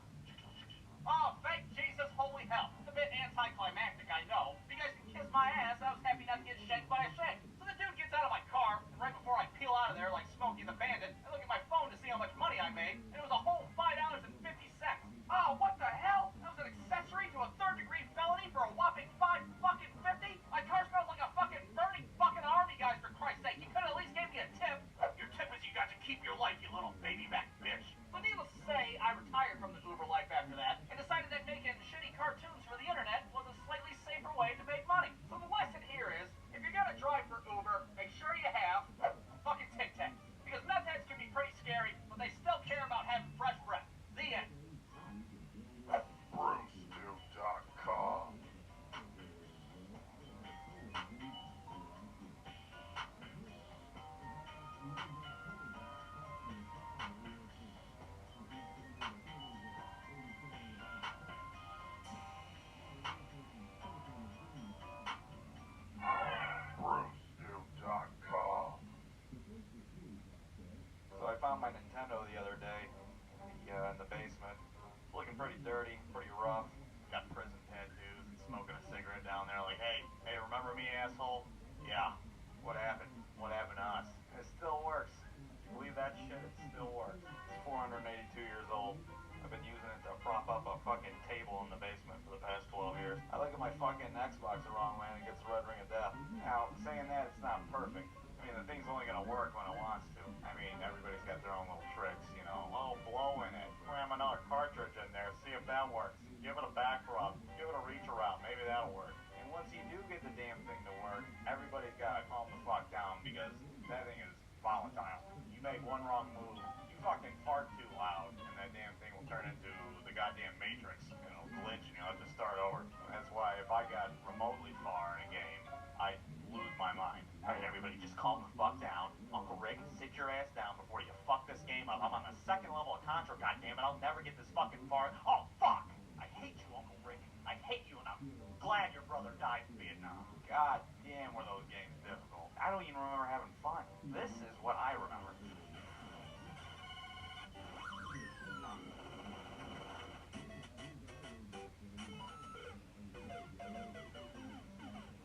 Oh, thank Jesus, holy hell. It's a bit anticlimactic, I know. If you guys can kiss my ass, I was happy not to get shanked by a shank. So the dude gets out of my car, and right before I peel out of there like Smokey the Bandit, I look at my phone to see how much money I made, and it was a whole $5.50. Oh, what the hell? That was an accessory to a third-degree felony for a whopping $5.50? My car smells like a fucking burning bucket of army guys, for Christ's sake. You could at least give me a tip. Your tip is you got to keep your life, you little baby back bitch. So needless to say, I retired from the Uber life after that, and decided that making shitty cartoons for the internet was a slightly safer way to make money. So the lesson here is, if you're gonna drive for Uber, make sure you have a fucking Tic Tac. Because meth heads can be pretty scary, but they still care about having fresh breath. The end. BruceDuke.com. BruceDuke.com. So I found my Nintendo the other day in the basement. It's looking pretty dirty, pretty rough. Got prison tattoos and smoking a cigarette down there like, hey, remember me, asshole? Yeah. What happened? What happened to us? It still works. You believe that shit? It still works. It's 482 years old. I've been using it to prop up a fucking table in the basement for the past 12 years. I look at my fucking Xbox the wrong way and it gets the red ring of death. Now, saying that, it's not perfect. I mean, the thing's only gonna work when it wants to. I mean, everybody's got their own little tricks, you know. Oh, blow in it. Cram another cartridge in there, see if that works. Give it a back rub. Give it a reach around. Maybe that'll work. And once you do get the damn thing to work, everybody's gotta calm the fuck down because that thing is volatile. You make one wrong move, you fucking fart too loud, and that damn thing will turn into the goddamn Matrix. It'll glitch and you'll have to start over. That's why if I got remotely far in a game, I'd lose my mind. Alright, everybody, just calm the fuck down. Uncle Rick, sit your ass down before you fuck this game up. I'm on the second level of Contra, goddammit. I'll never get this fucking far. Oh, fuck! I hate you, Uncle Rick. I hate you, and I'm glad your brother died in Vietnam. God damn, were those games difficult. I don't even remember having fun. This is what I remember.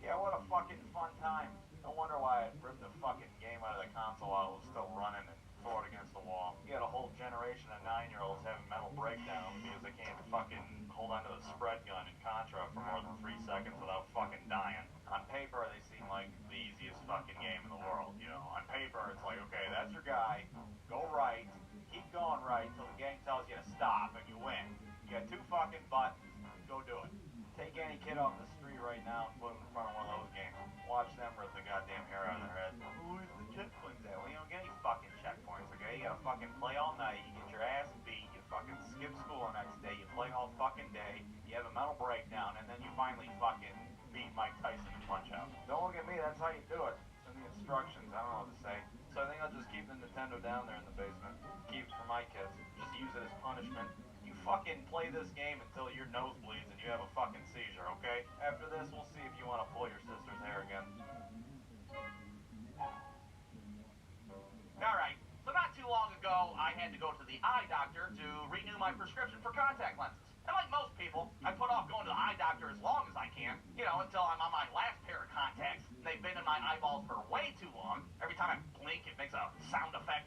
Yeah, what a fucking fun time. No wonder why I ripped the fucking game out of the console while it was still running and throw it against the wall. You got a whole generation of 9-year-olds having mental breakdowns because they can't fucking hold onto the spread gun in Contra for more than 3 seconds without fucking dying. On paper, they seem like the easiest fucking game in the world, you know. On paper, it's like, okay, that's your guy. Go right. Keep going right until the gang tells you to stop and you win. You got 2 fucking buttons. Go do it. Take any kid off the street right now and put them in front of one of those games. Watch them rip the goddamn hair out of their head. Where's the checkpoints at? Well, you don't get any fucking checkpoints, okay? You gotta fucking play all night, you get your ass beat, you fucking skip school the next day, you play all fucking day, you have a mental breakdown, and then you finally fucking beat Mike Tyson in Punch-Out. Don't look at me, that's how you do it. It's in the instructions, I don't know what to say. So I think I'll just keep the Nintendo down there in the basement. Keep it for my kids. Just use it as punishment. You fucking play this game until your nose bleeds and you have a fucking seizure, okay? After this, we'll see if you want to pull your sister's hair again. Alright, so not too long ago, I had to go to the eye doctor to renew my prescription for contact lenses. And like most people, I put off going to the eye doctor as long as I can, you know, until I'm on my last pair of contacts. They've been in my eyeballs for way too long. Every time I blink, it makes a sound effect.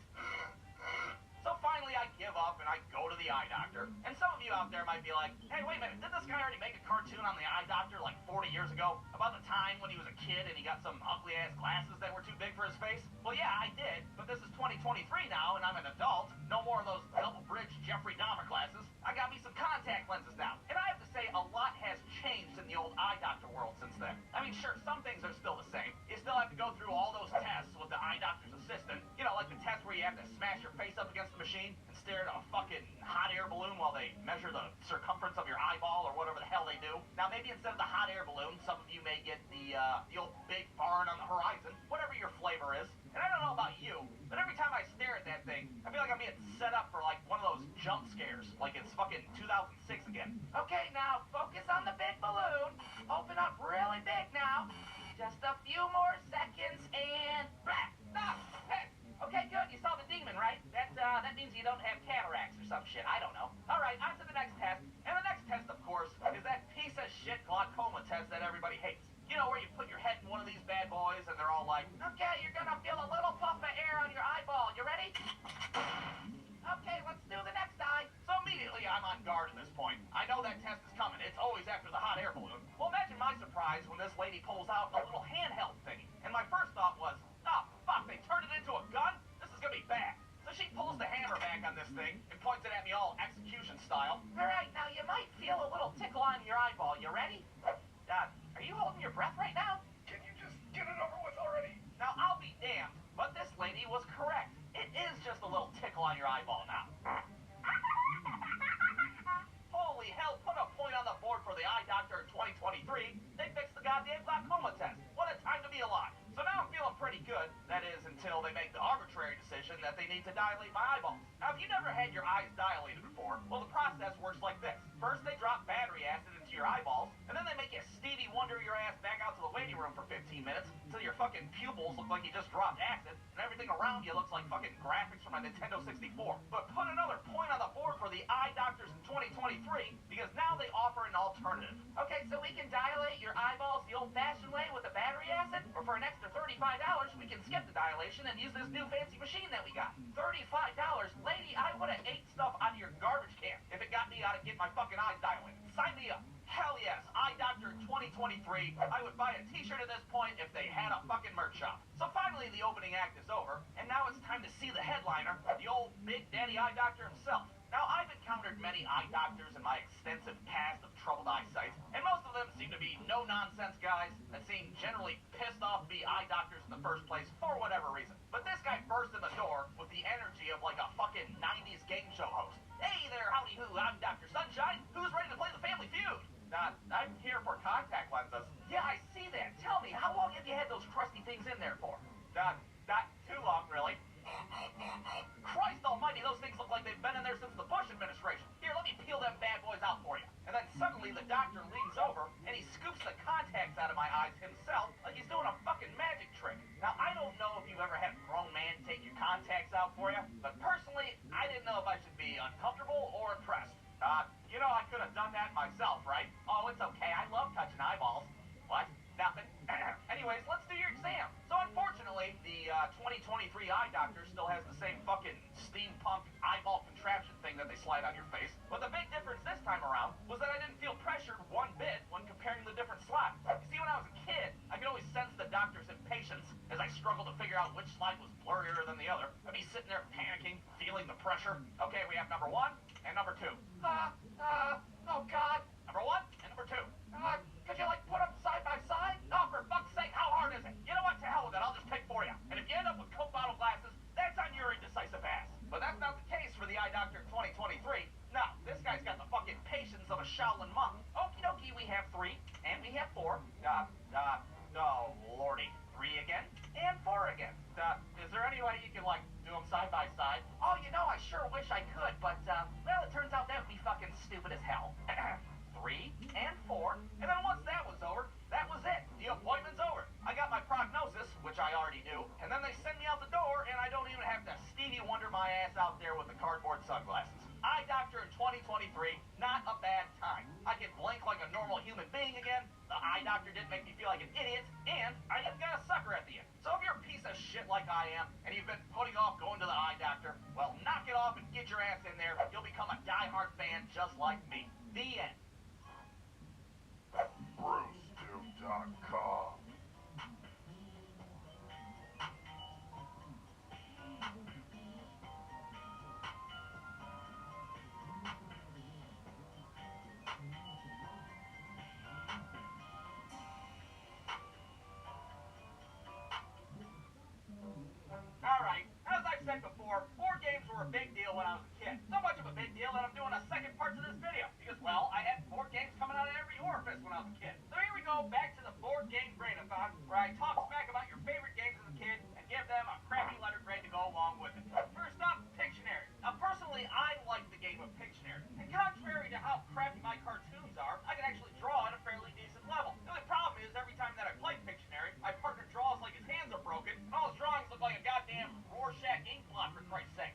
So finally I give up and I go to the eye doctor. And some of you out there might be like, hey, wait a minute, didn't this guy already make a cartoon on the eye doctor like 40 years ago? About the time when he was a kid and he got some ugly ass glasses that were too big for his face? Well, yeah, I did, but this is 2023 now and I'm an adult. No more of those double-bridged Jeffrey Dahmer glasses. I got me some contact lenses now. And I have to say, a lot has changed in the old eye doctor world since then. I mean, sure, some things are still the same. You still have to go through all those tests with the eye doctor's assistant. You know, like the test where you have to smash your face up against the machine and stare at a fucking hot air balloon while they measure the circumference of your eyeball or whatever the hell they do. Now, maybe instead of the hot air balloon, some of you may get the old big barn on the horizon, whatever your flavor is. And I don't know about you, but every time I stare at that thing, I feel like I'm being set up for like one of those jump scares, like it's fucking 2006 again. Okay, now focus on the big balloon. Open up really big now. Just a few more seconds and blah. Stop. Hey. Okay, good. You saw the demon, right? That means you don't have cataracts or some shit. I don't know. All right, on to the next test. And the next test, of course, is that piece of shit glaucoma test that everybody hates. You know, where you put your head in one of these bad boys and they're all like, okay, you're gonna feel a little puff of air on your eyeball. You ready? Okay, let's do the next eye. So immediately I'm on guard at this point. I know that test is coming. It's always after the hot air balloon. Well, imagine my surprise when this lady pulls out a little handheld thingy. And my first thought was, oh, fuck, they turned it into a gun? This is gonna be bad. So she pulls the hammer back on this thing and points it at me all execution style. All right, now you might feel a little tickle on your eyeball. You ready? Are you holding your breath right now? Can you just get it over with already? Now, I'll be damned, but this lady was correct. It is just a little tickle on your eyeball now. Holy hell, put a point on the board for the eye doctor in 2023. They fixed the goddamn glaucoma test. What a time to be alive. So now I'm feeling pretty good. That is until they make the arbitrary decision that they need to dilate my eyeballs. Now, if you never had your eyes dilated before, well, the process works like this. First, they drop battery acid into your eyeballs, and then they make you Stevie Wonder your ass back out to the waiting room for 15 minutes until your fucking pupils look like you just dropped acid, and everything around you looks like fucking graphics from a Nintendo 64. But put another point on the board for the eye doctors in 2023, because now they offer an alternative. Okay, so we can dilate your eyeballs the old-fashioned way with the battery acid, or for an extra $35, we can skip the dilation and use this new fancy machine that we got. $35? Lady, I would have ate stuff out of your garbage can if it got me out of getting my fucking eyes dilated. Sign me up. Hell yes, Eye Doctor 2023. I would buy a t-shirt at this point if they had a fucking merch shop. So finally the opening act is over, and now it's time to see the headliner, the old Big Daddy Eye Doctor himself. Now, I've encountered many eye doctors in my extensive cast of troubled eyesight, and most of them seem to be no-nonsense guys that seem generally pissed off to be eye doctors in the first place for whatever reason. But this guy burst in the door with the energy of like a fucking 90s game show host. Hey there, howdy who, I'm Dr. Sunshine. Who's ready to play the Family Feud? I'm here for contact lenses. Yeah, I see that. Tell me, how long have you had those crusty things in there for? Not too long, really. Christ almighty, those things look like they've been in there since the Bush administration. Here, let me peel them bad boys out for you. And then suddenly the doctor leans over and he scoops the eyes himself like he's doing a fucking magic trick. Now, I don't know if you've ever had a grown man take your contacts out for you, but personally, I didn't know if I should be uncomfortable or impressed. You know I could have done that myself, right? Oh, it's okay. I love touching eyeballs. What? Nothing. Anyways, let's do your exam. So unfortunately, the 2023 eye doctor still has the same fucking steampunk eyeball contraption thing that they slide on your face. But the big difference this time around was that I didn't feel pressured one bit when comparing the different slots. You see, when I was a kid, I could always sense the doctor's impatience as I struggled to figure out which slide was blurrier than the other. I'd be sitting there panicking, feeling the pressure. Okay, we have number 1 and number 2. Oh God. Number 1 and number 2. Could you, like, put them side by side? Oh, for fuck's sake, how hard is it? You know what, to hell with it, I'll just pick for you. And if you end up with Coke bottle glasses, that's on your indecisive ass. But that's not the case for the eye doctor 2023. No, this guy's got the fucking patience of a Shaolin monk. Okie dokie, we have 3, and we have 4. Oh, lordy. 3 again, and 4 again. Is there any way you can, like, do them side by side? Oh, you know, I sure wish I could, but, well, it turns out that would be fucking stupid as hell. 3 and 4, and then once that was over, that was it. The appointment's over. I got my prognosis, which I already knew, and then they send me out the door, and I don't even have to Stevie Wonder my ass out there with the cardboard sunglasses. Eye doctor in 2023, not a bad time. I can blink like a normal human being again. The eye doctor didn't make me feel like an idiot, and I didn't get a sucker at the end. So if you're a piece of shit like I am, and you've been putting off going to the eye doctor, well, knock it off and get your ass in there. You'll become a diehard fan just like me. The end. BruceDuke.com. Alright, as I've said before, board games were a big deal when I was a kid. So much of a big deal that I'm doing a second part to this video. Because, well, I had board games coming out of every orifice when I was a kid. So here we go, back to the board game grade-a-thon, where I talk smack about your favorite games as a kid and give them a crappy letter grade to go along with it. First up, Pictionary. Now, personally, I like the game of Pictionary. And contrary to how crappy my cartoons are, I can actually draw at a fairly decent level. The only problem is, every time that I play Pictionary, my partner draws like his hands are broken, and all his drawings look like a goddamn Rorschach ink blot, for Christ's sake.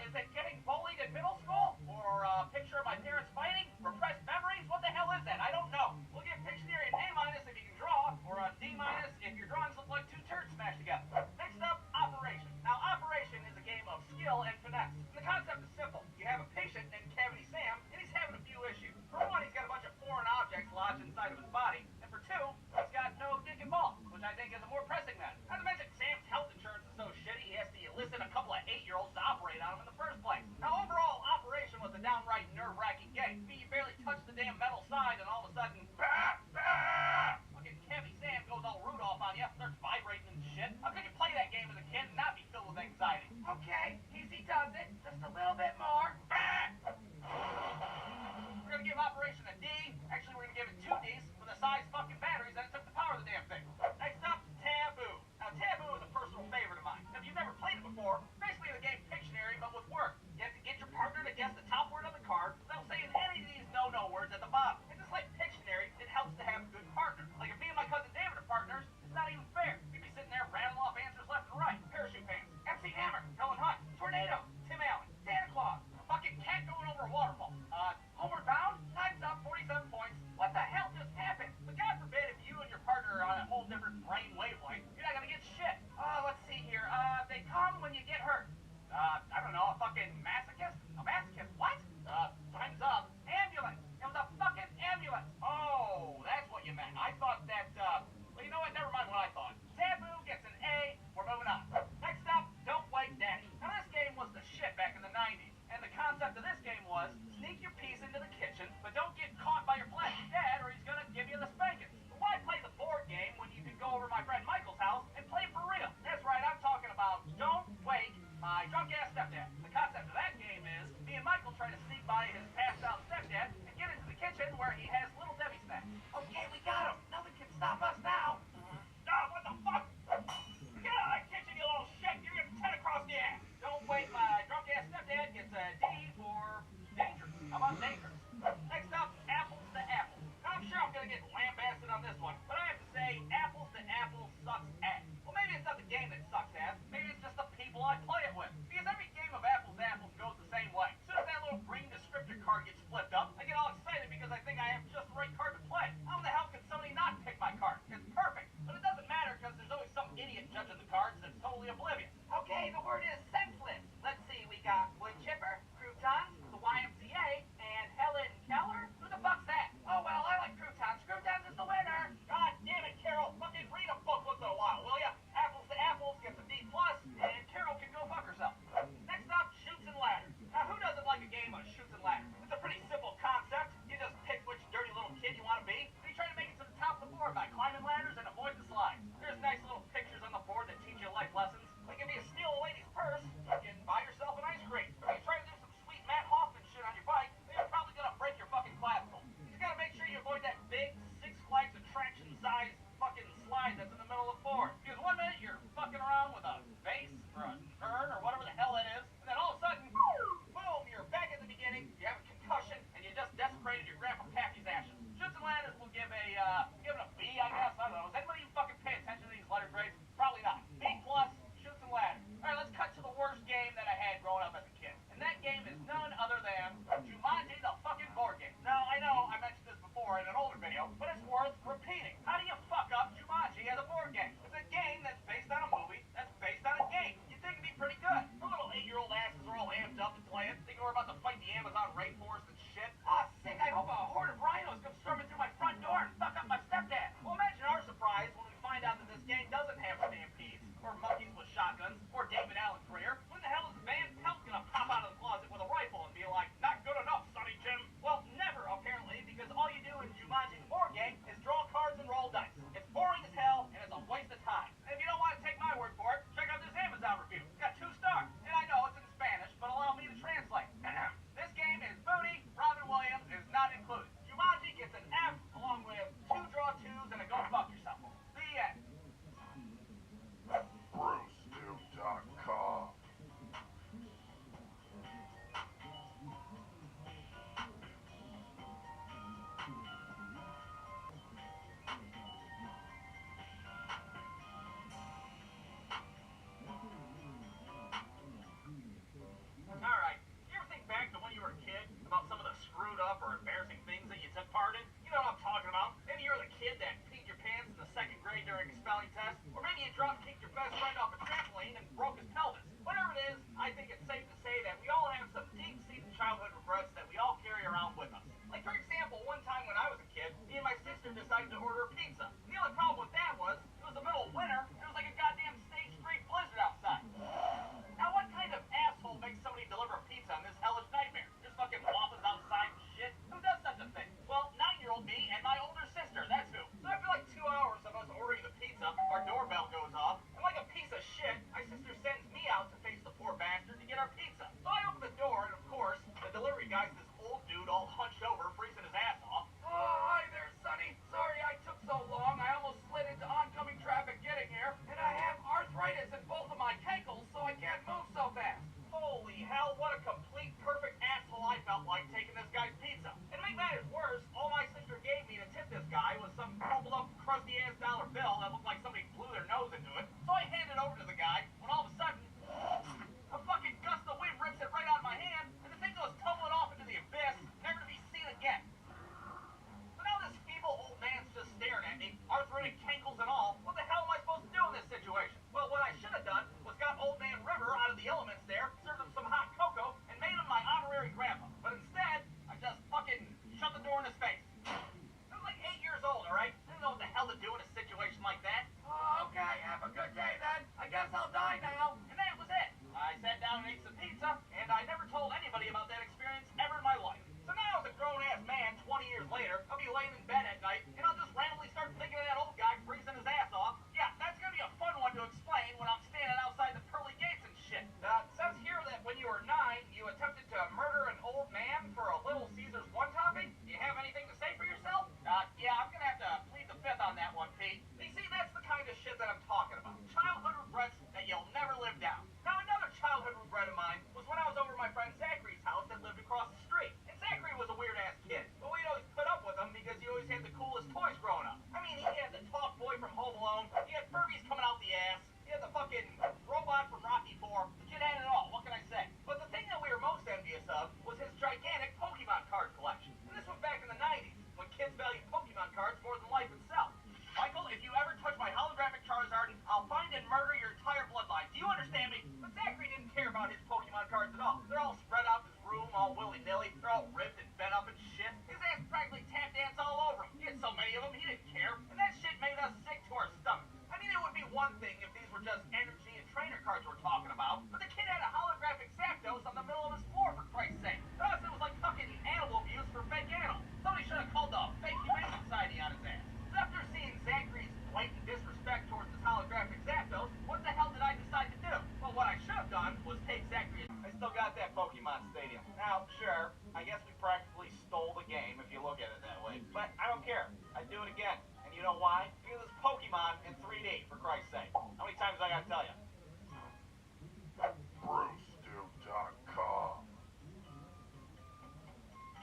Is it getting bullied in middle school? Or a picture of my parents fighting? Repressed memories? What the hell is that? I don't know. We'll give Pictionary an A- if you can draw, or a D- if your drawings look like 2 turds smashed together. Next up, Operation. Now, Operation is a game of skill and finesse. And the concept is simple. You have a patient named Cavity Sam, and he's having a few issues. For one, he's got a bunch of foreign objects lodged inside of his body. And for 2, he's got no dick and balls, which I think is a more pressing matter. Not to mention, Sam's health insurance is so shitty, he has to enlist a couple of 8-year-olds to operate on him in the first place. Now, overall, Operation was a downright nerve-wracking game. You barely touch the damn metal side, and all of a sudden, fucking Kevy Sam goes all Rudolph on you, starts vibrating and shit. How could you play that game as a kid and not be filled with anxiety? Okay, easy does it. Just a little bit more. We're gonna give Operation a D. Actually, we're gonna give it 2 Ds for the size fucking batteries that it took to power the damn thing. Next up, Taboo. Now, Taboo is a personal favorite of mine. Now, if you've never played it before, basically the game Pictionary, but with words. You have to get your partner to guess the top word on the card without saying any of these no-no words at the bottom. And just like Pictionary, it helps to have a good partner. Like if me and my cousin David are partners, it's not even fair. We'd be sitting there rattling off answers ride that's in the middle of the floor. Because one minute you're fucking around with a vase or a turn or whatever the hell it is, and then all of a sudden, boom, you're back at the beginning, you have a concussion, and you just desecrated your Grandpa Pappy's ashes. Chutes and Ladders will give it a B, I guess. I don't know. Does anybody even fucking pay attention to these letter grades? Probably not. B plus, Chutes and Ladders. Alright, let's cut to the worst game that I had growing up as a kid. And that game is none other than Jumanji, the fucking board game. Now, I know I mentioned this before in an older video, but it's worth repeating. How do you fuck up Jumanji as a board game? It's a game that's based on a movie that's based on a game. You'd think it'd be pretty good. The little 8-year-old asses are all amped up to play it, thinking we're about to fight the Amazon rainforest and shit. Ah, sick, I hope a horde of rhinos come storming through my front door and fuck up my stepdad. Well, imagine our surprise when we find out that this game doesn't have stampedes, or monkeys with shotguns, or David Allen Greer. When the hell is Van Pelt gonna pop out of the closet with a rifle and be like, not good enough, Sonny Jim? Well, never, apparently, because all you do in Jumanji the board game is draw cards and roll dice. It's boring as hell, and it's a waste of time. And if you don't want to take my word for it, check out this Amazon review. It's got 2 stars. And I know it's in Spanish, but allow me to translate. This game is booty. Robin Williams is not included. Jumanji gets an F along with 2 draw 2s and a go fuck yourself. The end. BruceTube.com. Alright, you ever think back to when you were a kid about some of the screwed up or embarrassing things that you took part in? You know what I'm talking about. Maybe you're the kid that peed your pants in the 2nd grade during a spelling test, or maybe you drop kicked your best friend off a trampoline and broke his pelvis. Whatever it is, I think it's safe to say that we all have some deep-seated childhood regrets that we all carry around with us. Like, for example, one time when I was a kid, me and my sister decided to order a pizza. The only problem with that was, it was the middle of winter, it was like a goddamn stage 3 blizzard outside. Now, what kind of asshole makes somebody deliver a pizza on this hellish nightmare? Just fucking waffles outside and shit? Who does such a thing? Well, 9-year-old me and my older sister, that's who. So after like 2 hours of us ordering the pizza, our doorbell goes off, and like a piece of shit, my sister sends me out to face the poor bastard to get our pizza. So I open the door, and of course, the delivery guy's this old dude all hunched over, freezing his ass off. Oh, hi there, Sonny. Sorry I took so long. I almost slid into oncoming traffic getting here, and I have arthritis in both of my ankles, so I can't move so fast. Holy hell, what a complete perfect asshole I felt like taking this guy's pizza. And to make matters worse, all my sister gave me to tip this guy was some crumpled up, crusty ass dollar bill that looked like somebody blew their nose into it. So I handed it over to the guy, when all of a sudden, a fucking gust of wind rips it right out of my hand, and the thing goes tumbling off into the abyss, never to be seen again. So now this feeble old man's just staring at me, arthritic cankles and all. What the hell am I supposed to do in this situation? Well, what I should have done was got old man River out of the elements there, served him some hot cocoa, and made him my honorary grandpa. But instead, I just fucking shut the door in his face. I was like 8 years old, alright? I didn't know what the hell to do in a situation like that. Oh, okay, have a good day then. I guess I'll die now. And that was it. I sat down and ate some pizza, and I never told anybody about that experience ever in my life. So now as a grown-ass man, 20 years later, I'll be laying in bed at night, and I'll just randomly start thinking of that old guy freezing his ass off. Yeah, that's gonna be a fun one to explain when I'm standing outside the pearly gates and shit. It says here that when you were 9, you attempted to murder an old man for a Little Caesars one topping. Do you have anything to say for yourself? Yeah, I'm gonna have to plead the 5th on that one, Pete. You see, that's the kind of shit that I'm talking about. Childhood regrets that you'll never live down. Now, another childhood regret of mine was when I was over at my friend Zachary's house that lived across the street. And Zachary was a weird-ass kid, but we'd always put up with him because he always had the coolest toys growing up. I mean, he had the Talk Boy from Home Alone, he had Furbies coming out the ass, he had the fucking robot from Rocky IV. The kid had it all, what can I say? But the thing that we were most envious of was his gigantic Pokemon card collection. And this was back in the 90s, when kids valued Pokemon cards more than life itself. Michael, if you ever touch my holographic Charizard, I'll find and murder your entire bloodline. Do you understand me? But Zachary didn't care about his Pokemon cards at all. They're all spread out in his room, all willy-nilly. They're all ripped and bent up and shit. His ass practically tap dance all over him. He had so many of them, he didn't care. And that shit made us sick to our stomach. I mean, it would be one thing if these were just energy and trainer cards we're talking about, but the kid had a holographic Zapdos on the middle of his floor, for Christ's sake. To us, it was like fucking animal abuse for fake animals. Somebody should have called the Fake Humane Society on his ass. So after seeing Zachary's blatant disrespect towards his holographic Zapdos, what the hell did I decide to do? Well, what I should have done was take Zachary. I still got that Pokemon Stadium. Now, sure, I guess we practically stole the game if you look at it that way. But I don't care. I'd do it again. And you know why? Because it's Pokemon. Pokemon in 3D, for Christ's sake. How many times I gotta tell you? BruceDuke.com.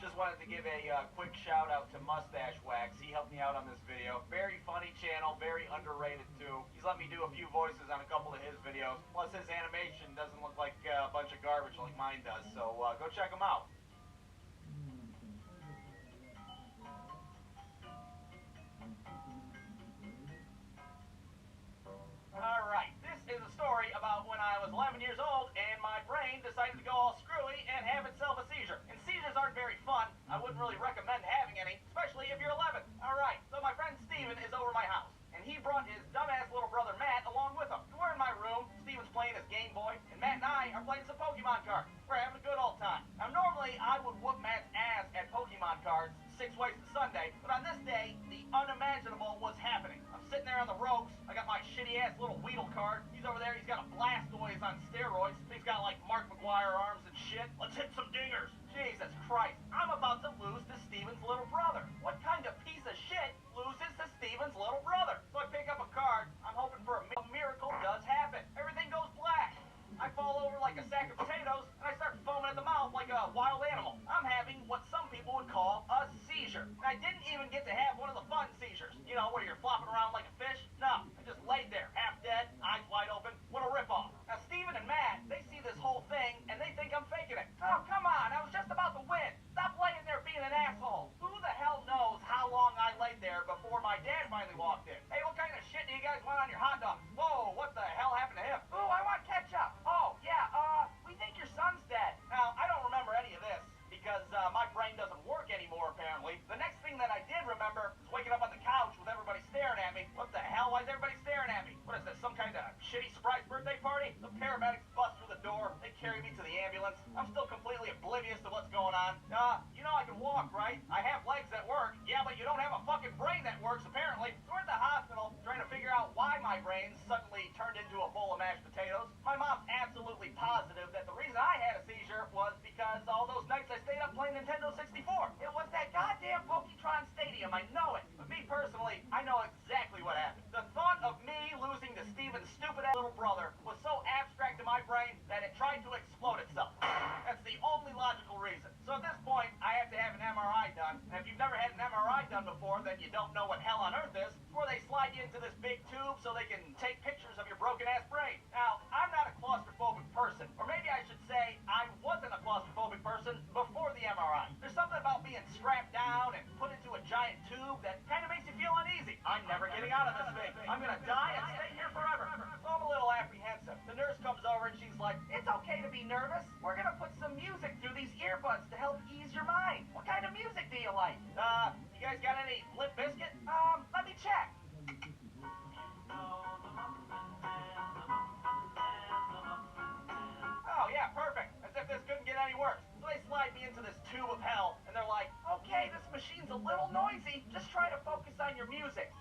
Just wanted to give a quick shout out to Mustache Wax. He helped me out on this video. Very funny channel, very underrated too. He's let me do a few voices on a couple of his videos. Plus his animation doesn't look like a bunch of garbage like mine does. So go check him out. Alright, this is a story about when I was 11 years old and my brain decided to go all screwy and have itself a seizure. And seizures aren't very fun. I wouldn't really recommend having any, especially if you're 11. Alright, so my friend Steven is over my house. And he brought his dumbass little brother Matt along with him. We're in my room, Steven's playing his Game Boy, and Matt and I are playing some Pokemon cards. We're having a good old time. Now normally I would whoop Matt's ass at Pokemon cards 6 ways to Sunday, but on this day, the unimaginable was happening. I'm sitting there on the ropes, I got my shitty ass little Weedle card. He's over there, he's got a Blastoise on steroids. He's got like Mark McGuire arms and shit. Let's hit some dingers. Jesus Christ, I'm about to lose to Steven's little brother. What kind of piece of shit loses to Steven's little brother? So I pick up a card, I'm hoping for a miracle does happen. Everything goes black. I fall over like a sack of potatoes, and I start foaming at the mouth like a wild animal. I'm having what some people would call a seizure. And I didn't even get to have one of the fun seizures. You know, where you're flopping around like a fish. No, I just laid there, half dead, eyes wide open. What a ripoff. Now, Steven and Matt, they see this whole thing, and they think I'm faking it. Oh, come on, I was just about to win. Stop laying there being an asshole. Who the hell knows how long I laid there before my dad finally walked in? Hey, what kind of shit do you guys want on your hot dog? Whoa, what the hell happened to him? Ooh, I want ketchup. Oh, yeah, we think your son's dead. Now, I don't remember any of this because my brain doesn't work anymore, apparently. The next thing that I did remember was waking up on the couch with everybody staring at me. What the hell? Why is everybody staring at me? What is this, some kind of shitty surprise birthday party? The paramedics bust through the door. They carry me to the ambulance. I'm still completely oblivious to what's going on. You know I can walk, right? I have legs that work. Yeah, but you don't have a fucking brain that works, apparently. So we're at the hospital trying to figure out why my brain suddenly turned into a bowl of mashed potatoes. My mom's absolutely positive that the reason I had a seizure was because all those nights I stayed up playing Nintendo 64. It was that goddamn Poketron Stadium, I know it. But me personally, I know exactly what happened. The thought of me losing to Steven's stupid ass little brother was so abstract to my brain that it tried to explode itself. That's the only logical reason. So at this point, I have to have an MRI done. And if you've never had an MRI done before, then you don't know what hell on earth is. It's where they slide you into this big tube so they can take pictures of your broken ass brain. Now, I'm not a claustrophobic person. Or maybe I should say I wasn't a claustrophobic person before the MRI. There's something about being strapped down and put into a giant tube that kind of makes you feel uneasy. I'm never getting out of this thing. I'm gonna die and stay here forever. So I'm a little apprehensive. The nurse comes over and she's like, "It's okay to be nervous. We're gonna put some music through these earbuds to help ease your mind. What kind of music do you like? You guys got any Limp Bizkit? Let me check." Oh yeah, perfect. As if this couldn't get any worse. So they slide me into this tube of hell, and they're like, "Okay, this machine's a little noisy. Just try to focus on your music."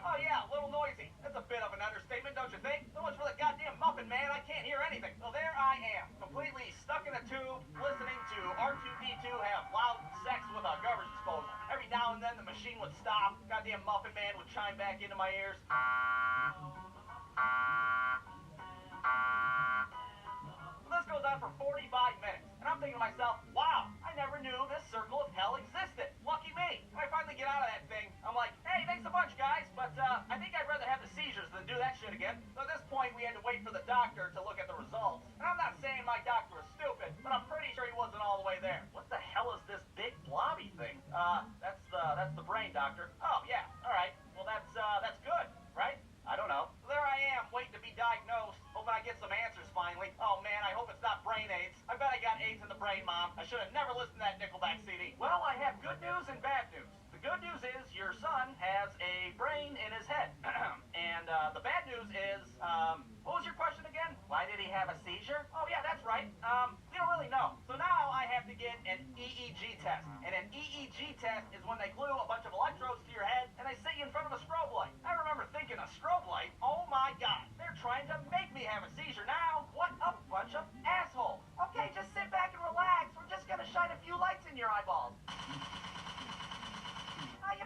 Oh yeah, a little noisy. That's a bit of an understatement, don't you think? So much for the goddamn Muffin Man, I can't hear anything. So there I am, completely stuck in a tube, listening to R2-D2 have loud sex with a garbage disposal. Every now and then the machine would stop, goddamn Muffin Man would chime back into my ears. This goes on for 45 minutes, and I'm thinking to myself, wow, I never knew this circle of hell existed. Lucky me. When I finally get out of that thing, I'm like, hey, thanks a bunch, guys, but I think I'd rather have the seizures than do that shit again. So at this point, we had to wait for the doctor to look at the results. And I'm not saying my doctor was stupid, but I'm pretty sure he wasn't all the way there. What the hell is this big blobby thing? That's the brain, doctor. Oh, yeah, all right. Well, that's good, right? I don't know. So there I am, waiting to be diagnosed, hoping I get some answers finally. Oh man, I hope it's not brain AIDS. I bet I got AIDS in the brain, Mom. I should have never listened to that Nickelback CD. Well, I have good news and bad news. The good news is your son has a brain in his head. And the bad news is, what was your question again? Why did he have a seizure? Oh yeah, that's right. We don't really know. So now I have to get an EEG test. And an EEG test is when they glue a bunch of electrodes to your head and they sit you in front of a strobe light. I remember thinking a strobe light, oh my god, they're trying to make me have a seizure now. What a bunch of assholes. Okay, just sit back and relax. We're just gonna shine a few lights in your eyeballs. You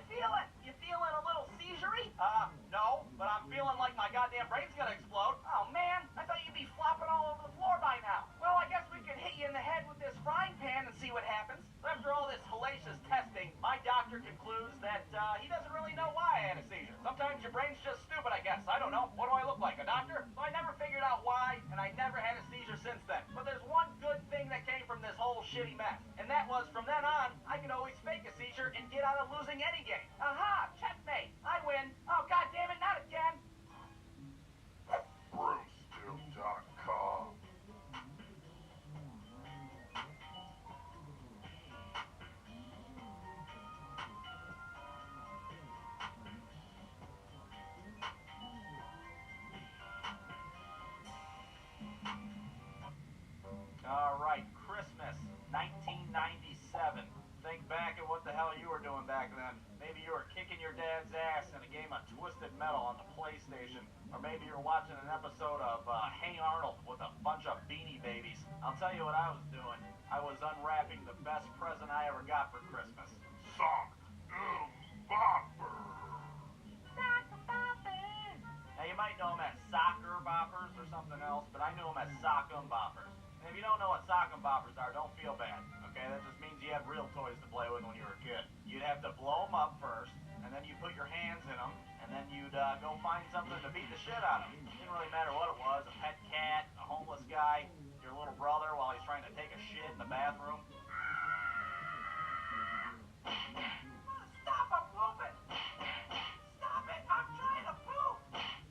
that he doesn't really know why I had a seizure. Sometimes your brain's just stupid, I guess. I don't know. What do I look like, a doctor? So I never figured out why, and I never had a seizure since then. But there's one good thing that came from this whole shitty mess, and that was from then on, I could always fake a seizure and get out of losing any game. Aha! Checkmate! I win! Oh, god damn it, not again! BruceTube.com. Alright, Christmas, 1997. Think back at what the hell you were doing back then. Maybe you were kicking your dad's ass in a game of Twisted Metal on the PlayStation. Or maybe you were watching an episode of Hey Arnold with a bunch of Beanie Babies. I'll tell you what I was doing. I was unwrapping the best present I ever got for Christmas. Sock Bopper. Now you might know them as soccer boppers or something else, but I knew them as sock'em boppers. And if you don't know what sock'em boppers are, don't feel bad, okay? That just means you had real toys to play with when you were a kid. You'd have to blow them up first, and then you put your hands in them, and then you'd go find something to beat the shit out of. Didn't really matter what it was, a pet cat, a homeless guy, your little brother while he's trying to take a shit in the bathroom. Stop, I'm pooping! Stop it, I'm trying to poop!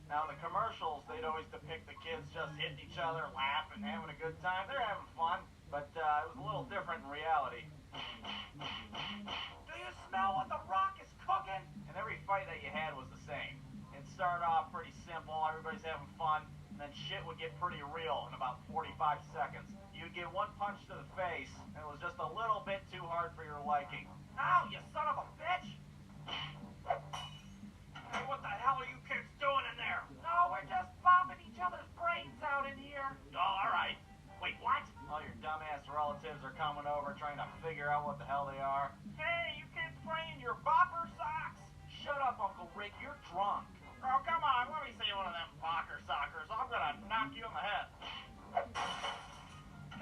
Now, in the commercials, they'd always depict the kids just hitting each other, laughing, having a good time. They're having fun, but it was a little different in reality. Do you smell what the Rock is cooking? And every fight that you had was the same. It started off pretty simple, everybody's having fun, and then shit would get pretty real in about 45 seconds. You'd get one punch to the face, and it was just a little bit too hard for your liking. Ow, you son of a bitch! Hey, what the hell are you kids doing in there? No, we're just bombing each other's brains out in here. Oh, all right. Wait, what? All your dumbass relatives are coming over trying to figure out what the hell they are. Hey, you kids playing your bopper socks? Shut up, Uncle Rick, you're drunk. Oh, come on, let me see one of them bopper sockers. I'm gonna knock you in the head.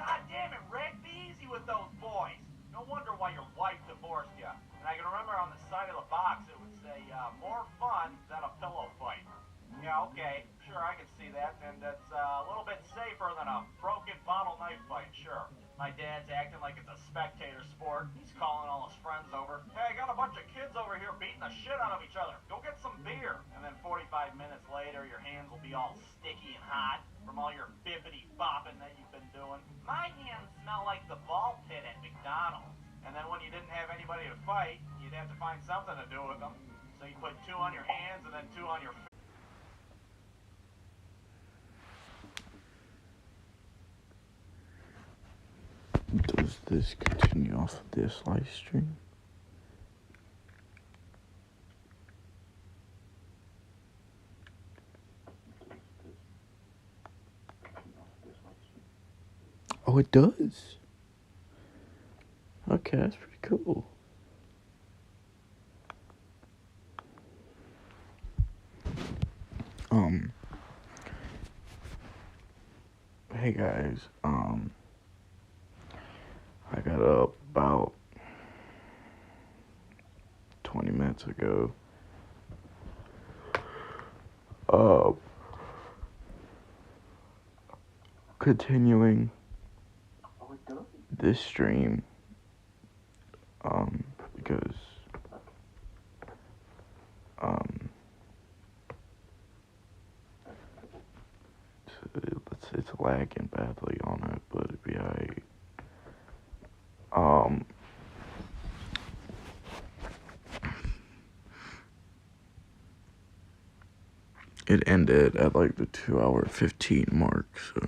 God damn it, Rick, be easy with those boys. No wonder why your wife divorced you. And I can remember on the side of the box it would say, more fun than a pillow fight. Yeah, okay, sure, I can see that, and it's a little bit safer than a broken bottle knife fight, sure. My dad's acting like it's a spectator sport. He's calling all his friends over. Hey, I got a bunch of kids over here beating the shit out of each other. Go get some beer. And then 45 minutes later, your hands will be all sticky and hot from all your bippity bopping that you've been doing. My hands smell like the ball pit at McDonald's. And then when you didn't have anybody to fight, you'd have to find something to do with them. So you put 2 on your hands and then 2 on your feet. Does this continue off of this live stream? Oh, it does. Okay, that's pretty cool. Hey guys, I got up about 20 minutes ago. Continuing this stream, because, it's lagging badly on it, but it'd be alright. It ended at like the 2-hour 15 mark, so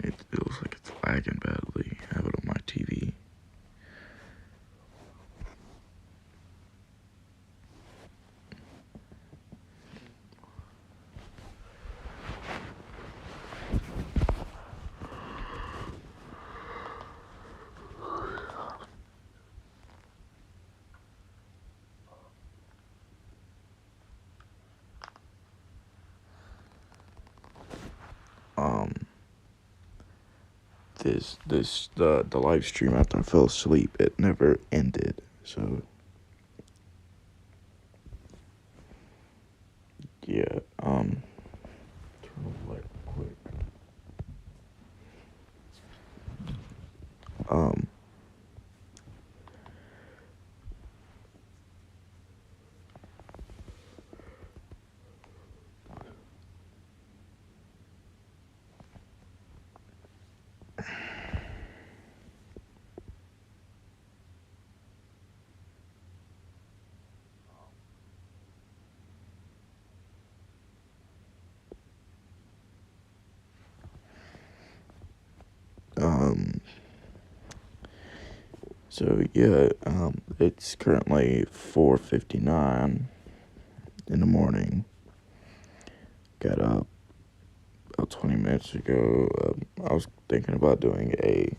it looks like it's lagging badly. I have it on my TV. the live stream after I fell asleep. It never ended. So yeah, turn the light quick. Um so yeah, it's currently 4:59 in the morning. Got up about 20 minutes ago. I was thinking about doing I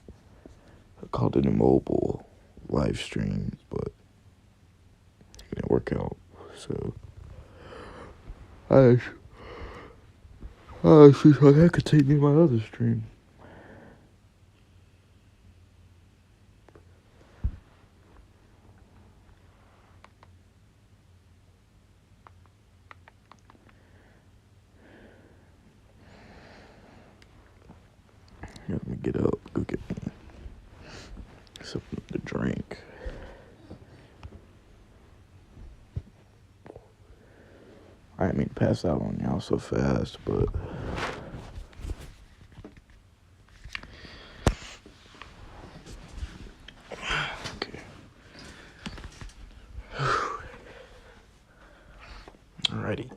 called it a mobile live stream, but it didn't work out. So she's like, I could take me my other stream. Let me get up, go get me something to drink. I didn't mean to pass out on y'all so fast, but okay. Alrighty.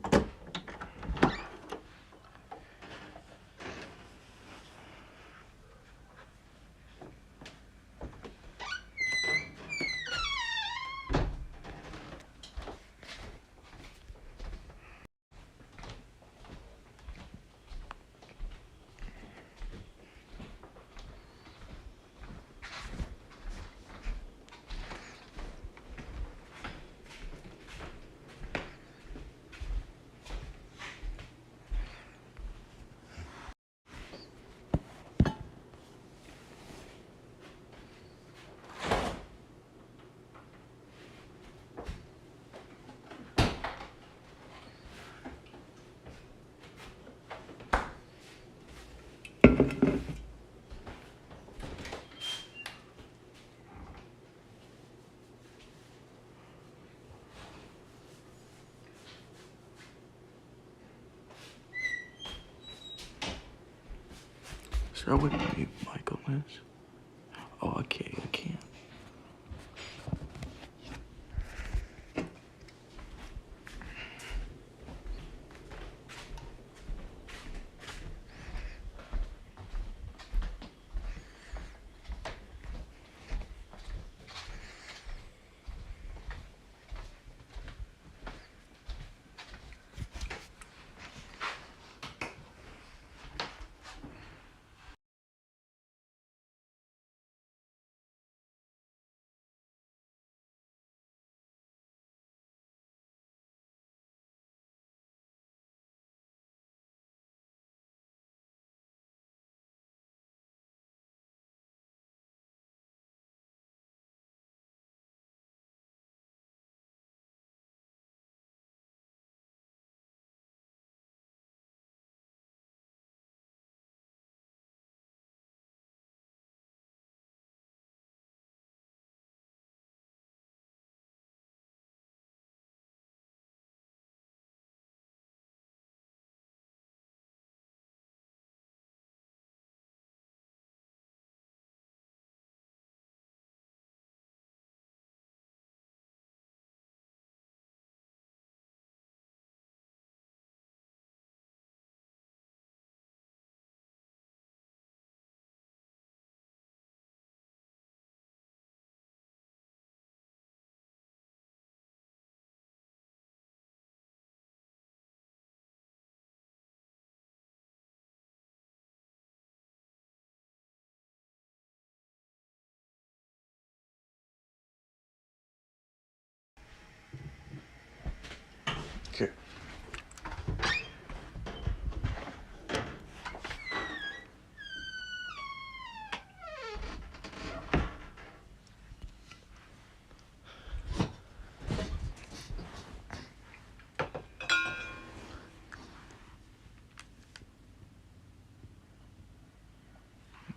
Should I wouldn't mute mic on this? Oh, okay, I can't.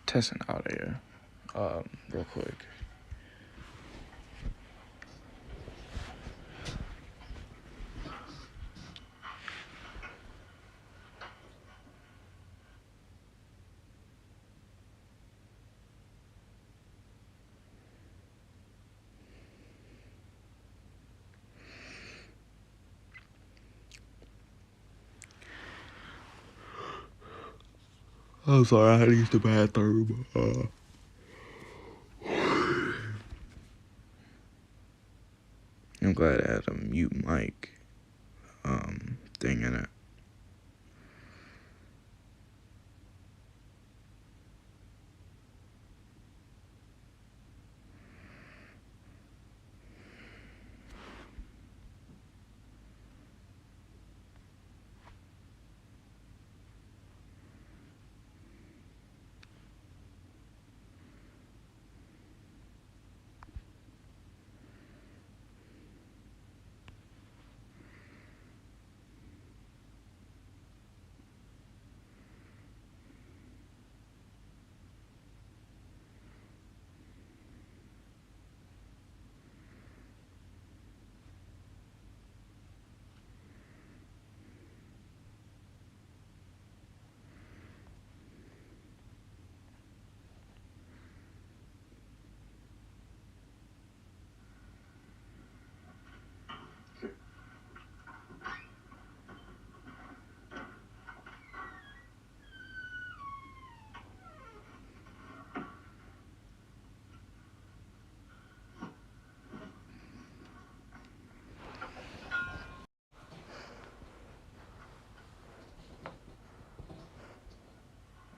Testing audio, real quick. I'm sorry, I had to use the bathroom. I'm glad I had a mute mic thing in it.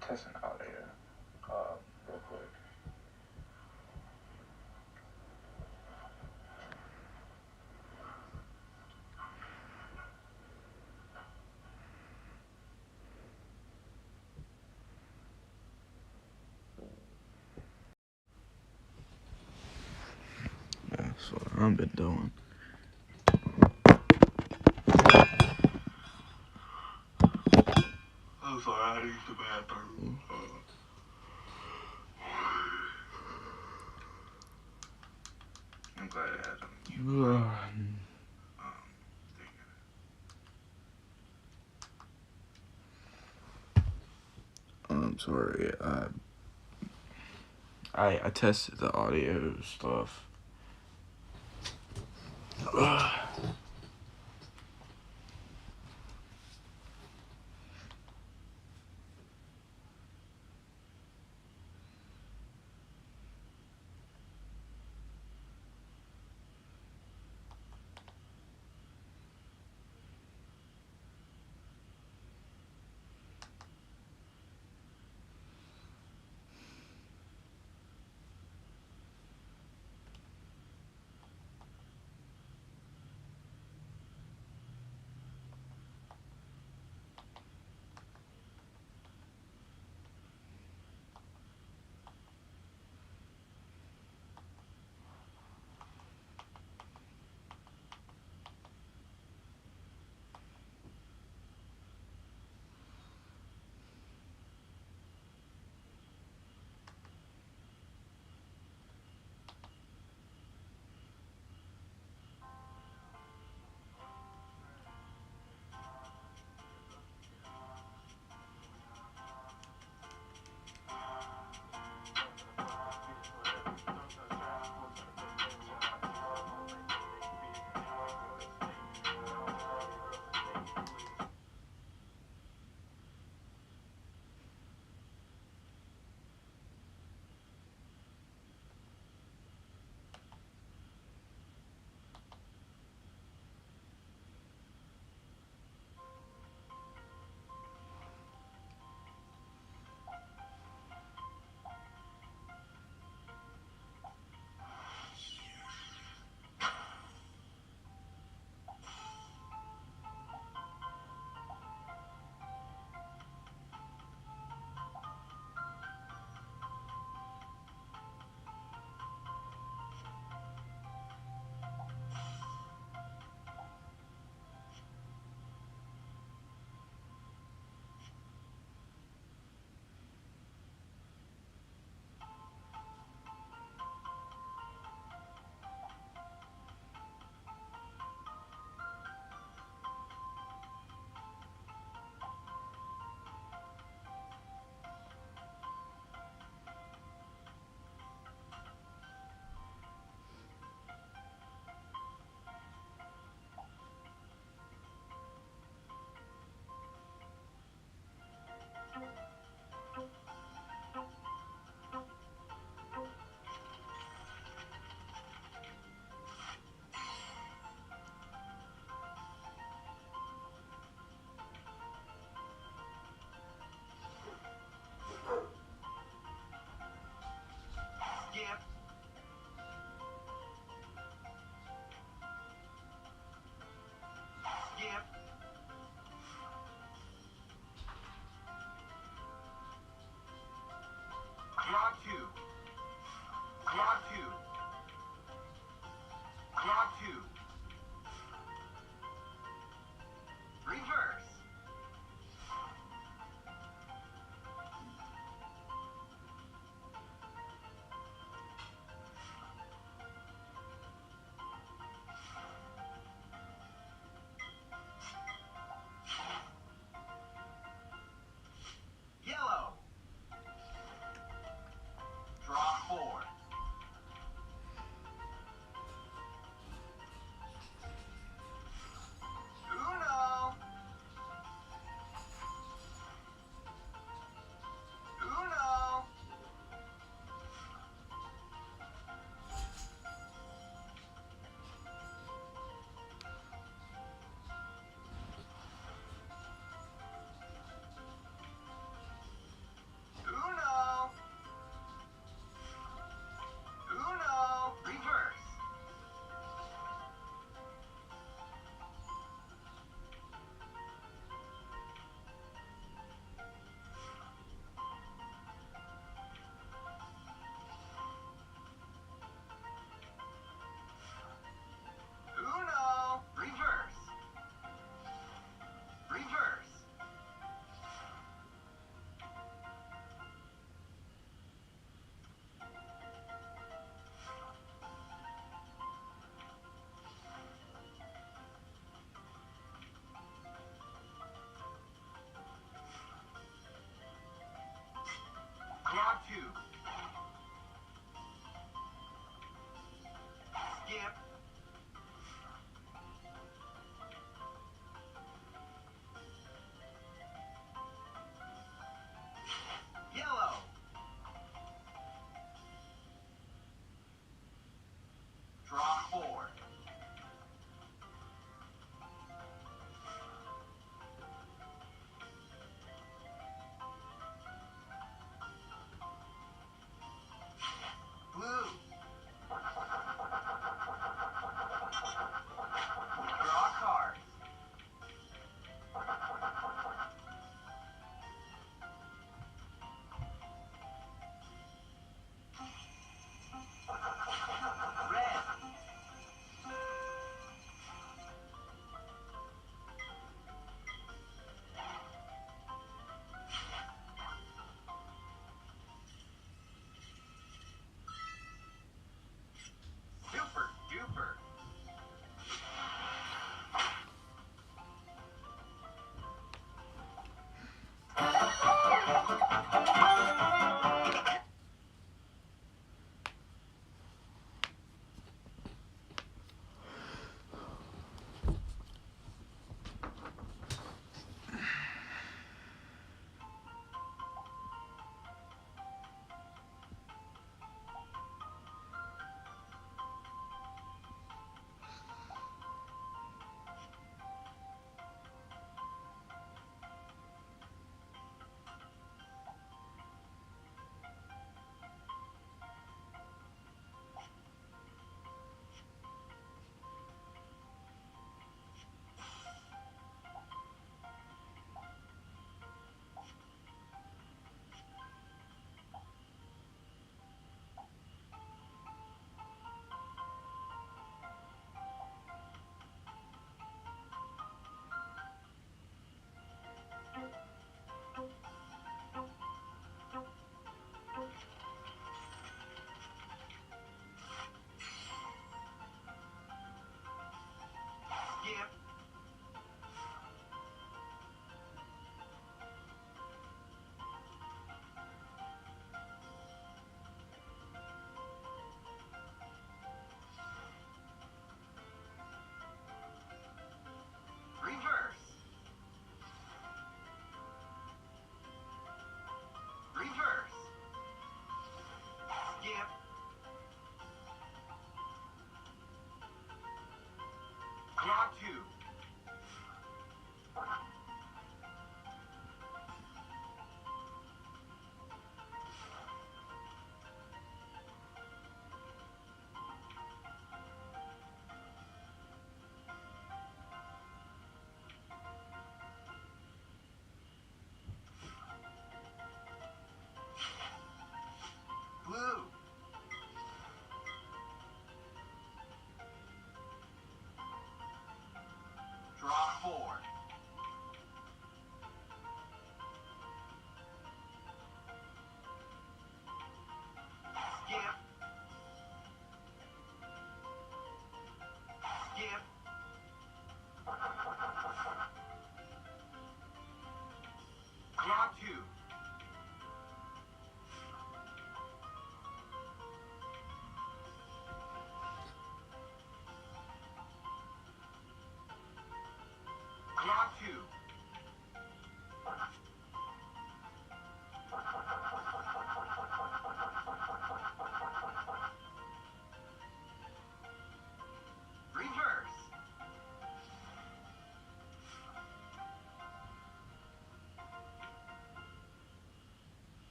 Testing audio, real quick. That's what I've been doing. I'm sorry, I had to use the bathroom. I'm glad I had a mute mic thing in it. I'm sorry, I tested the audio stuff.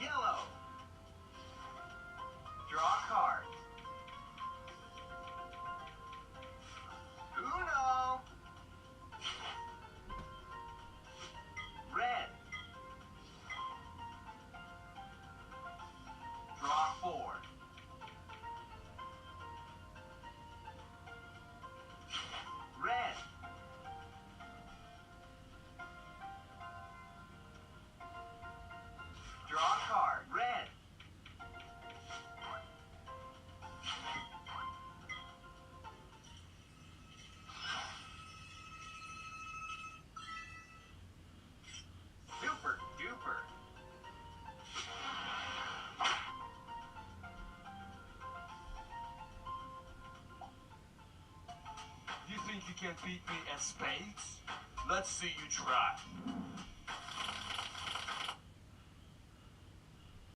Yellow. Draw cards. Uno. Red. Draw 4. Red. Draw a card. Red. Super duper. You think you can beat me at spades? Let's see you try.